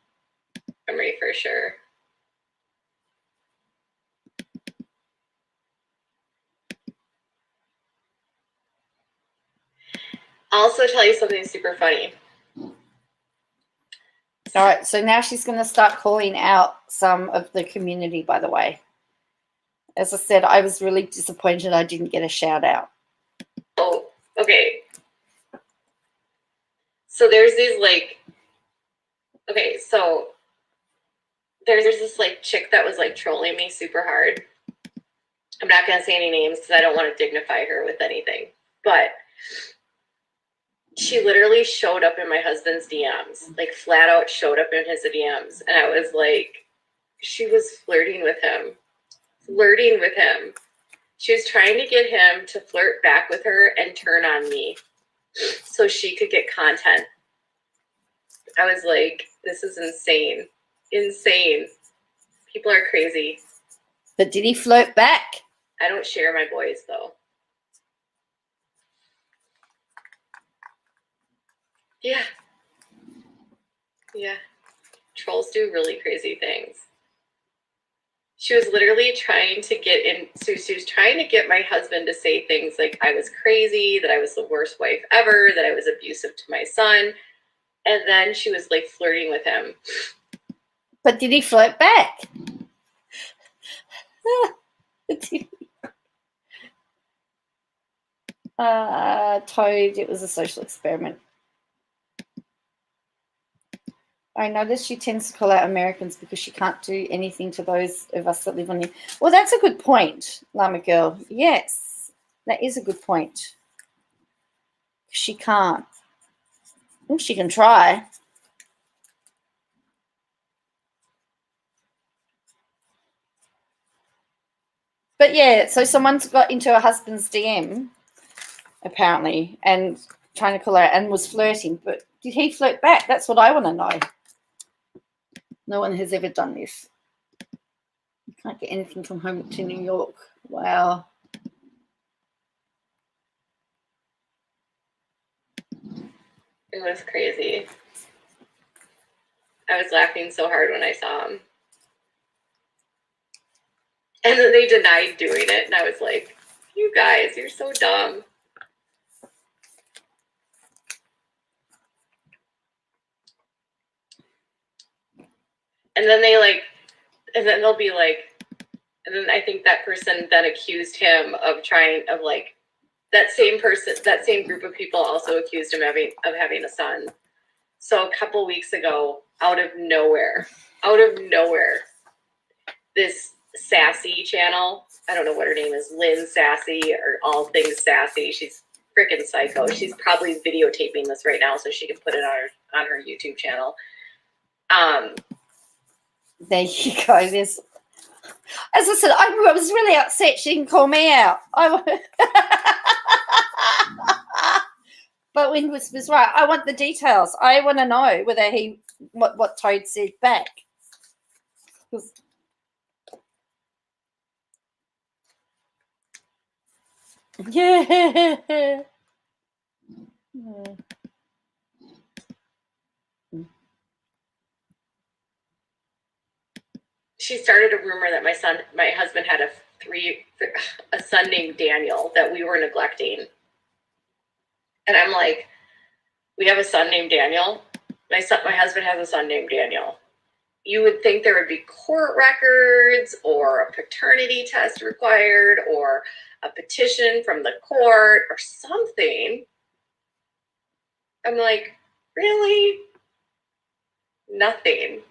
Memory for sure. I'll also tell you something super funny. All right, so now she's going to start calling out some of the community, by the way. As I said, I was really disappointed I didn't get a shout out. Oh, okay. So there's these so there's this chick that was trolling me super hard. I'm not going to say any names because I don't want to dignify her with anything. But she literally showed up in my husband's DMs, flat out showed up in his DMs. And I was she was flirting with him. She was trying to get him to flirt back with her and turn on me so she could get content. I was this is insane. Insane. People are crazy. But did he flirt back? I don't share my boys, though. Yeah. Yeah. Trolls do really crazy things. She was literally trying to she was trying to get my husband to say things like I was crazy, that I was the worst wife ever, that I was abusive to my son. And then she was flirting with him. But did he flirt back? Toad, it was a social experiment. I noticed she tends to call out Americans because she can't do anything to those of us that live on here. Well, that's a good point, Llama Girl. Yes, that is a good point. She can't. Well, she can try. But yeah, so someone's got into her husband's DM, apparently, and trying to call her out and was flirting. But did he flirt back? That's what I want to know. No one has ever done this. You can't get anything from home to New York. Wow. It was crazy. I was laughing so hard when I saw him. And then they denied doing it, and I was like, you guys, you're so dumb. And then and then they'll be like, and then I think that person then accused him of that same group of people also accused him of having a son. So a couple weeks ago, out of nowhere, this Sassy channel, I don't know what her name is, Lynn Sassy or All Things Sassy. She's freaking psycho. She's probably videotaping this right now so she can put it on her YouTube channel. There you go. There's, as I said, I was really upset she didn't call me out. But Wind was right. I want the details. I want to know whether what Toad said back. Yeah. She started a rumor that my husband had a son named Daniel that we were neglecting. And I'm like, we have a son named Daniel? My husband has a son named Daniel. You would think there would be court records or a paternity test required or a petition from the court or something. I'm like, really? Nothing.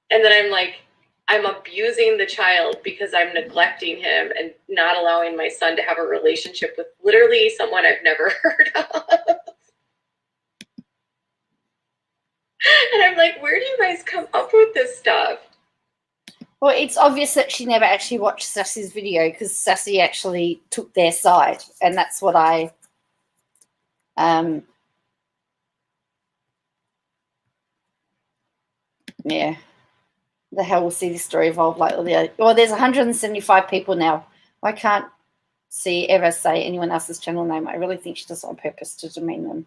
And then I'm like, I'm abusing the child because I'm neglecting him and not allowing my son to have a relationship with literally someone I've never heard of. And I'm like, where do you guys come up with this stuff? Well, it's obvious that she never actually watched Sassy's video because Sassy actually took their side. And that's what I... yeah. The hell will see this story evolve like well, there's 175 people now. I can't ever say anyone else's channel name. I really think she does it on purpose to demean them.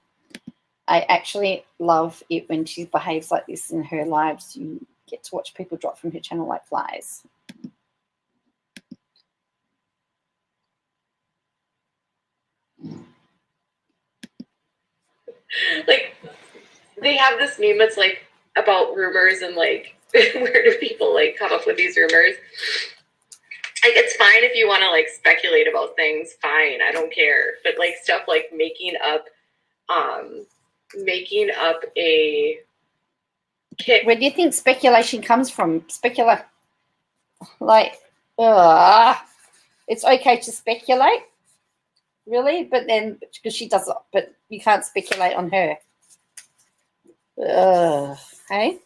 I actually love it when she behaves like this in her lives. You get to watch people drop from her channel like flies. Like, they have this meme that's like about rumors and like where do people like come up with these rumors? Like, it's fine if you want to like speculate about things, fine, I don't care. But like stuff like making up a kick. Where do you think speculation comes from? It's okay to speculate, really, but then because she does it, but you can't speculate on her. Hey.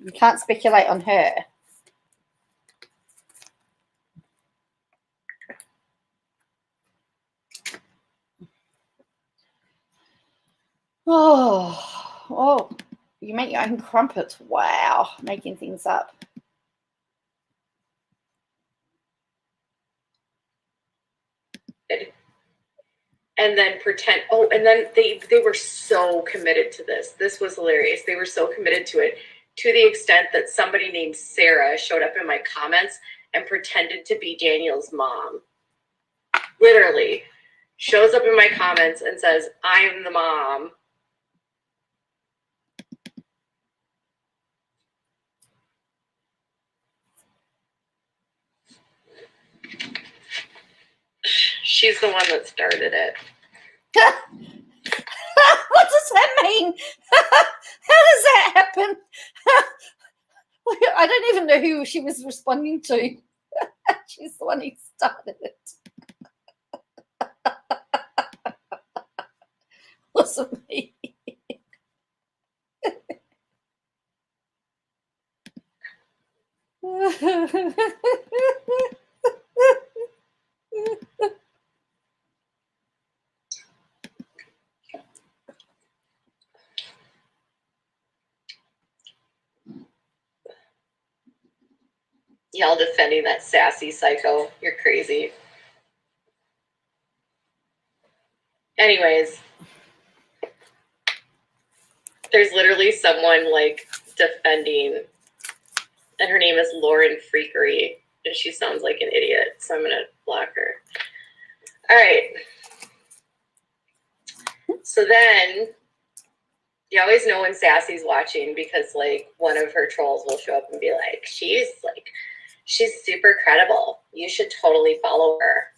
You can't speculate on her. Oh, you make your own crumpets. Wow, making things up. And then pretend, and then they were so committed to this. This was hilarious. They were so committed to it, to the extent that somebody named Sarah showed up in my comments and pretended to be Daniel's mom. Literally shows up in my comments and says, I'm the mom. She's the one that started it. What does that mean? How does that happen? I don't even know who she was responding to. She's the one who started it. Wasn't me. Y'all defending that sassy psycho. You're crazy. Anyways, there's literally someone like defending, and her name is Lauren Freakery, and she sounds like an idiot, so I'm gonna block her. All right. So then, you always know when Sassy's watching because like one of her trolls will show up and be like, she's super credible. You should totally follow her.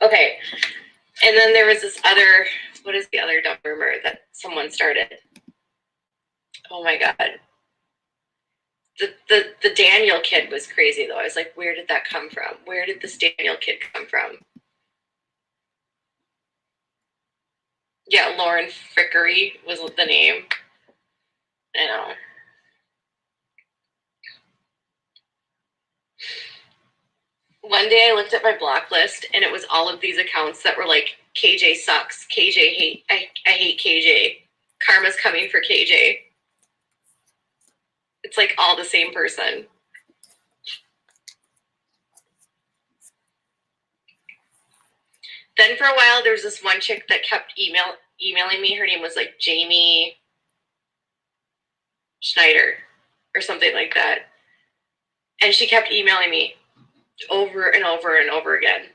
Okay. And then there was this other, what is the other dumb rumor that someone started? Oh my God. The Daniel kid was crazy though. I was like, where did that come from? Where did this Daniel kid come from? Yeah, Lauren Frickery was the name. I know. One day I looked at my block list and it was all of these accounts that were like, KJ sucks, KJ hate, I hate KJ, karma's coming for KJ. It's like all the same person. Then for a while, there was this one chick that kept emailing me. Her name was like Jamie Schneider or something like that. And she kept emailing me over and over and over again.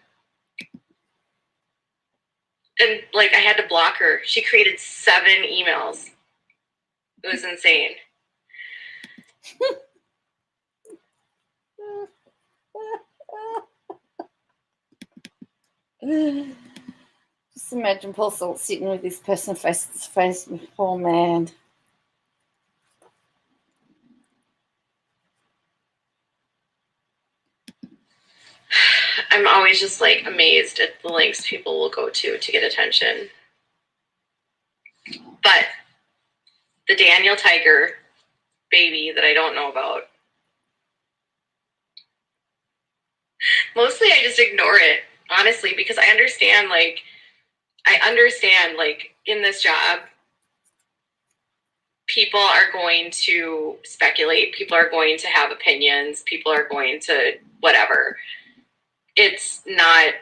And like I had to block her. She created 7 emails. It was insane. Just imagine Paul Salt sitting with this person face to face. Oh man. I'm always just like amazed at the lengths people will go to get attention. But the Daniel Tiger baby that I don't know about, mostly I just ignore it, honestly, because I understand like in this job, people are going to speculate, people are going to have opinions, people are going to whatever. It's not,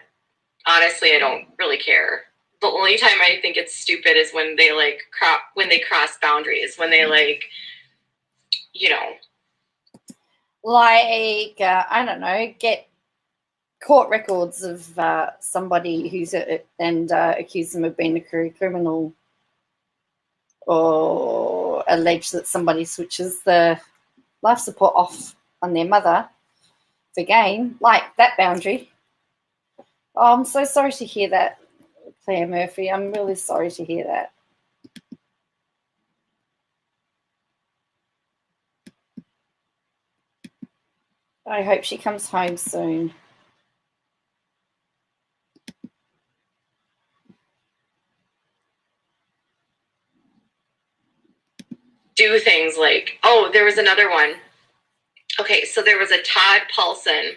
honestly, I don't really care. The only time I think it's stupid is when they like cross boundaries, when they like, you know, like I don't know, get court records of somebody who's accuse them of being a career criminal, or allege that somebody switches the life support off on their mother for gain, like that boundary. Oh, I'm so sorry to hear that, Claire Murphy. I'm really sorry to hear that. I hope she comes home soon. do things like, oh, there was another one. Okay, so there was a Todd Paulson.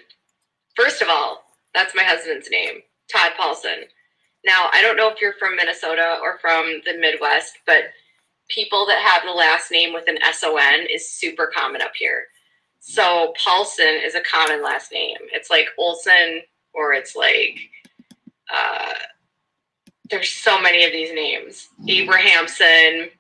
First of all, that's my husband's name, Todd Paulson. Now, I don't know if you're from Minnesota or from the Midwest, but people that have the last name with an S-O-N is super common up here. So Paulson is a common last name. It's like Olson, or it's like, there's so many of these names. Abrahamson,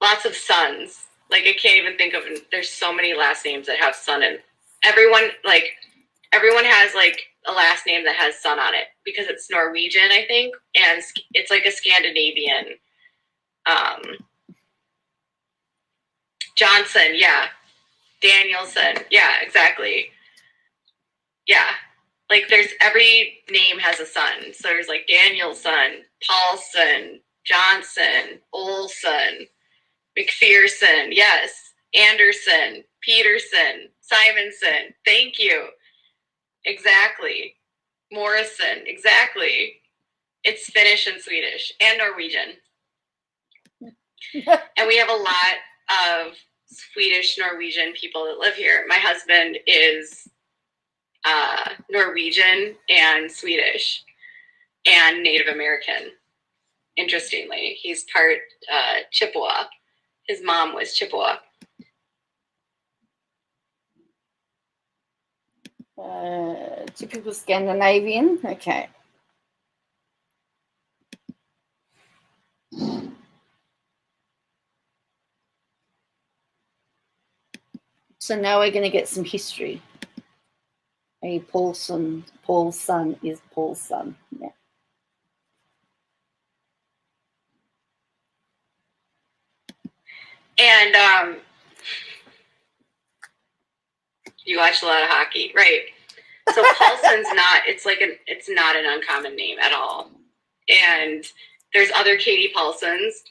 lots of sons. Like, I can't even think of, there's so many last names that have son in. Everyone has like a last name that has son on it because it's Norwegian, I think, and it's like a Scandinavian. Johnson, yeah. Danielson, yeah, exactly. Yeah. Like there's every name has a son. So there's like Danielson, Paulson, Johnson, Olson, McPherson, yes, Anderson, Peterson, Simonson, thank you. Exactly. Morrison, exactly. It's Finnish and Swedish and Norwegian. And we have a lot of Swedish, Norwegian people that live here. My husband is Norwegian and Swedish and Native American. Interestingly, he's part Chippewa. His mom was Chippewa. Typical Scandinavian. Okay. So now we're going to get some history. Paul's son is Paul's son. Yeah. And you watch a lot of hockey, right? So Paulson's it's not an uncommon name at all. And there's other Katie Paulsons.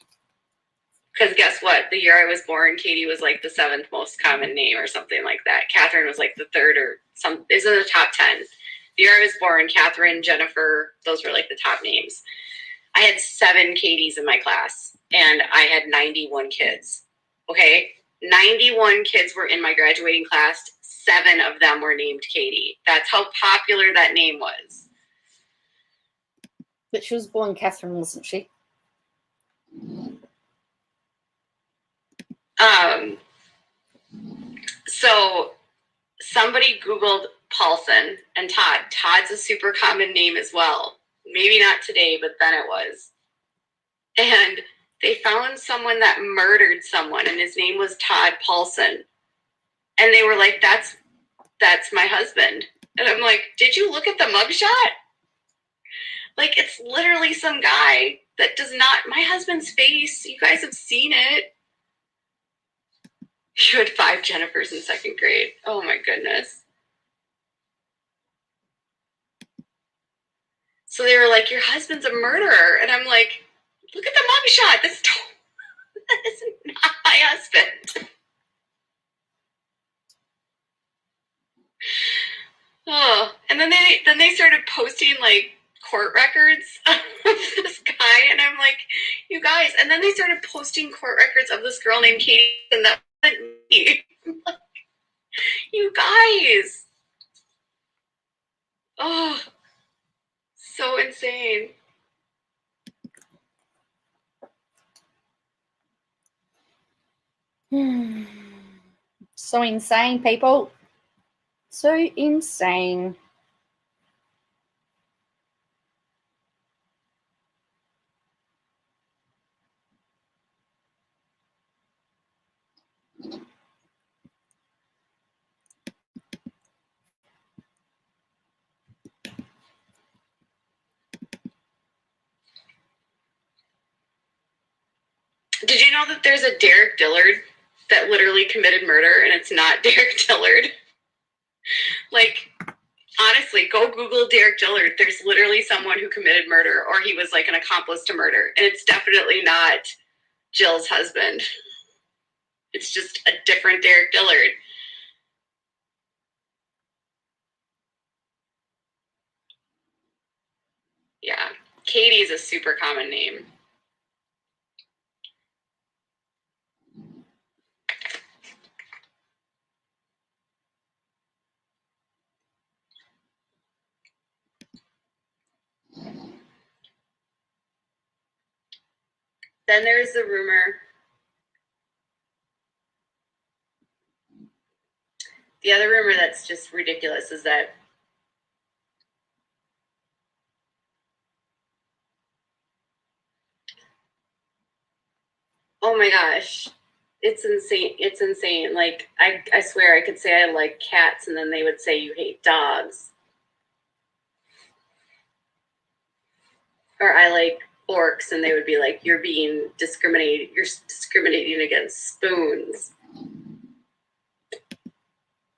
Because guess what? The year I was born, Katie was like the 7th most common name or something like that. Catherine was like the 3rd or some, is in the top 10. The year I was born, Catherine, Jennifer, those were like the top names. I had 7 Katies in my class, and I had 91 kids. Okay? 91 kids were in my graduating class. 7 of them were named Katie. That's how popular that name was. But she was born Catherine, wasn't she? So somebody Googled Paulson and Todd. Todd's a super common name as well. Maybe not today, but then it was. And they found someone that murdered someone, and his name was Todd Paulson. And they were like, that's my husband. And I'm like, did you look at the mugshot? Like, it's literally some guy that does not, my husband's face, you guys have seen it. You had 5 Jennifers in 2nd grade. Oh my goodness. So they were like, your husband's a murderer. And I'm like, look at the mugshot. That is not my husband. Oh, and then they started posting like court records of this guy, and I'm like, you guys. And then they started posting court records of this girl named Katie, and that wasn't me. Like, you guys. Oh, so insane. So insane, people. So insane. Did you know that there's a Derek Dillard that literally committed murder, and it's not Derek Dillard? Like, honestly, go Google Derek Dillard. There's literally someone who committed murder, or he was like an accomplice to murder, and it's definitely not Jill's husband. It's just a different Derek Dillard. Yeah, Katie is a super common name. Then there's the rumor. The other rumor that's just ridiculous is that oh my gosh, it's insane. It's insane. Like, I swear I could say I like cats, and then they would say you hate dogs. Or I like forks, and they would be like, you're discriminating against spoons.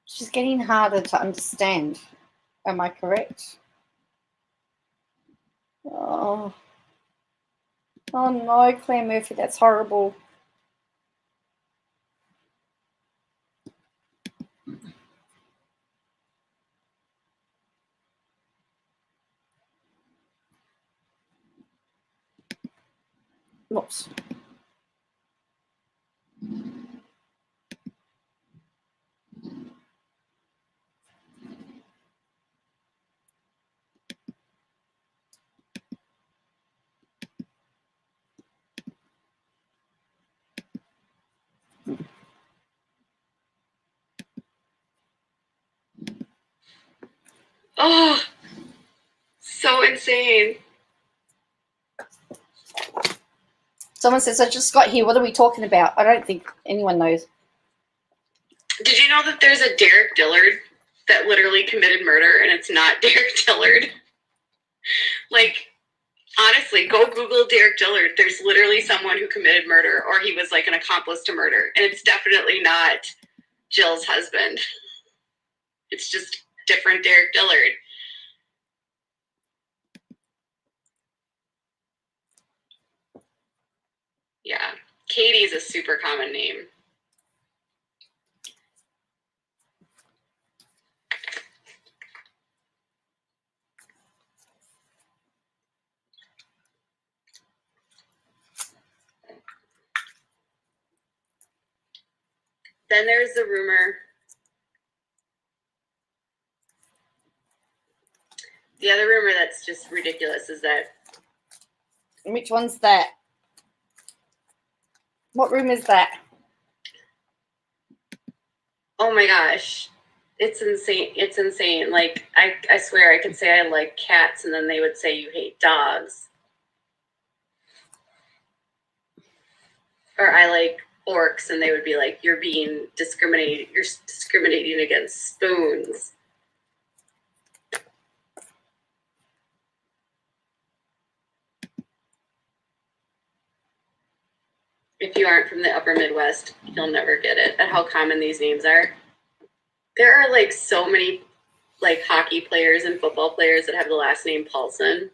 She's getting harder to understand. Am I correct? Oh, oh no, Claire Murphy, that's horrible. Whoops. Oh, so insane. Someone says, I just got here. What are we talking about? I don't think anyone knows. Did you know that there's a Derek Dillard that literally committed murder and it's not Derek Dillard? Like, honestly, go Google Derek Dillard. There's literally someone who committed murder or he was like an accomplice to murder. And it's definitely not Jill's husband. It's just different Derek Dillard. Yeah. Katie's a super common name. Then there's the rumor. The other rumor that's just ridiculous is that. Which one's that? What room is that? Oh my gosh. It's insane. It's insane. Like, I swear I could say I like cats and then they would say you hate dogs. Or I like orcs and they would be like, you're discriminating against spoons. If you aren't from the upper Midwest, you'll never get it at how common these names are. There are like so many like hockey players and football players that have the last name Paulson.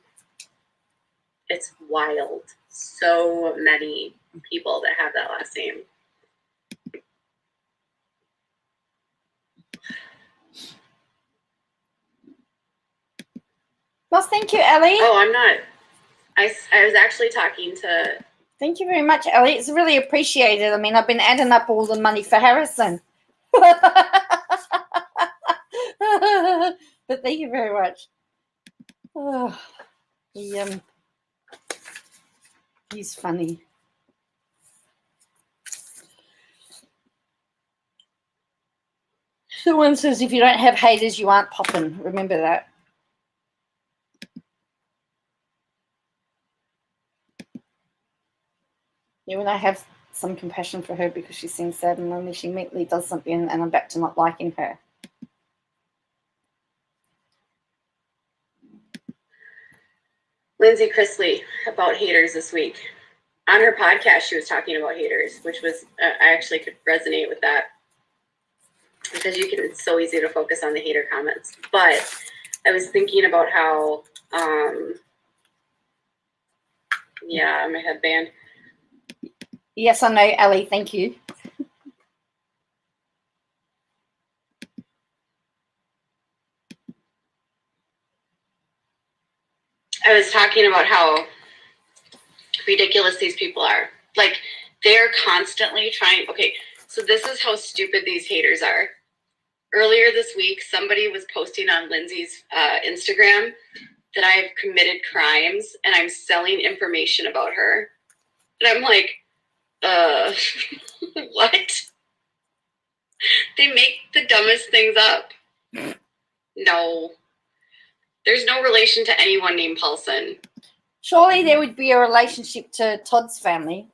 It's wild. So many people that have that last name. Well, thank you, Ellie. Oh, I'm not. I was actually talking to. Thank you very much, Ellie. It's really appreciated. I mean, I've been adding up all the money for Harrison. But thank you very much. Oh, he's funny. Someone says, if you don't have haters, you aren't popping. Remember that. Yeah, when I have some compassion for her because she seems sad and lonely, she immediately does something and I'm back to not liking her. Lindsay Chrisley about haters this week. On her podcast, she was talking about haters, which was, I actually could resonate with that because it's so easy to focus on the hater comments. But I was thinking about how, my headband. Yes, I know, Ellie. Thank you. I was talking about how ridiculous these people are. Like, they're constantly trying. Okay, so this is how stupid these haters are. Earlier this week, somebody was posting on Lindsay's Instagram that I've committed crimes and I'm selling information about her. And I'm like, what? They make the dumbest things up. No. There's no relation to anyone named Paulson. Surely there would be a relationship to Todd's family.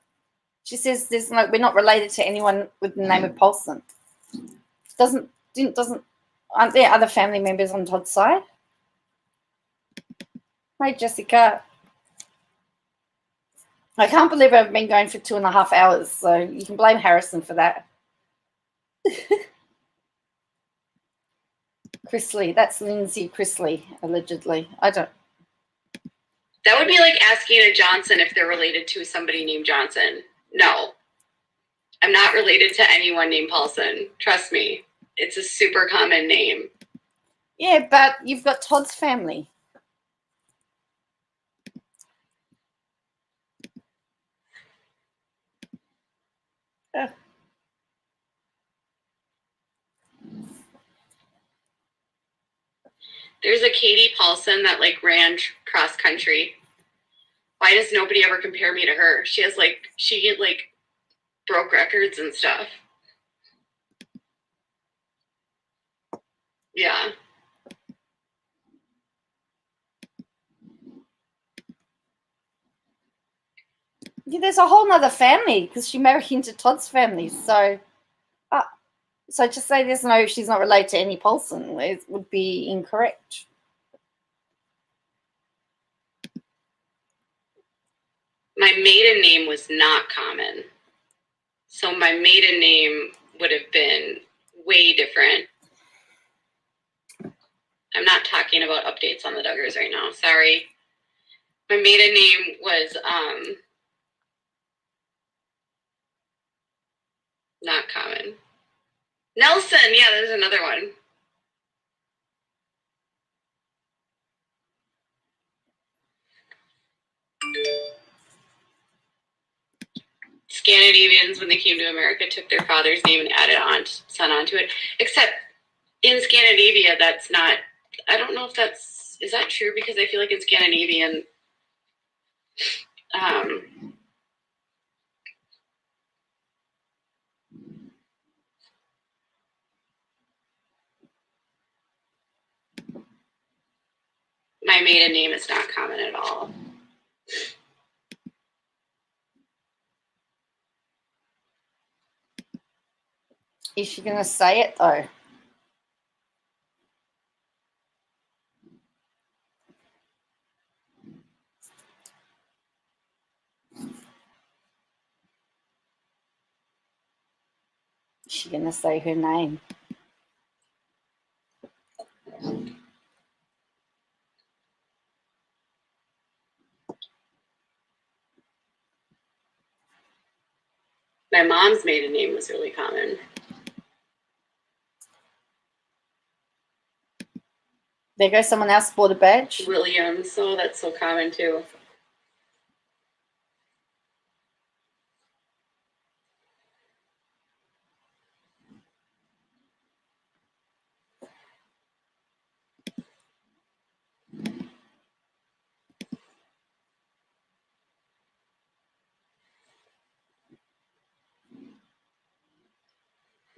She says we're not related to anyone with the name of Paulson. Aren't there other family members on Todd's side? Hi, Jessica. I can't believe I've been going for 2.5 hours, so you can blame Harrison for that. Chrisley. That's Lindsay Chrisley, allegedly. I don't. That would be like asking a Johnson if they're related to somebody named Johnson. No. I'm not related to anyone named Paulson. Trust me. It's a super common name. Yeah, but you've got Todd's family. There's a Katie Paulson that like ran cross country. Why does nobody ever compare me to her? She broke records and stuff. Yeah. Yeah, there's a whole nother family because she married into Todd's family. So to say she's not related to any Paulson, it would be incorrect. My maiden name was not common. So my maiden name would have been way different. I'm not talking about updates on the Duggars right now. Sorry. My maiden name was not common. Nelson, yeah, there's another one. Scandinavians, when they came to America, took their father's name and added son onto it. Except in Scandinavia, that's not. I don't know if is that true, because I feel like in Scandinavian, my maiden name is not common at all. Is she going to say it, though? Is she going to say her name? My mom's maiden name was really common. There goes someone else bought a badge. Williams, oh, that's so common too.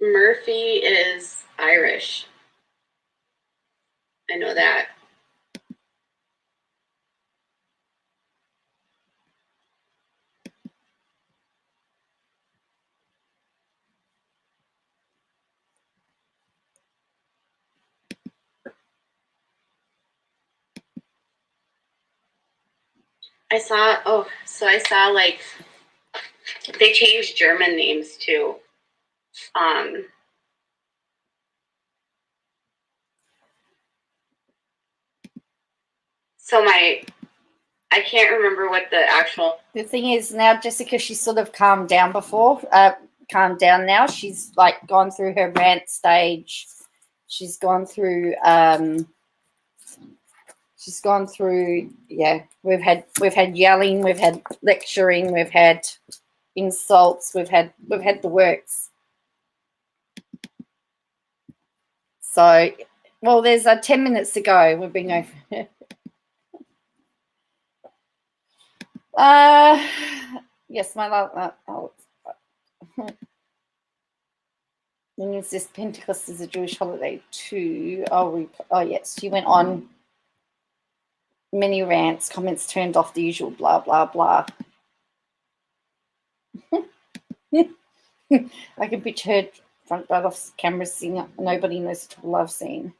Murphy is Irish. I know that. I saw like they changed German names too. So I can't remember what the actual. The thing is now, Jessica, she's sort of calmed down calmed down now. She's like gone through her rant stage. She's gone through. Yeah. We've had yelling. We've had lecturing. We've had insults. We've had the works. So, well, there's 10 minutes to go. We've been over. Yes, my love. Then is this Pentecost is a Jewish holiday too? Oh, yes. She went on many rants, comments turned off, the usual blah blah blah. I can picture her front right off camera singing "Nobody Knows the Trouble I've Seen."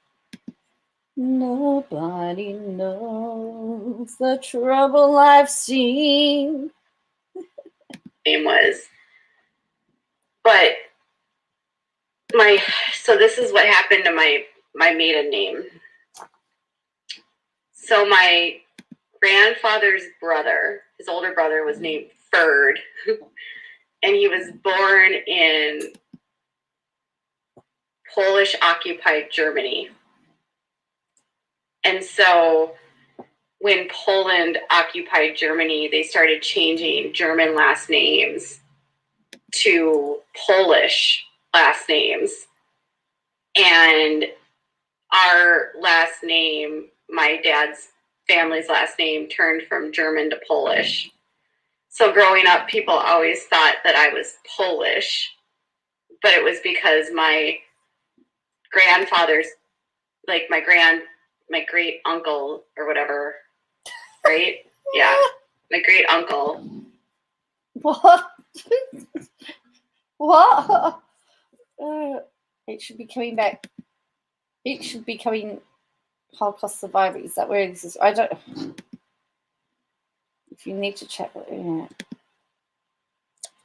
Nobody knows the trouble I've seen. Name was, but so this is what happened to my my maiden name. So my grandfather's brother, his older brother, was named Ferd, and he was born in Polish-occupied Germany. And so when Poland occupied Germany, they started changing German last names to Polish last names. And our last name, my dad's family's last name, turned from German to Polish. So growing up, people always thought that I was Polish, but it was because my grandfather's, like my great uncle or whatever, right? Yeah, my great uncle. What? What? It should be coming back. It should be coming Holocaust survivor. Is that where this is? I don't. If you need to check, yeah.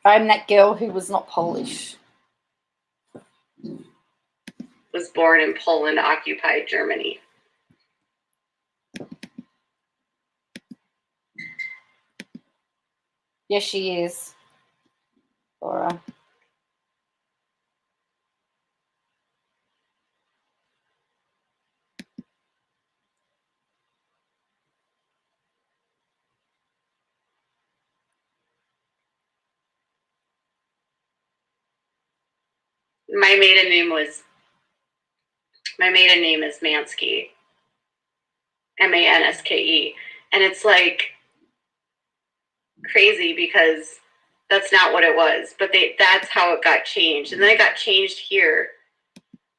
I'm that girl who was not Polish. Was born in Poland occupied Germany. Yes, she is. Laura. My maiden name is Manske. Manske. And it's like crazy because that's not what it was, but that's how it got changed. And then it got changed here.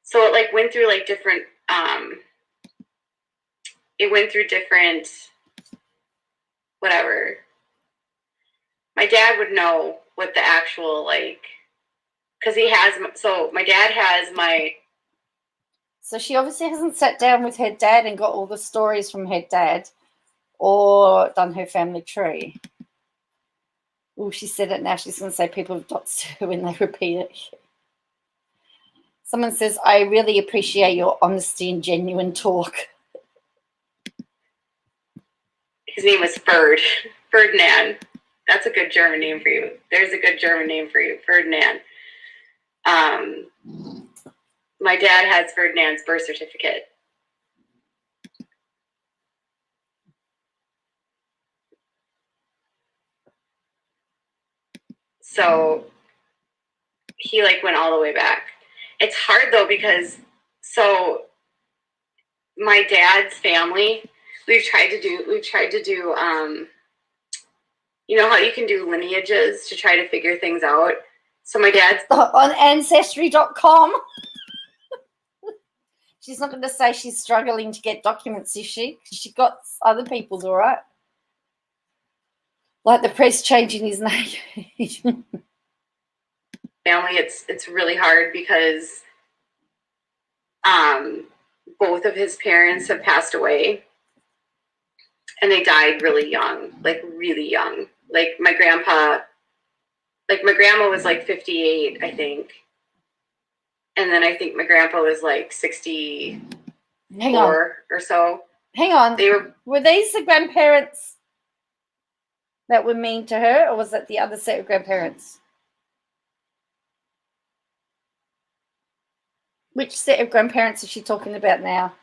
So it like went through like different whatever. My dad would know what the actual like, because he has, so my dad has my. So she obviously hasn't sat down with her dad and got all the stories from her dad or done her family tree. Oh, she said it now. She's going to say people have dots too when they repeat it. Someone says, I really appreciate your honesty and genuine talk. His name was Ferdinand. That's a good German name for you. There's a good German name for you, Ferdinand. My dad has Ferdinand's birth certificate. So he like went all the way back. It's hard though because so my dad's family, we've tried to do you know how you can do lineages to try to figure things out. So my dad's on Ancestry.com. She's not going to say she's struggling to get documents, is she? She got other people's, all right. Like the press changing his name. family, it's really hard because both of his parents have passed away, and they died really young, like really young. Like my grandma was like 58, I think. And then I think my grandpa was like 64 or so. Hang on. Were these the grandparents that were mean to her, or was that the other set of grandparents? Which set of grandparents is she talking about now?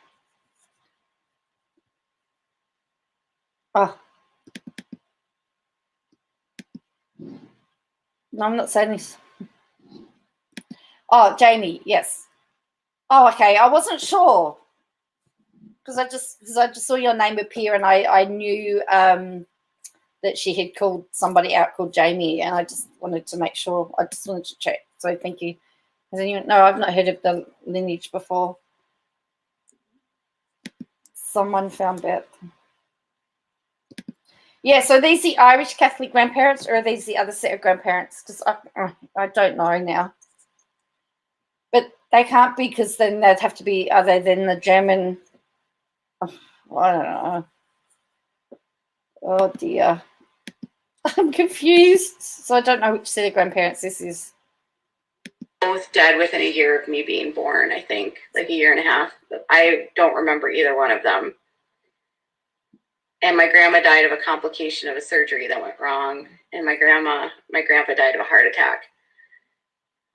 Oh. No, I'm not saying this. Oh, Jamie, yes. Oh, okay. I wasn't sure because I just saw your name appear, and I knew that she had called somebody out called Jamie, and I just wanted to make sure. I just wanted to check. So thank you. Has anyone? No, I've not heard of the lineage before. Someone found it. Yeah, so these the Irish Catholic grandparents, or are these the other set of grandparents? Because I don't know now. But they can't be, because then they'd have to be other than the German. Oh, I don't know. Oh, dear. I'm confused. So I don't know which set of grandparents this is. both dead within a year of me being born, I think, like a year and a half. I don't remember either one of them. And my grandma died of a complication of a surgery that went wrong. And my grandpa died of a heart attack.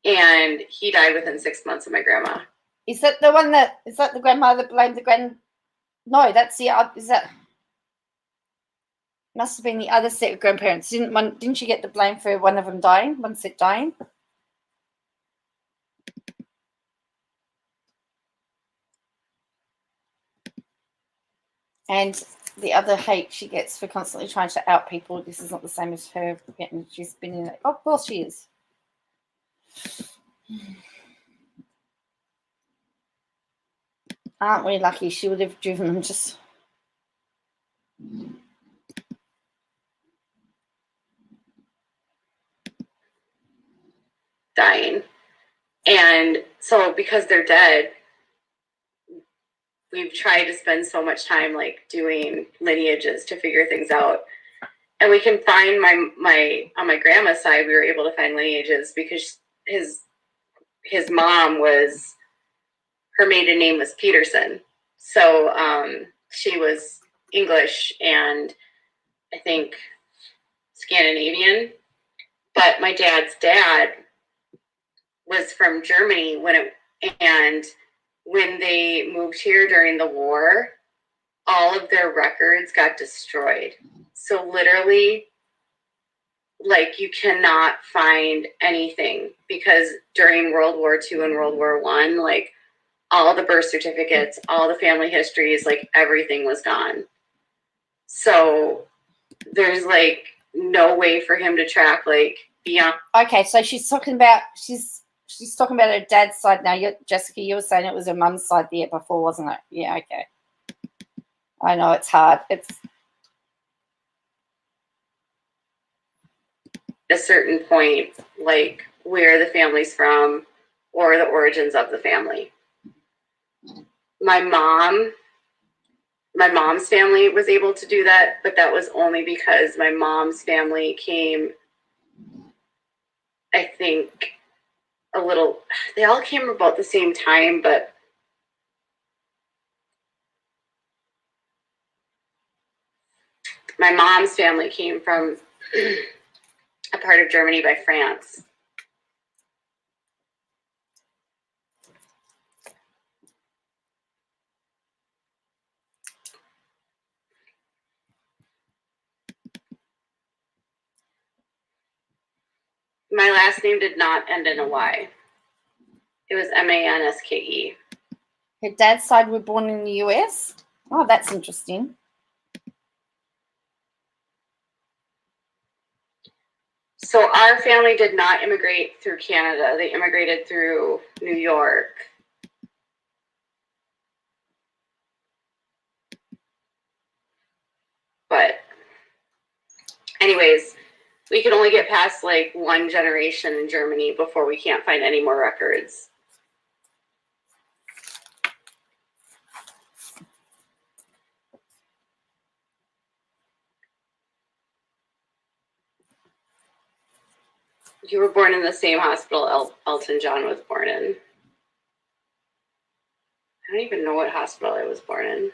And he died within 6 months of my grandma. Is that the one is that the grandmother that blamed the grand? No, that's the other. Is that? Must have been the other set of grandparents. Didn't you get the blame for one of them dying? One set dying? And the other hate she gets for constantly trying to out people. This is not the same as her getting. She's been in it. Oh, of course she is. Aren't we lucky? She would have driven them just. Dying. And so because they're dead, we've tried to spend so much time like doing lineages to figure things out. And we can find my on my grandma's side, we were able to find lineages because his mom was, her maiden name was Peterson. So she was English and I think Scandinavian. But my dad's dad was from Germany and when they moved here during the war, all of their records got destroyed. So literally, like, you cannot find anything because during World War II and World War I, like, all the birth certificates, all the family histories, like, everything was gone. So there's, like, no way for him to track, like, beyond. Okay, so she's talking about her dad's side now. Jessica, you were saying it was her mum's side there before, wasn't it? Yeah, okay. I know it's hard. It's a certain point, like where the family's from or the origins of the family. My mom's family was able to do that, but that was only because my mom's family came, I think, they all came about the same time, but my mom's family came from a part of Germany by France. My last name did not end in a Y. It was Manske. her dad's side were born in the US. Oh, that's interesting. So our family did not immigrate through Canada. They immigrated through New York. But anyways, we can only get past like one generation in Germany before we can't find any more records. You were born in the same hospital Elton John was born in. I don't even know what hospital I was born in.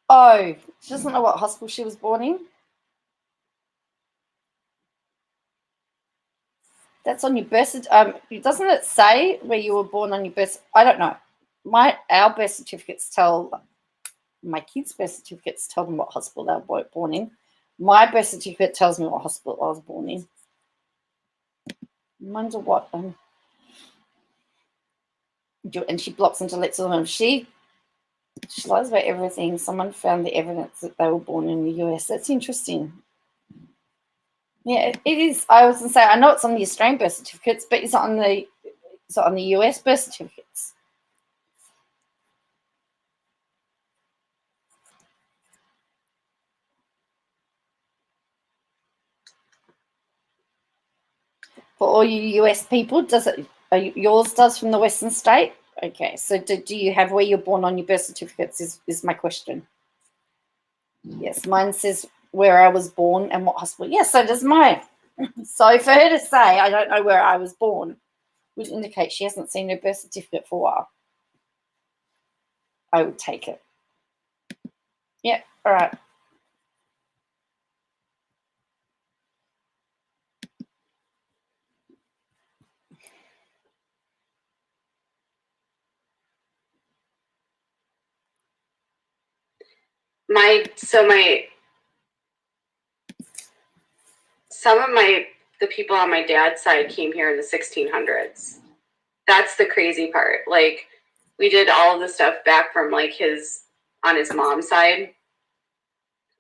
Oh, she doesn't know what hospital she was born in. That's on your birth certificate. Doesn't it say where you were born on your birth? I don't know. Our birth certificates tell, my kids' birth certificates tell them what hospital they were born in. My birth certificate tells me what hospital I was born in. I wonder what. And she blocks and deletes all of them. She lies about everything. Someone found the evidence that they were born in the US. That's interesting. Yeah, it is. I was going to say, I know it's on the Australian birth certificates, but it's not on the US birth certificates. For all you US people, yours does from the Western state? Okay, so do you have where you're born on your birth certificates is my question. Yes, mine says where I was born and what hospital. Yes, so does mine. So for her to say, I don't know where I was born, would indicate she hasn't seen her birth certificate for a while. I would take it. Yeah, all right. The people on my dad's side came here in the 1600s. That's the crazy part. Like, we did all of the stuff back from like on his mom's side.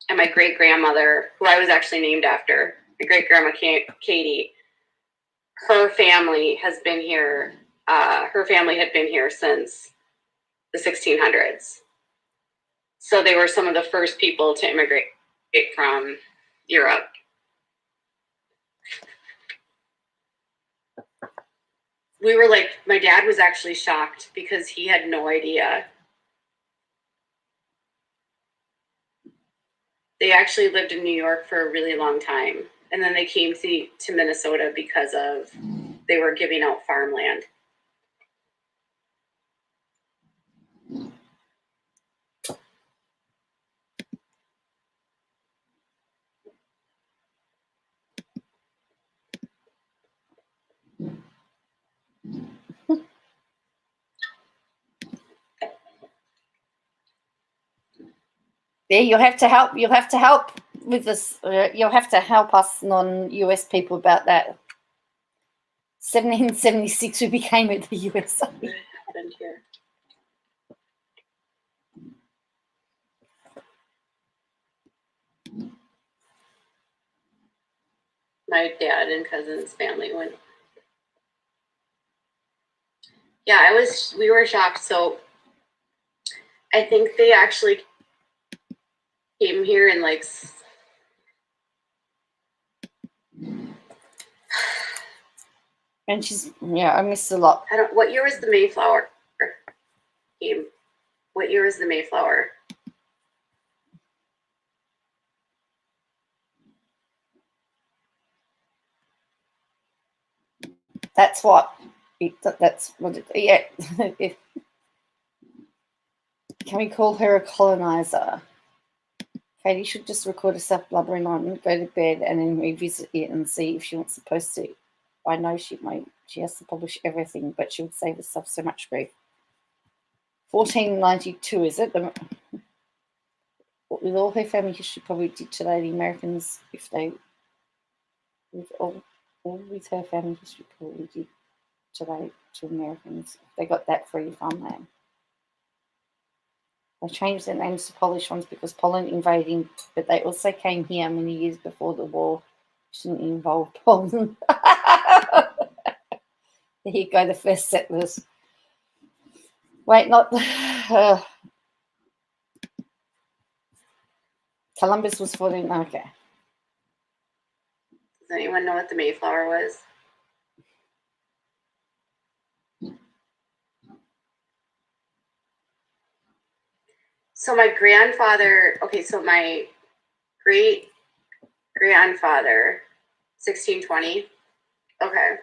And my great grandmother, who I was actually named after, my great grandma Katie, her family has been here. Her family had been here since the 1600s. So they were some of the first people to immigrate from Europe. We were like, my dad was actually shocked because he had no idea. They actually lived in New York for a really long time. And then they came to Minnesota because they were giving out farmland. Yeah, you'll have to help. You'll have to help with this. You'll have to help us non-US people about that. 1776, we became it the USA. Happened here. My dad and cousin's family went. Yeah, we were shocked. So I think they actually came here in like, and I missed a lot. what year was the Mayflower came? What year was the Mayflower? That's what. Yeah. Can we call her a colonizer? Katie should just record herself blubbering on, go to bed, and then revisit it and see if she wants to post it. I know she has to publish everything, but she would save herself so much grief. 1492, is it? With all her family history, probably did today. The Americans, with her family history, probably did today to Americans. They got that free farmland. They changed their names to Polish ones because Poland invading, but they also came here many years before the war, which didn't involve Poland. There you go, the first settlers. Wait, not Columbus was 14. Okay. Does anyone know what the Mayflower was? So my grandfather, so my great grandfather, 1620. Okay.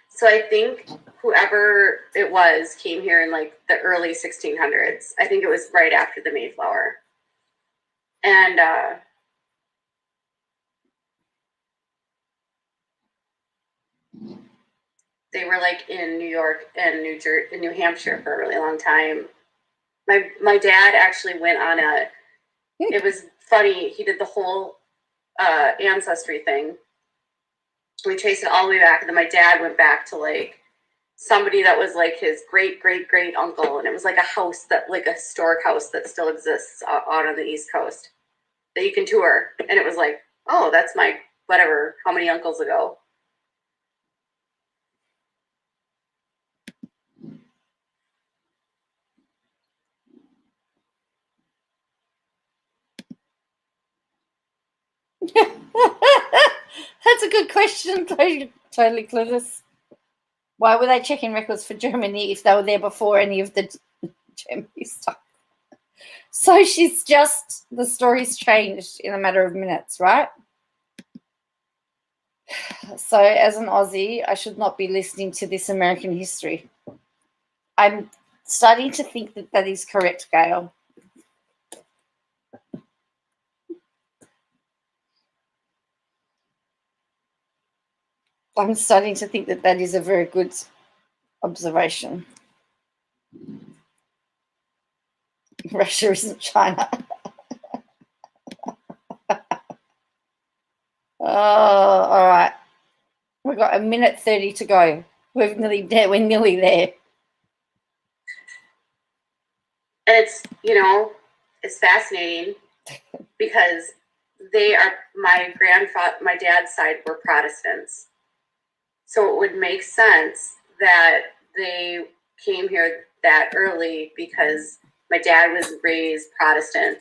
So I think whoever it was came here in like the early 1600s. I think it was right after the Mayflower. And they were like in New York and New Hampshire for a really long time. My dad actually went on it was funny, he did the whole ancestry thing. We traced it all the way back, and then my dad went back to like somebody that was like his great uncle, and it was like a house like a historic house that still exists out on the East Coast that you can tour. And it was like, oh, that's my whatever, how many uncles ago. That's a good question. Totally clueless. Why were they checking records for Germany if they were there before any of the Germany stuff? So she's just, the story's changed in a matter of minutes, right? So as an Aussie, I should not be listening to this American history. I'm starting to think that that is correct, Gail. I'm starting to think that that is a very good observation. Russia isn't China. Oh, all right. We've got 1:30 to go. We're nearly there. We're nearly there. It's, it's fascinating because they are, my dad's side were Protestants. So it would make sense that they came here that early because my dad was raised Protestant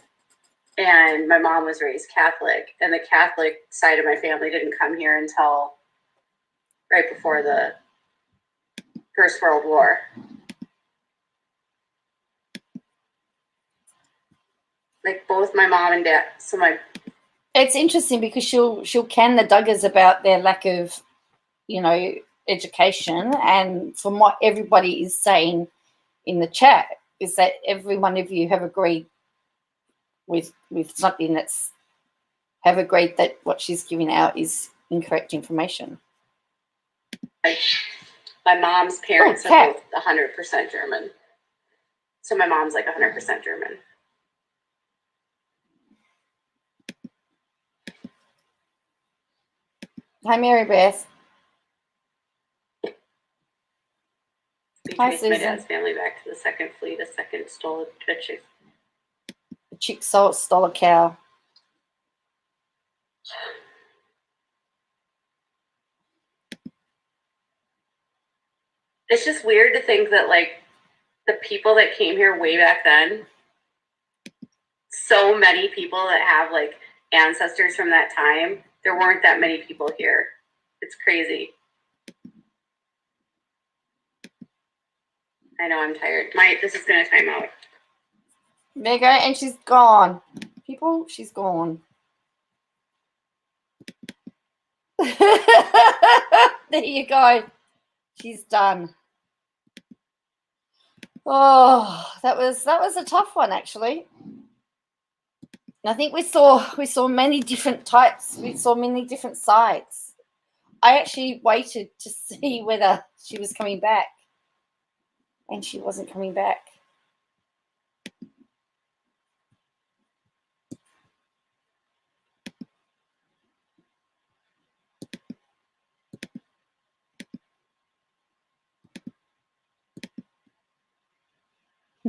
and my mom was raised Catholic. And the Catholic side of my family didn't come here until right before the First World War. Like both my mom and dad. It's interesting because she'll can the Duggars about their lack of, education, and from what everybody is saying in the chat is that every one of you have agreed with something have agreed that what she's giving out is incorrect information. My mom's parents are both 100% German. So my mom's like 100% German. Hi, Mary Beth. We Hi, traced my Susan. dad's family back to the Second Fleet. A second stole a chick. The chick stole a cow. It's just weird to think that, like, the people that came here way back then, so many people that have, like, ancestors from that time, there weren't that many people here. It's crazy. I know, I'm tired. This is going to time out. There you go, and she's gone. People, she's gone. There you go. She's done. Oh, that was a tough one, actually. I think we saw many different types. We saw many different sides. I actually waited to see whether she was coming back, and she wasn't coming back.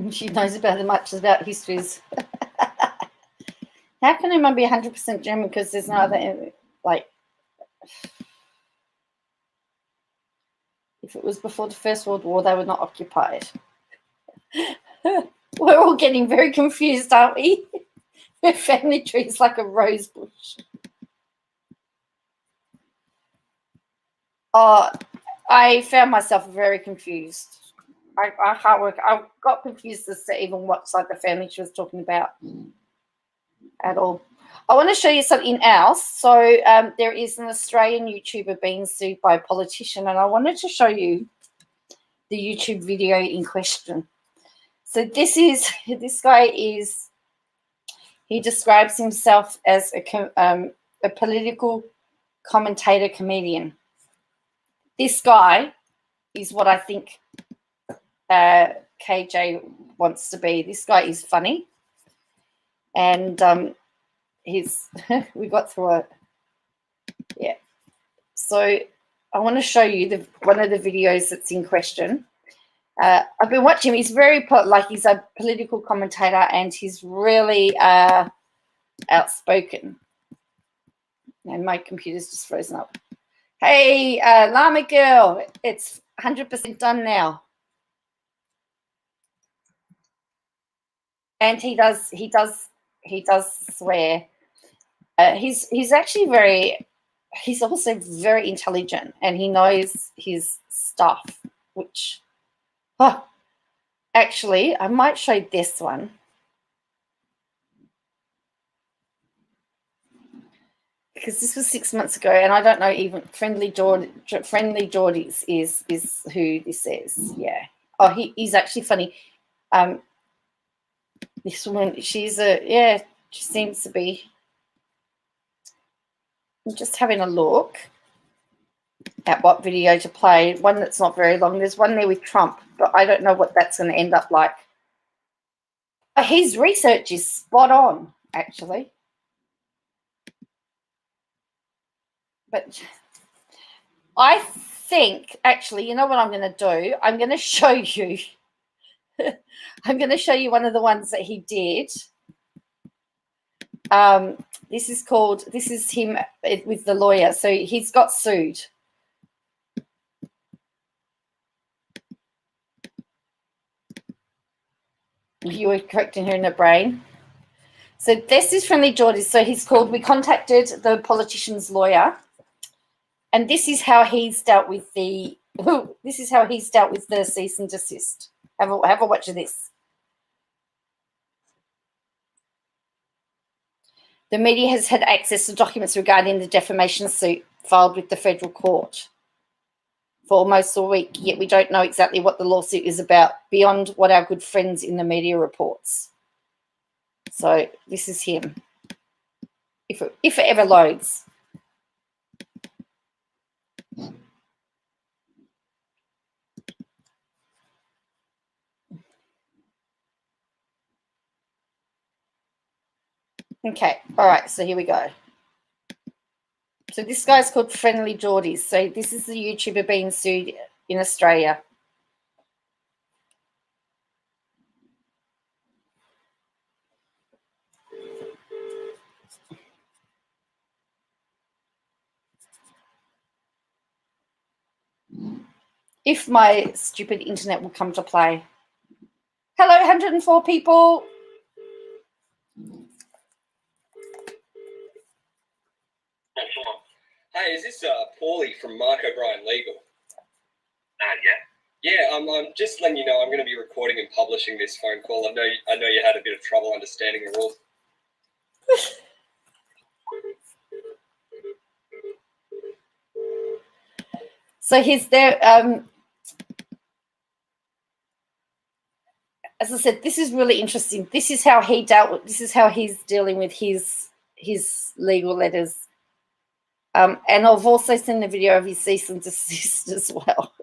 She knows about as much about histories. How can anyone be 100% German? Because there's no other, like, if it was before the First World War, they were not occupied. We're all getting very confused, aren't we? Her family tree is like a rose bush. Oh, I found myself very confused. I can't work. I got confused as to even what side the family she was talking about at all. I want to show you something else. So there is an Australian YouTuber being sued by a politician, and I wanted to show you the YouTube video in question. So this guy is, he describes himself as a political commentator comedian. This guy is what I think KJ wants to be. This guy is funny, and we got through it. Yeah. So I want to show you one of the videos that's in question. I've been watching him. He's very he's a political commentator, and he's really outspoken. And my computer's just frozen up. Hey, Llama Girl, it's 100% done now. And he does swear. He's actually he's also very intelligent, and he knows his stuff, which, actually, I might show this one. because this was 6 months ago, and I don't know even Friendly Geordies is who this is. Yeah. Oh, he's actually funny. This woman, she seems to be. I'm just having a look at what video to play. One that's not very long. There's one there with Trump, but I don't know what that's going to end up like. His research is spot on, actually. But I think, actually, you know what I'm going to do? I'm going to show you. I'm going to show you one of the ones that he did. This is him with the lawyer. So he's got sued. You were correcting her in the brain. So this is Friendly Geordies. So he's called, we contacted the politician's lawyer. And this is how he's dealt with the cease and desist. Have a watch of this. The media has had access to documents regarding the defamation suit filed with the federal court for almost a week, yet we don't know exactly what the lawsuit is about beyond what our good friends in the media reports. So this is him. If it ever loads. Okay, all right, so here we go. So this guy's called Friendly Geordies. So this is the YouTuber being sued in Australia. If my stupid internet will come to play. Hello, 104 people. Hi, is this Paulie from Mark O'Brien Legal? Yeah. Yeah, I'm just letting you know I'm going to be recording and publishing this phone call. I know you had a bit of trouble understanding the rules. So he's there. As I said, this is really interesting. This is how he dealt with. This is how he's dealing with his legal letters. And I've also seen the video of his cease and desist as well.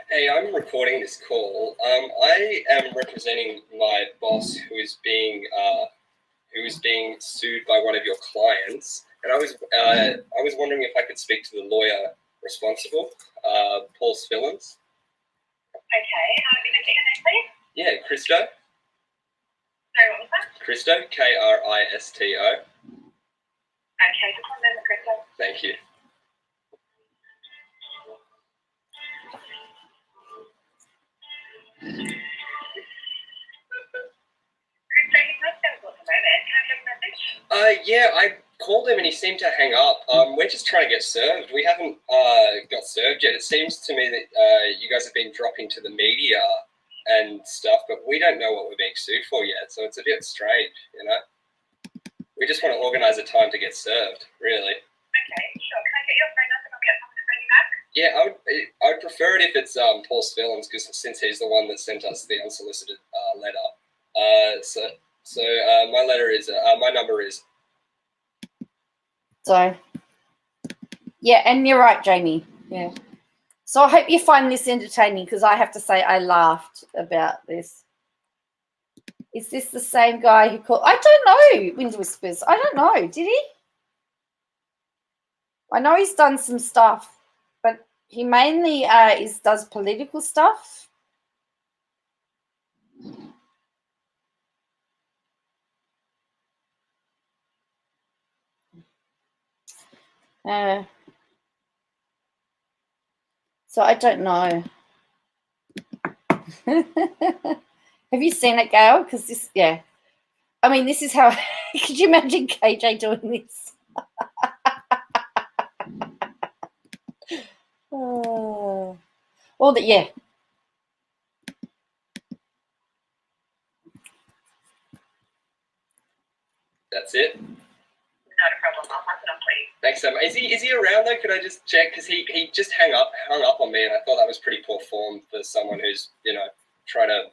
Hey, I'm recording this call. I am representing my boss who is being sued by one of your clients, and I was wondering if I could speak to the lawyer responsible, Paul Spillins. Okay, can I get your name, please? Yeah, Christo. Sorry, what was that? Christo, Kristo. Okay, just 1 minute, Christo. Thank you. Christo, he's not available at the moment. Can I take a message? Yeah, I called him and he seemed to hang up. We're just trying to get served. We haven't got served yet. It seems to me that you guys have been dropping to the media and stuff, but we don't know what we're being sued for yet, so it's a bit strange, you know? We just want to organise a time to get served, really. Okay, sure. Can I get your phone number and I'll get someone to phone you back? Yeah, I would prefer it if it's Paul Spillins, because since he's the one that sent us the unsolicited letter. So my letter is my number is. So, yeah, and you're right, Jamie. Yeah. So I hope you find this entertaining, because I have to say I laughed about this. Is this the same guy who called? I don't know, Wind Whispers. I don't know. Did he? I know he's done some stuff, but he mainly does political stuff. So I don't know. Have you seen it, Gail? Because this, yeah. I mean, this is how, could you imagine KJ doing this? Oh. Well, yeah. That's it. Not a problem. I'll pass it on, please. Thanks so much. Is he around though? Could I just check? Because he just hung up on me, and I thought that was pretty poor form for someone who's trying to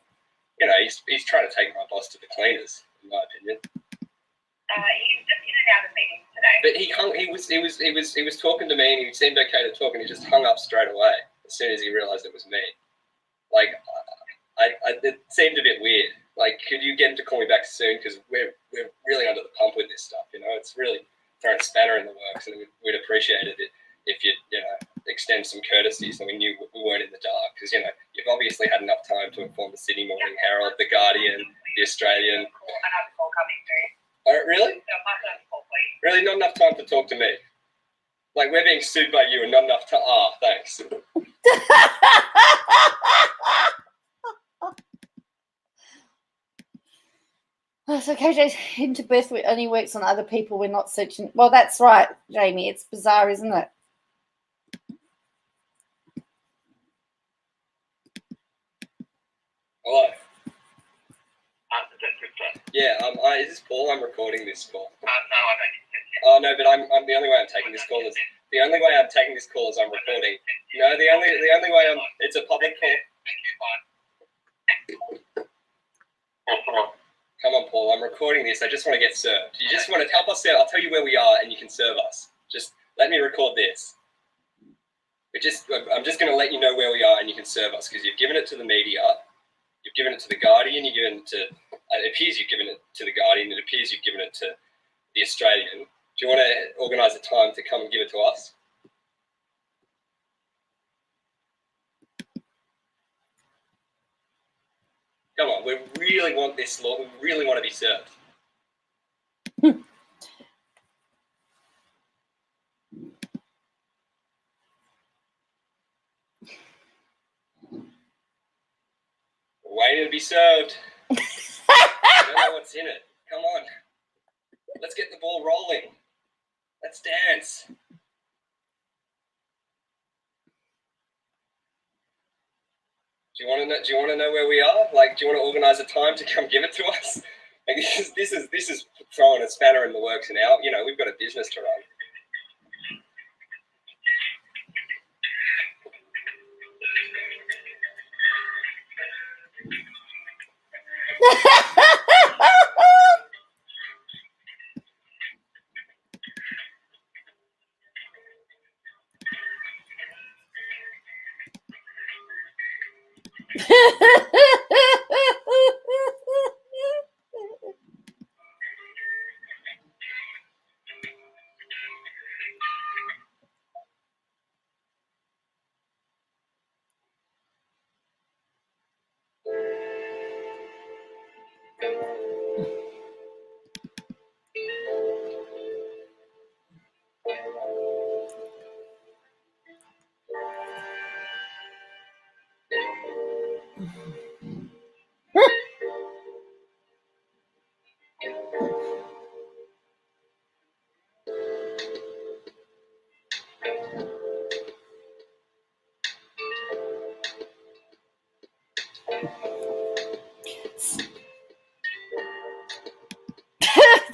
he's trying to take my boss to the cleaners, in my opinion. He's just in and out of meetings today. But he was talking to me, and he seemed okay to talk, and he just hung up straight away as soon as he realised it was me. Like, it seemed a bit weird. Like, could you get him to call me back soon? Because we're really under the pump with this stuff. It's really throwing a spanner in the works, and we'd appreciate it if you'd extend some courtesy so we knew we weren't in the dark. Because you've obviously had enough time to inform the Sydney Morning Herald, the Guardian, the Australian. Another call coming through. Oh, really? So pass it on the call, please. Really, not enough time to talk to me. Like, we're being sued by you, and not enough time. Ah, thanks. So KJ's into birth only works on other people. We're not searching. Well, that's right, Jamie. It's bizarre, isn't it? Hello. Yeah. Is this Paul? I'm recording this call. No, I don't. Oh no, but I'm the only way I'm taking this call is I'm recording. No, the only way it's a public call. Come on, Paul. I'm recording this. I just want to get served. You just want to help us out. I'll tell you where we are, and you can serve us. Just let me record this. I'm just going to let you know where we are, and you can serve us because you've given it to the media, you've given it to the Guardian, you've given it to. It appears you've given it to the Guardian. It appears you've given it to the Australian. Do you want to organise a time to come and give it to us? Come on, we really want this law. We really want to be served. Waiting to be served. I don't know what's in it. Come on. Let's get the ball rolling. Let's dance. Do you want to know where we are? Like, do you want to organise a time to come give it to us? Like, this is throwing a spanner in the works now. We've got a business to run.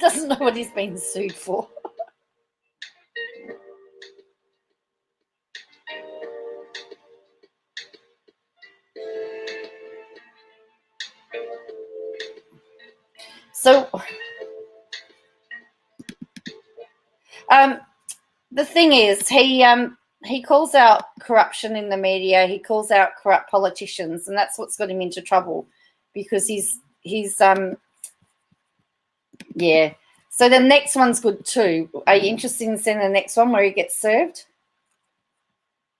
Doesn't know what he's being sued for. So, the thing is, he calls out corruption in the media. He calls out corrupt politicians, and that's what's got him into trouble, because he's yeah. So the next one's good too. Are you interested in seeing the next one where he gets served?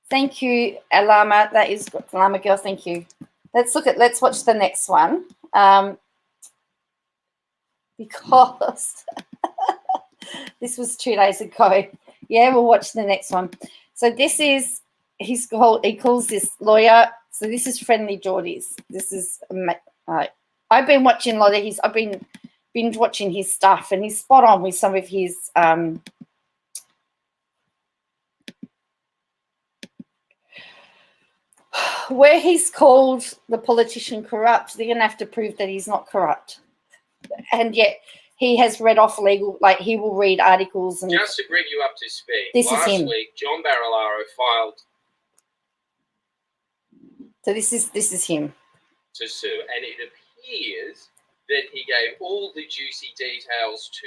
Thank you, Alama. That is Alama girl. Thank you. Let's watch the next one. Because this was 2 days ago. Yeah, we'll watch the next one. So this is he calls this lawyer. So this is Friendly Geordies. This is I've been watching a lot of his. I've been binge watching his stuff, and he's spot on with some of his where he's called the politician corrupt. They're gonna have to prove that he's not corrupt. And yet he has read off legal, like he will read articles and Just to bring you up to speed, This is last him. week John Barilaro filed so this is him. to sue, and it appears that he gave all the juicy details to.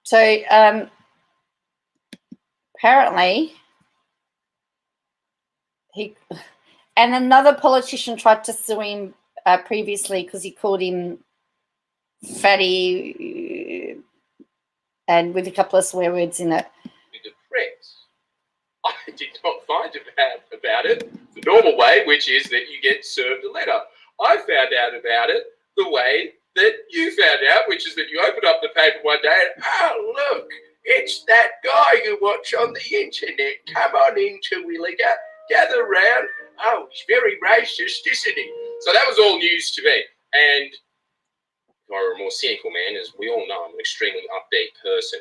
So apparently he and another politician tried to sue him previously because he called him fatty and with a couple of swear words in it. The press. I did not find about it the normal way, which is that you get served a letter. I found out about it the way that you found out, which is that you opened up the paper one day and, oh, look, it's that guy you watch on the internet. Come on in, Terwilliger. Gather round. Oh, he's very racist, isn't he? So that was all news to me. And if I were a more cynical man, as we all know, I'm an extremely upbeat person,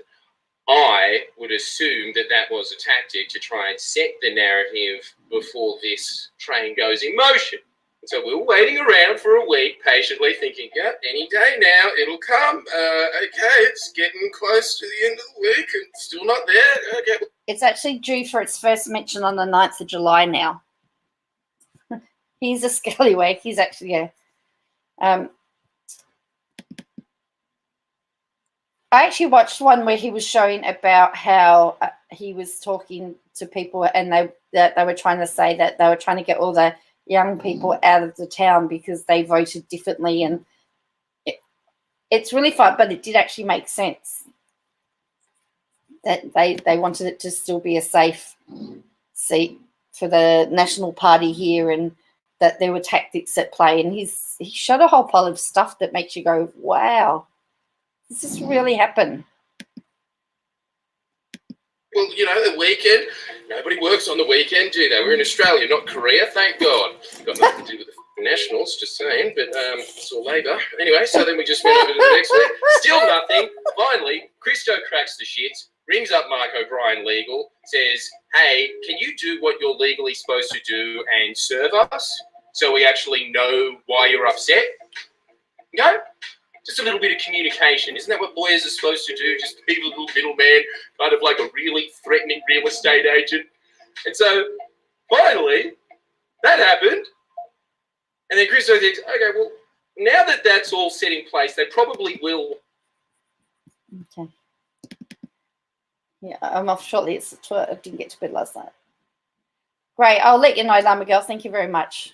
I would assume that that was a tactic to try and set the narrative before this train goes in motion. And so we were waiting around for a week, patiently thinking, yeah, any day now, it'll come. Okay, it's getting close to the end of the week and still not there. Okay. It's actually due for its first mention on the 9th of July now. He's a scallywag. He's actually, yeah. I actually watched one where he was showing about how he was talking to people and they were trying to say that they were trying to get all the young people out of the town because they voted differently, and it's really fun, but it did actually make sense that they wanted it to still be a safe seat for the National Party here, and that there were tactics at play. And he showed a whole pile of stuff that makes you go, wow, does this really happen? Well, you know, the weekend, nobody works on the weekend, do they? We're in Australia, not Korea, thank God. Got nothing to do with the Nationals, just saying, but it's all Labour. Anyway, so then we just went over to the next week. Still nothing. Finally, Christo cracks the shit, rings up Mark O'Brien Legal, says, hey, can you do what you're legally supposed to do and serve us so we actually know why you're upset? Okay? Just a little bit of communication. Isn't that what lawyers are supposed to do? Just be a little middleman, kind of like a really threatening real estate agent. And so, finally, that happened. And then Christo thinks, okay, well, now that that's all set in place, they probably will. Okay. Yeah, I'm off shortly. I didn't get to bed last night. Great. I'll let you know, Llama Girl. Thank you very much.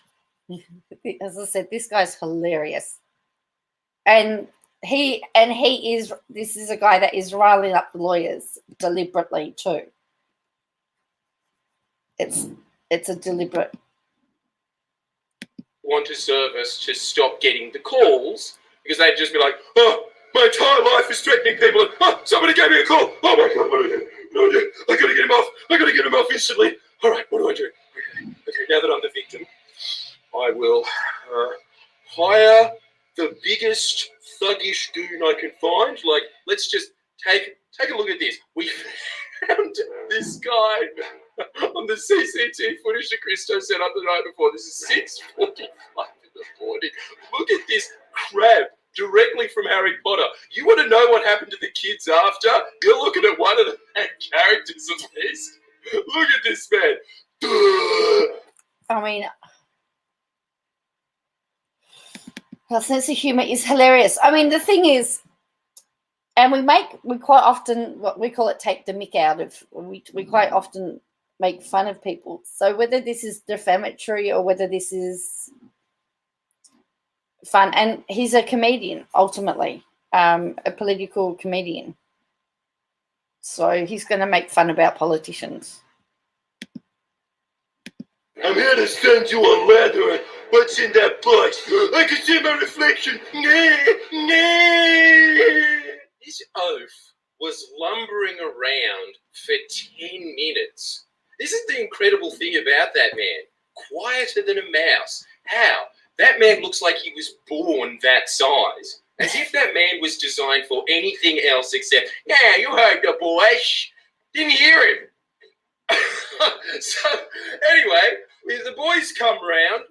As I said, this guy's hilarious. And this is a guy that is riling up the lawyers deliberately too. It's a deliberate. Want to serve us to stop getting the calls because they'd just be like, oh, my entire life is threatening people. And, oh, somebody gave me a call. Oh my God, what do I do? What do I do? I got to get him off. I got to get him off instantly. All right, what do I do? Okay, now that I'm the victim, I will hire the biggest thuggish goon I can find. Like, let's just take a look at this. We found this guy on the CCTV footage that Christo set up the night before. This is 6:45 in the morning. Look at this crab directly from Harry Potter. You want to know what happened to the kids after? You're looking at one of the main characters of this. Look at this man. I mean, her sense of humor is hilarious. I mean, the thing is, and we quite often, what we call it, take the mick out of, we quite often make fun of people. So whether this is defamatory or whether this is fun, and he's a comedian, ultimately, a political comedian. So he's going to make fun about politicians. I'm here to send you a letter. What's in that box? I can see my reflection. This oaf was lumbering around for 10 minutes. This is the incredible thing about that man. Quieter than a mouse. How? That man looks like he was born that size. As if that man was designed for anything else except, yeah, you heard the boy. Didn't hear him. So anyway, the boys come round,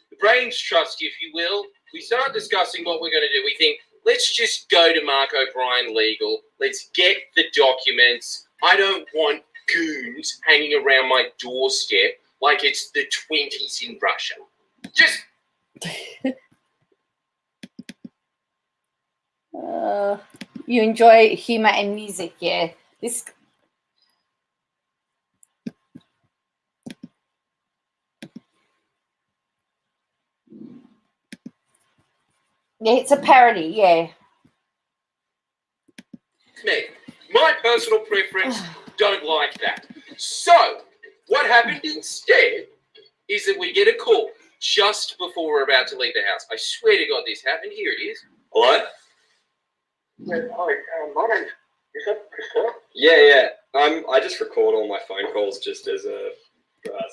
the brains trust, if you will. We start discussing what we're going to do. We think, let's just go to Mark O'Brien Legal. Let's get the documents. I don't want goons hanging around my doorstep like it's the 20s in Russia. Just you enjoy humor and music, yeah. This yeah, it's a parody, yeah. me. My personal preference, don't like that. So, what happened instead is that we get a call just before we're about to leave the house. I swear to God this happened. Here it is. Hello? Hi, my name's... Is that Christopher? Yeah. I just record all my phone calls just as a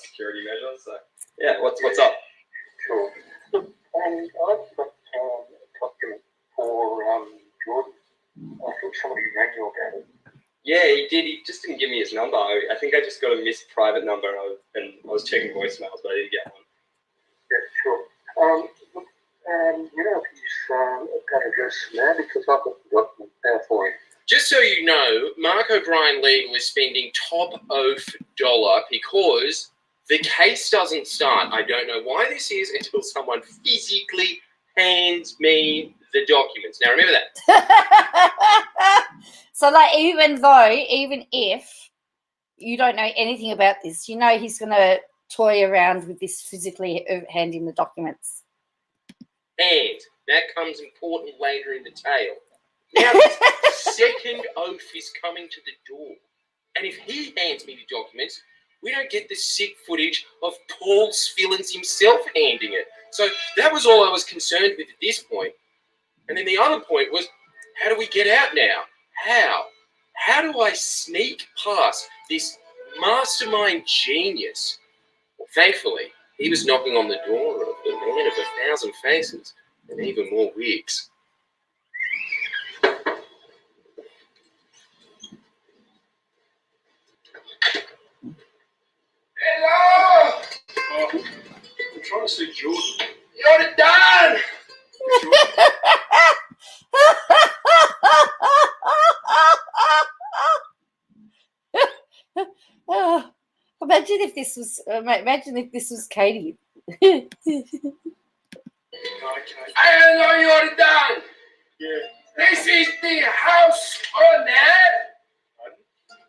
security measure. So yeah, what's up? Sure. Look, I've got a document for Jordan. I think somebody rang you about it. Yeah, he did. He just didn't give me his number. I think I just got a missed private number, and I was checking voicemails, but I didn't get one. Yeah, sure. Look, you know, if he's got a address now, because I've got the document there for him. Just so you know, Mark O'Brien Legal is spending top oaf dollar because the case doesn't start. I don't know why this is until someone physically hands me the documents. Now, remember that. So, like, even if you don't know anything about this, you know he's going to toy around with this physically handing the documents. And that comes important later in the tale. Now, the second oaf is coming to the door. And if he hands me the documents, we don't get the sick footage of Paul Spillins himself handing it. So that was all I was concerned with at this point. And then the other point was, how do we get out now? How do I sneak past this mastermind genius? Well, thankfully, he was knocking on the door of the man of 1,000 faces and even more wigs. Hello! I'm trying to see Jordan. You're done! Oh, imagine if this was Katie. Hello, you're done! Yeah. This is the house owner.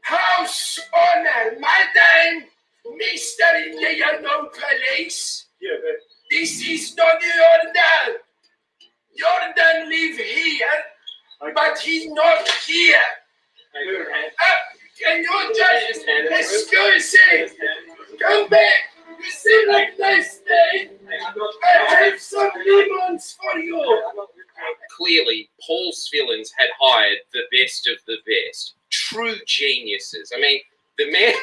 House owner, my name, Mr. Yellow Police. Yeah, but This is not Jordan. Jordan live here, but he's not here. Can you just excuse me? Come back. You seem like nice day. I have some lemons for you. Clearly, Paul Spillins had hired the best of the best. True geniuses. I mean, the man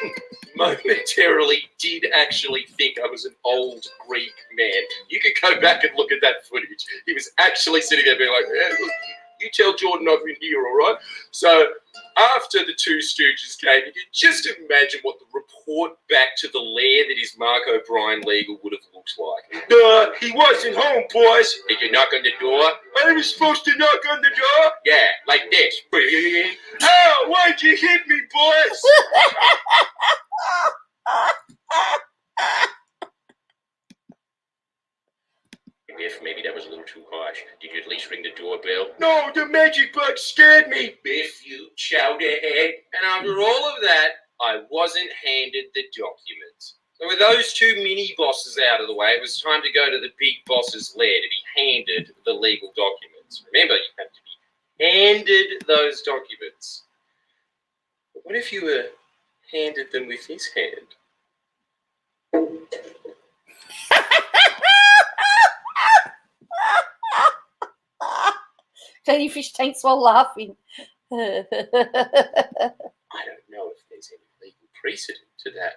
momentarily did actually think I was an old Greek man. You could go back and look at that footage. He was actually sitting there being like, look, you tell Jordan I've been here, all right? So after the two stooges came, you can just imagine what the report back to the lair that is Mark O'Brien Legal would have looked like. He wasn't home, boys. Did you knock on the door? I was supposed to knock on the door? Yeah, like this. Oh, why'd you hit me, boys? Biff, maybe that was a little too harsh. Did you at least ring the doorbell? No, the magic bug scared me. Biff, you chowderhead. And after all of that, I wasn't handed the documents. So with those two mini bosses out of the way, it was time to go to the big boss's lair to be handed the legal documents. Remember, you have to be handed those documents. But what if you were handed them with his hand? Jellyfish tanks while laughing. I don't know if there's any legal precedent to that.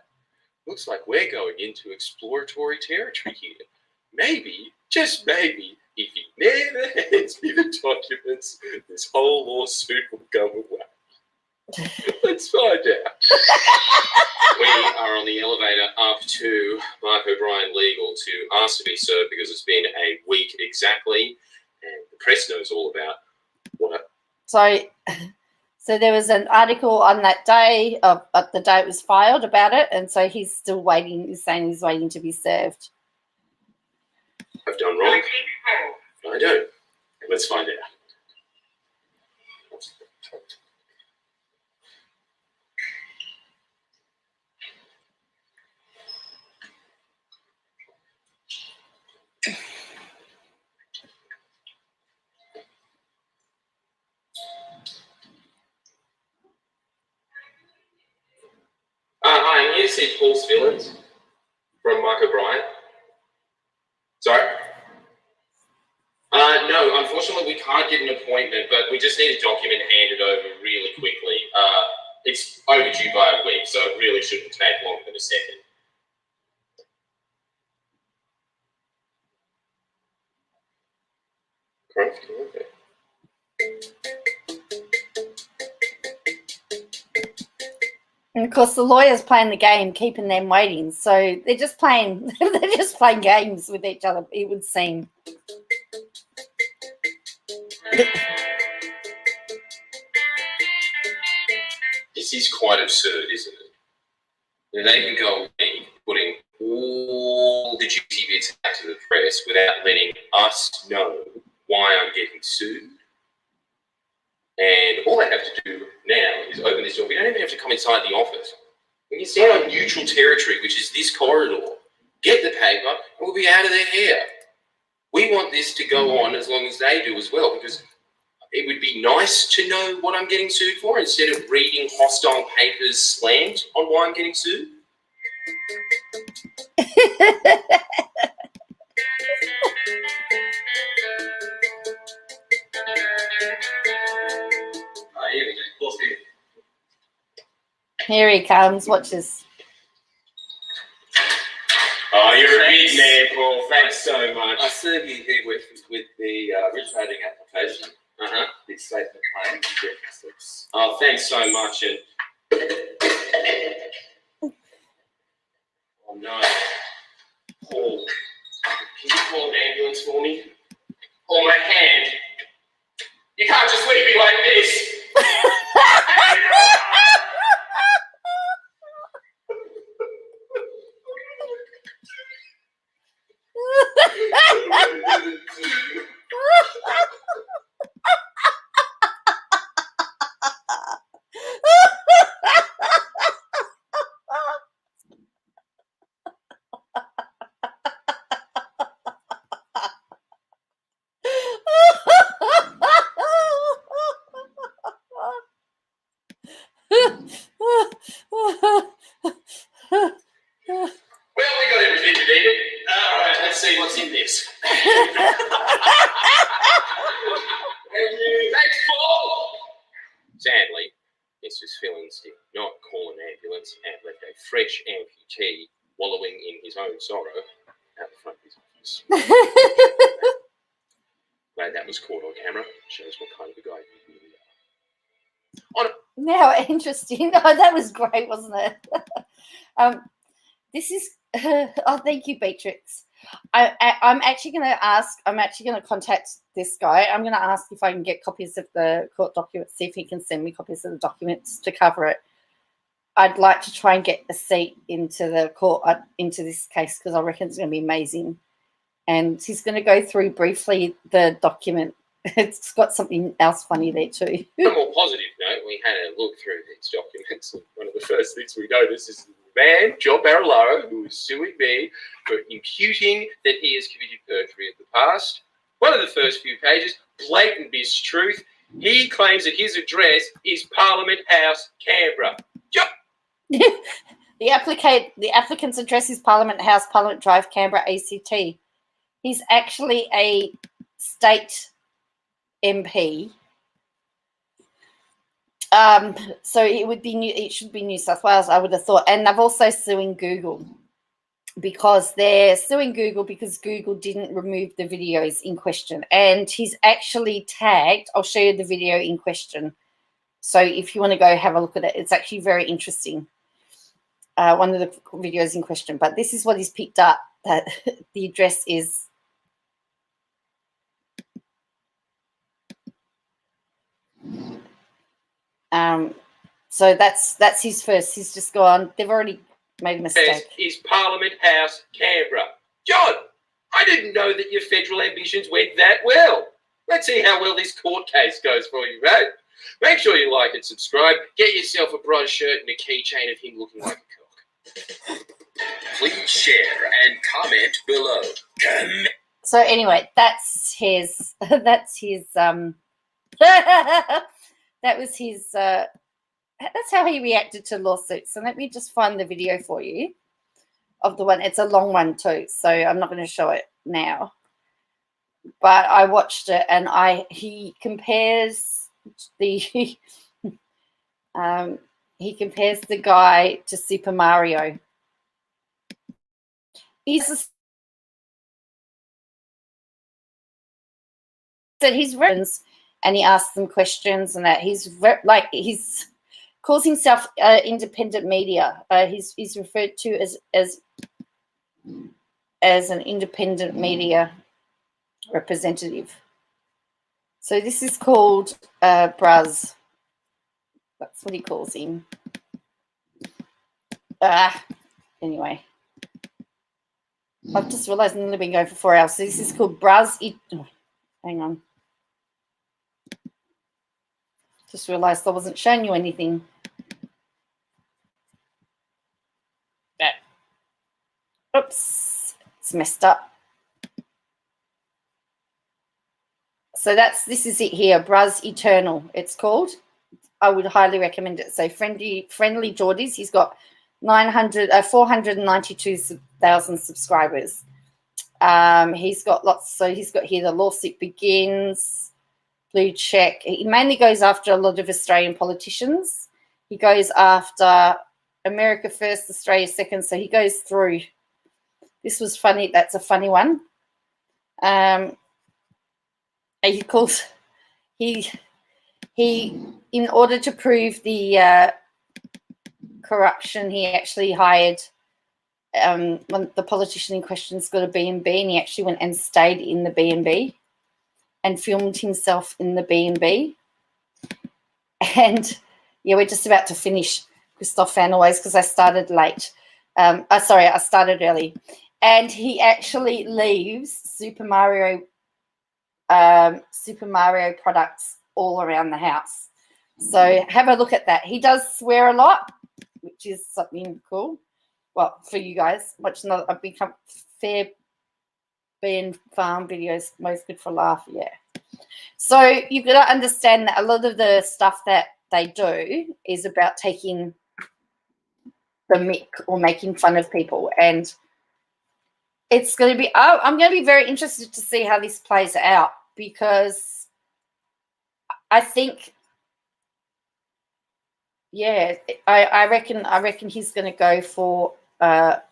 Looks like we're going into exploratory territory here. Maybe, just maybe, if he never hands me the documents, this whole lawsuit will go away. Let's find out. We are on the elevator up to Mark O'Brien Legal to ask to be served because it's been a week exactly, and the press knows all about what. So there was an article on that day of the day it was filed about it, and so he's still waiting. He's saying he's waiting to be served. I've done wrong. I don't. Let's find out. Hi, I'm here to see Paul Spillins from Mark O'Brien. Sorry? No, unfortunately we can't get an appointment, but we just need a document handed over really quickly. It's overdue by a week, so it really shouldn't take longer than a second. Correct? Okay. And of course, the lawyer's playing the game, keeping them waiting. So they're just playing. They're just playing games with each other. It would seem. This is quite absurd, isn't it? They can go away putting all the juicy bits out to the press without letting us know why I'm getting sued. And all they have to do now is open this door. We don't even have to come inside the office. We can stand on neutral territory, which is this corridor, get the paper, and we'll be out of their hair. We want this to go on as long as they do as well, because it would be nice to know what I'm getting sued for instead of reading hostile papers slammed on why I'm getting sued. Here we go. Here he comes. Watch this. Oh, you're a big man, Paul. Thanks so much. I serve you here with the originating application. The statement of claim. Oh, thanks so much. And oh no, Paul, can you call an ambulance for me? Hold my hand. You can't just leave me like this. Well, we got everything we needed. All right, let's see what's in this. Thanks, Paul. Sadly, Mr. Spillins did not call an ambulance and left a fresh amputee wallowing in his own sorrow out the front of his office. Glad that was caught on camera. Shows what kind of a guy you really are. Now, interesting. Oh, that was great, wasn't it? This is. Oh, thank you, Beatrix. I'm actually going to ask. I'm actually going to contact this guy. I'm going to ask if I can get copies of the court documents. See if he can send me copies of the documents to cover it. I'd like to try and get a seat into the court into this case because I reckon it's going to be amazing. And he's going to go through briefly the document. It's got something else funny there too. On a more positive note, we had a look through these documents. And one of the first things we noticed is the man, John Barilaro, who is suing me for imputing that he has committed perjury in the past. One of the first few pages, blatant mistruth. He claims that his address is Parliament House, Canberra. The applicant's address is Parliament House, Parliament Drive, Canberra, ACT. He's actually a state MP. So it would be it should be New South Wales, I would have thought. And they've also suing Google because they're suing Google because Google didn't remove the videos in question. And he's actually tagged, I'll show you the video in question. So if you want to go have a look at it, it's actually very interesting. One of the videos in question. But this is what he's picked up, that the address is. So that's his first. He's just gone. They've already made a mistake. Is Parliament House, Canberra. John, I didn't know that your federal ambitions went that well. Let's see how well this court case goes for you, right? Make sure you like and subscribe. Get yourself a bra shirt and a keychain of him looking like a cock. Please share and comment below. So anyway, that's his. That's his. That was his. That's how he reacted to lawsuits. So let me just find the video for you of the one. It's a long one too, so I'm not going to show it now. But I watched it, and he compares the he compares the guy to Super Mario. He's that he's friends, and he asks them questions, and that he's calls himself independent media. He's referred to as an independent media representative. So this is called Braz. That's what he calls him. Anyway, I've just realised I've only been going for 4 hours. So this is called Braz. Hang on. Just realised I wasn't showing you anything. Oops, it's messed up. So this is it here, Braz Eternal, it's called. I would highly recommend it. So Friendly Geordies, he's got 492,000 subscribers. He's got lots. So he's got here, The Lawsuit Begins, Blue Check. He mainly goes after a lot of Australian politicians. He goes after America First, Australia Second. So he goes through. This was funny. That's a funny one. He calls he in order to prove the corruption, he actually hired when the politician in question's got a B&B, and he actually went and stayed in the B&B and filmed himself in the B&B. And yeah, we're just about to finish, Christoph Fanways, because I started late. Sorry, I started early. And he actually leaves Super Mario products all around the house. So have a look at that. He does swear a lot, which is something cool. Well, for you guys, watching I've become fair being farm videos, most good for laugh, yeah. So you've got to understand that a lot of the stuff that they do is about taking the mick or making fun of people, and it's going to be. I'm going to be very interested to see how this plays out, because I think, yeah, I reckon he's going to go for. I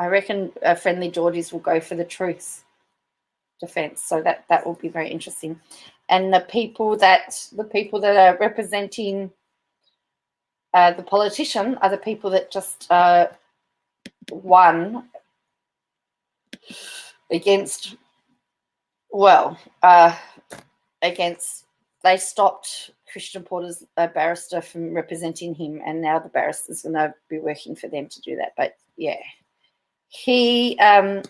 reckon Friendly Geordies will go for the truth defense. So that will be very interesting. And the people that are representing the politician are the people that just won against. They stopped Christian Porter's barrister from representing him, and now the barrister's going to be working for them to do that. But yeah, he, so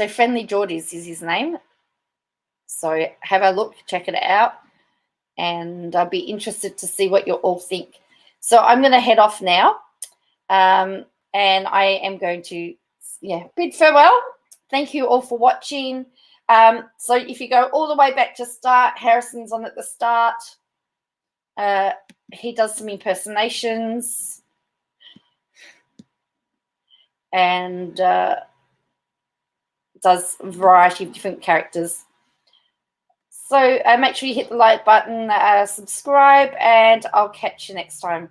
Friendly Geordies is his name. So have a look, check it out, and I'll be interested to see what you all think. So I'm going to head off now, and I am going to, bid farewell. Thank you all for watching. So if you go all the way back to start, Harrison's on at the start. He does some impersonations and does a variety of different characters. So make sure you hit the like button, subscribe, and I'll catch you next time.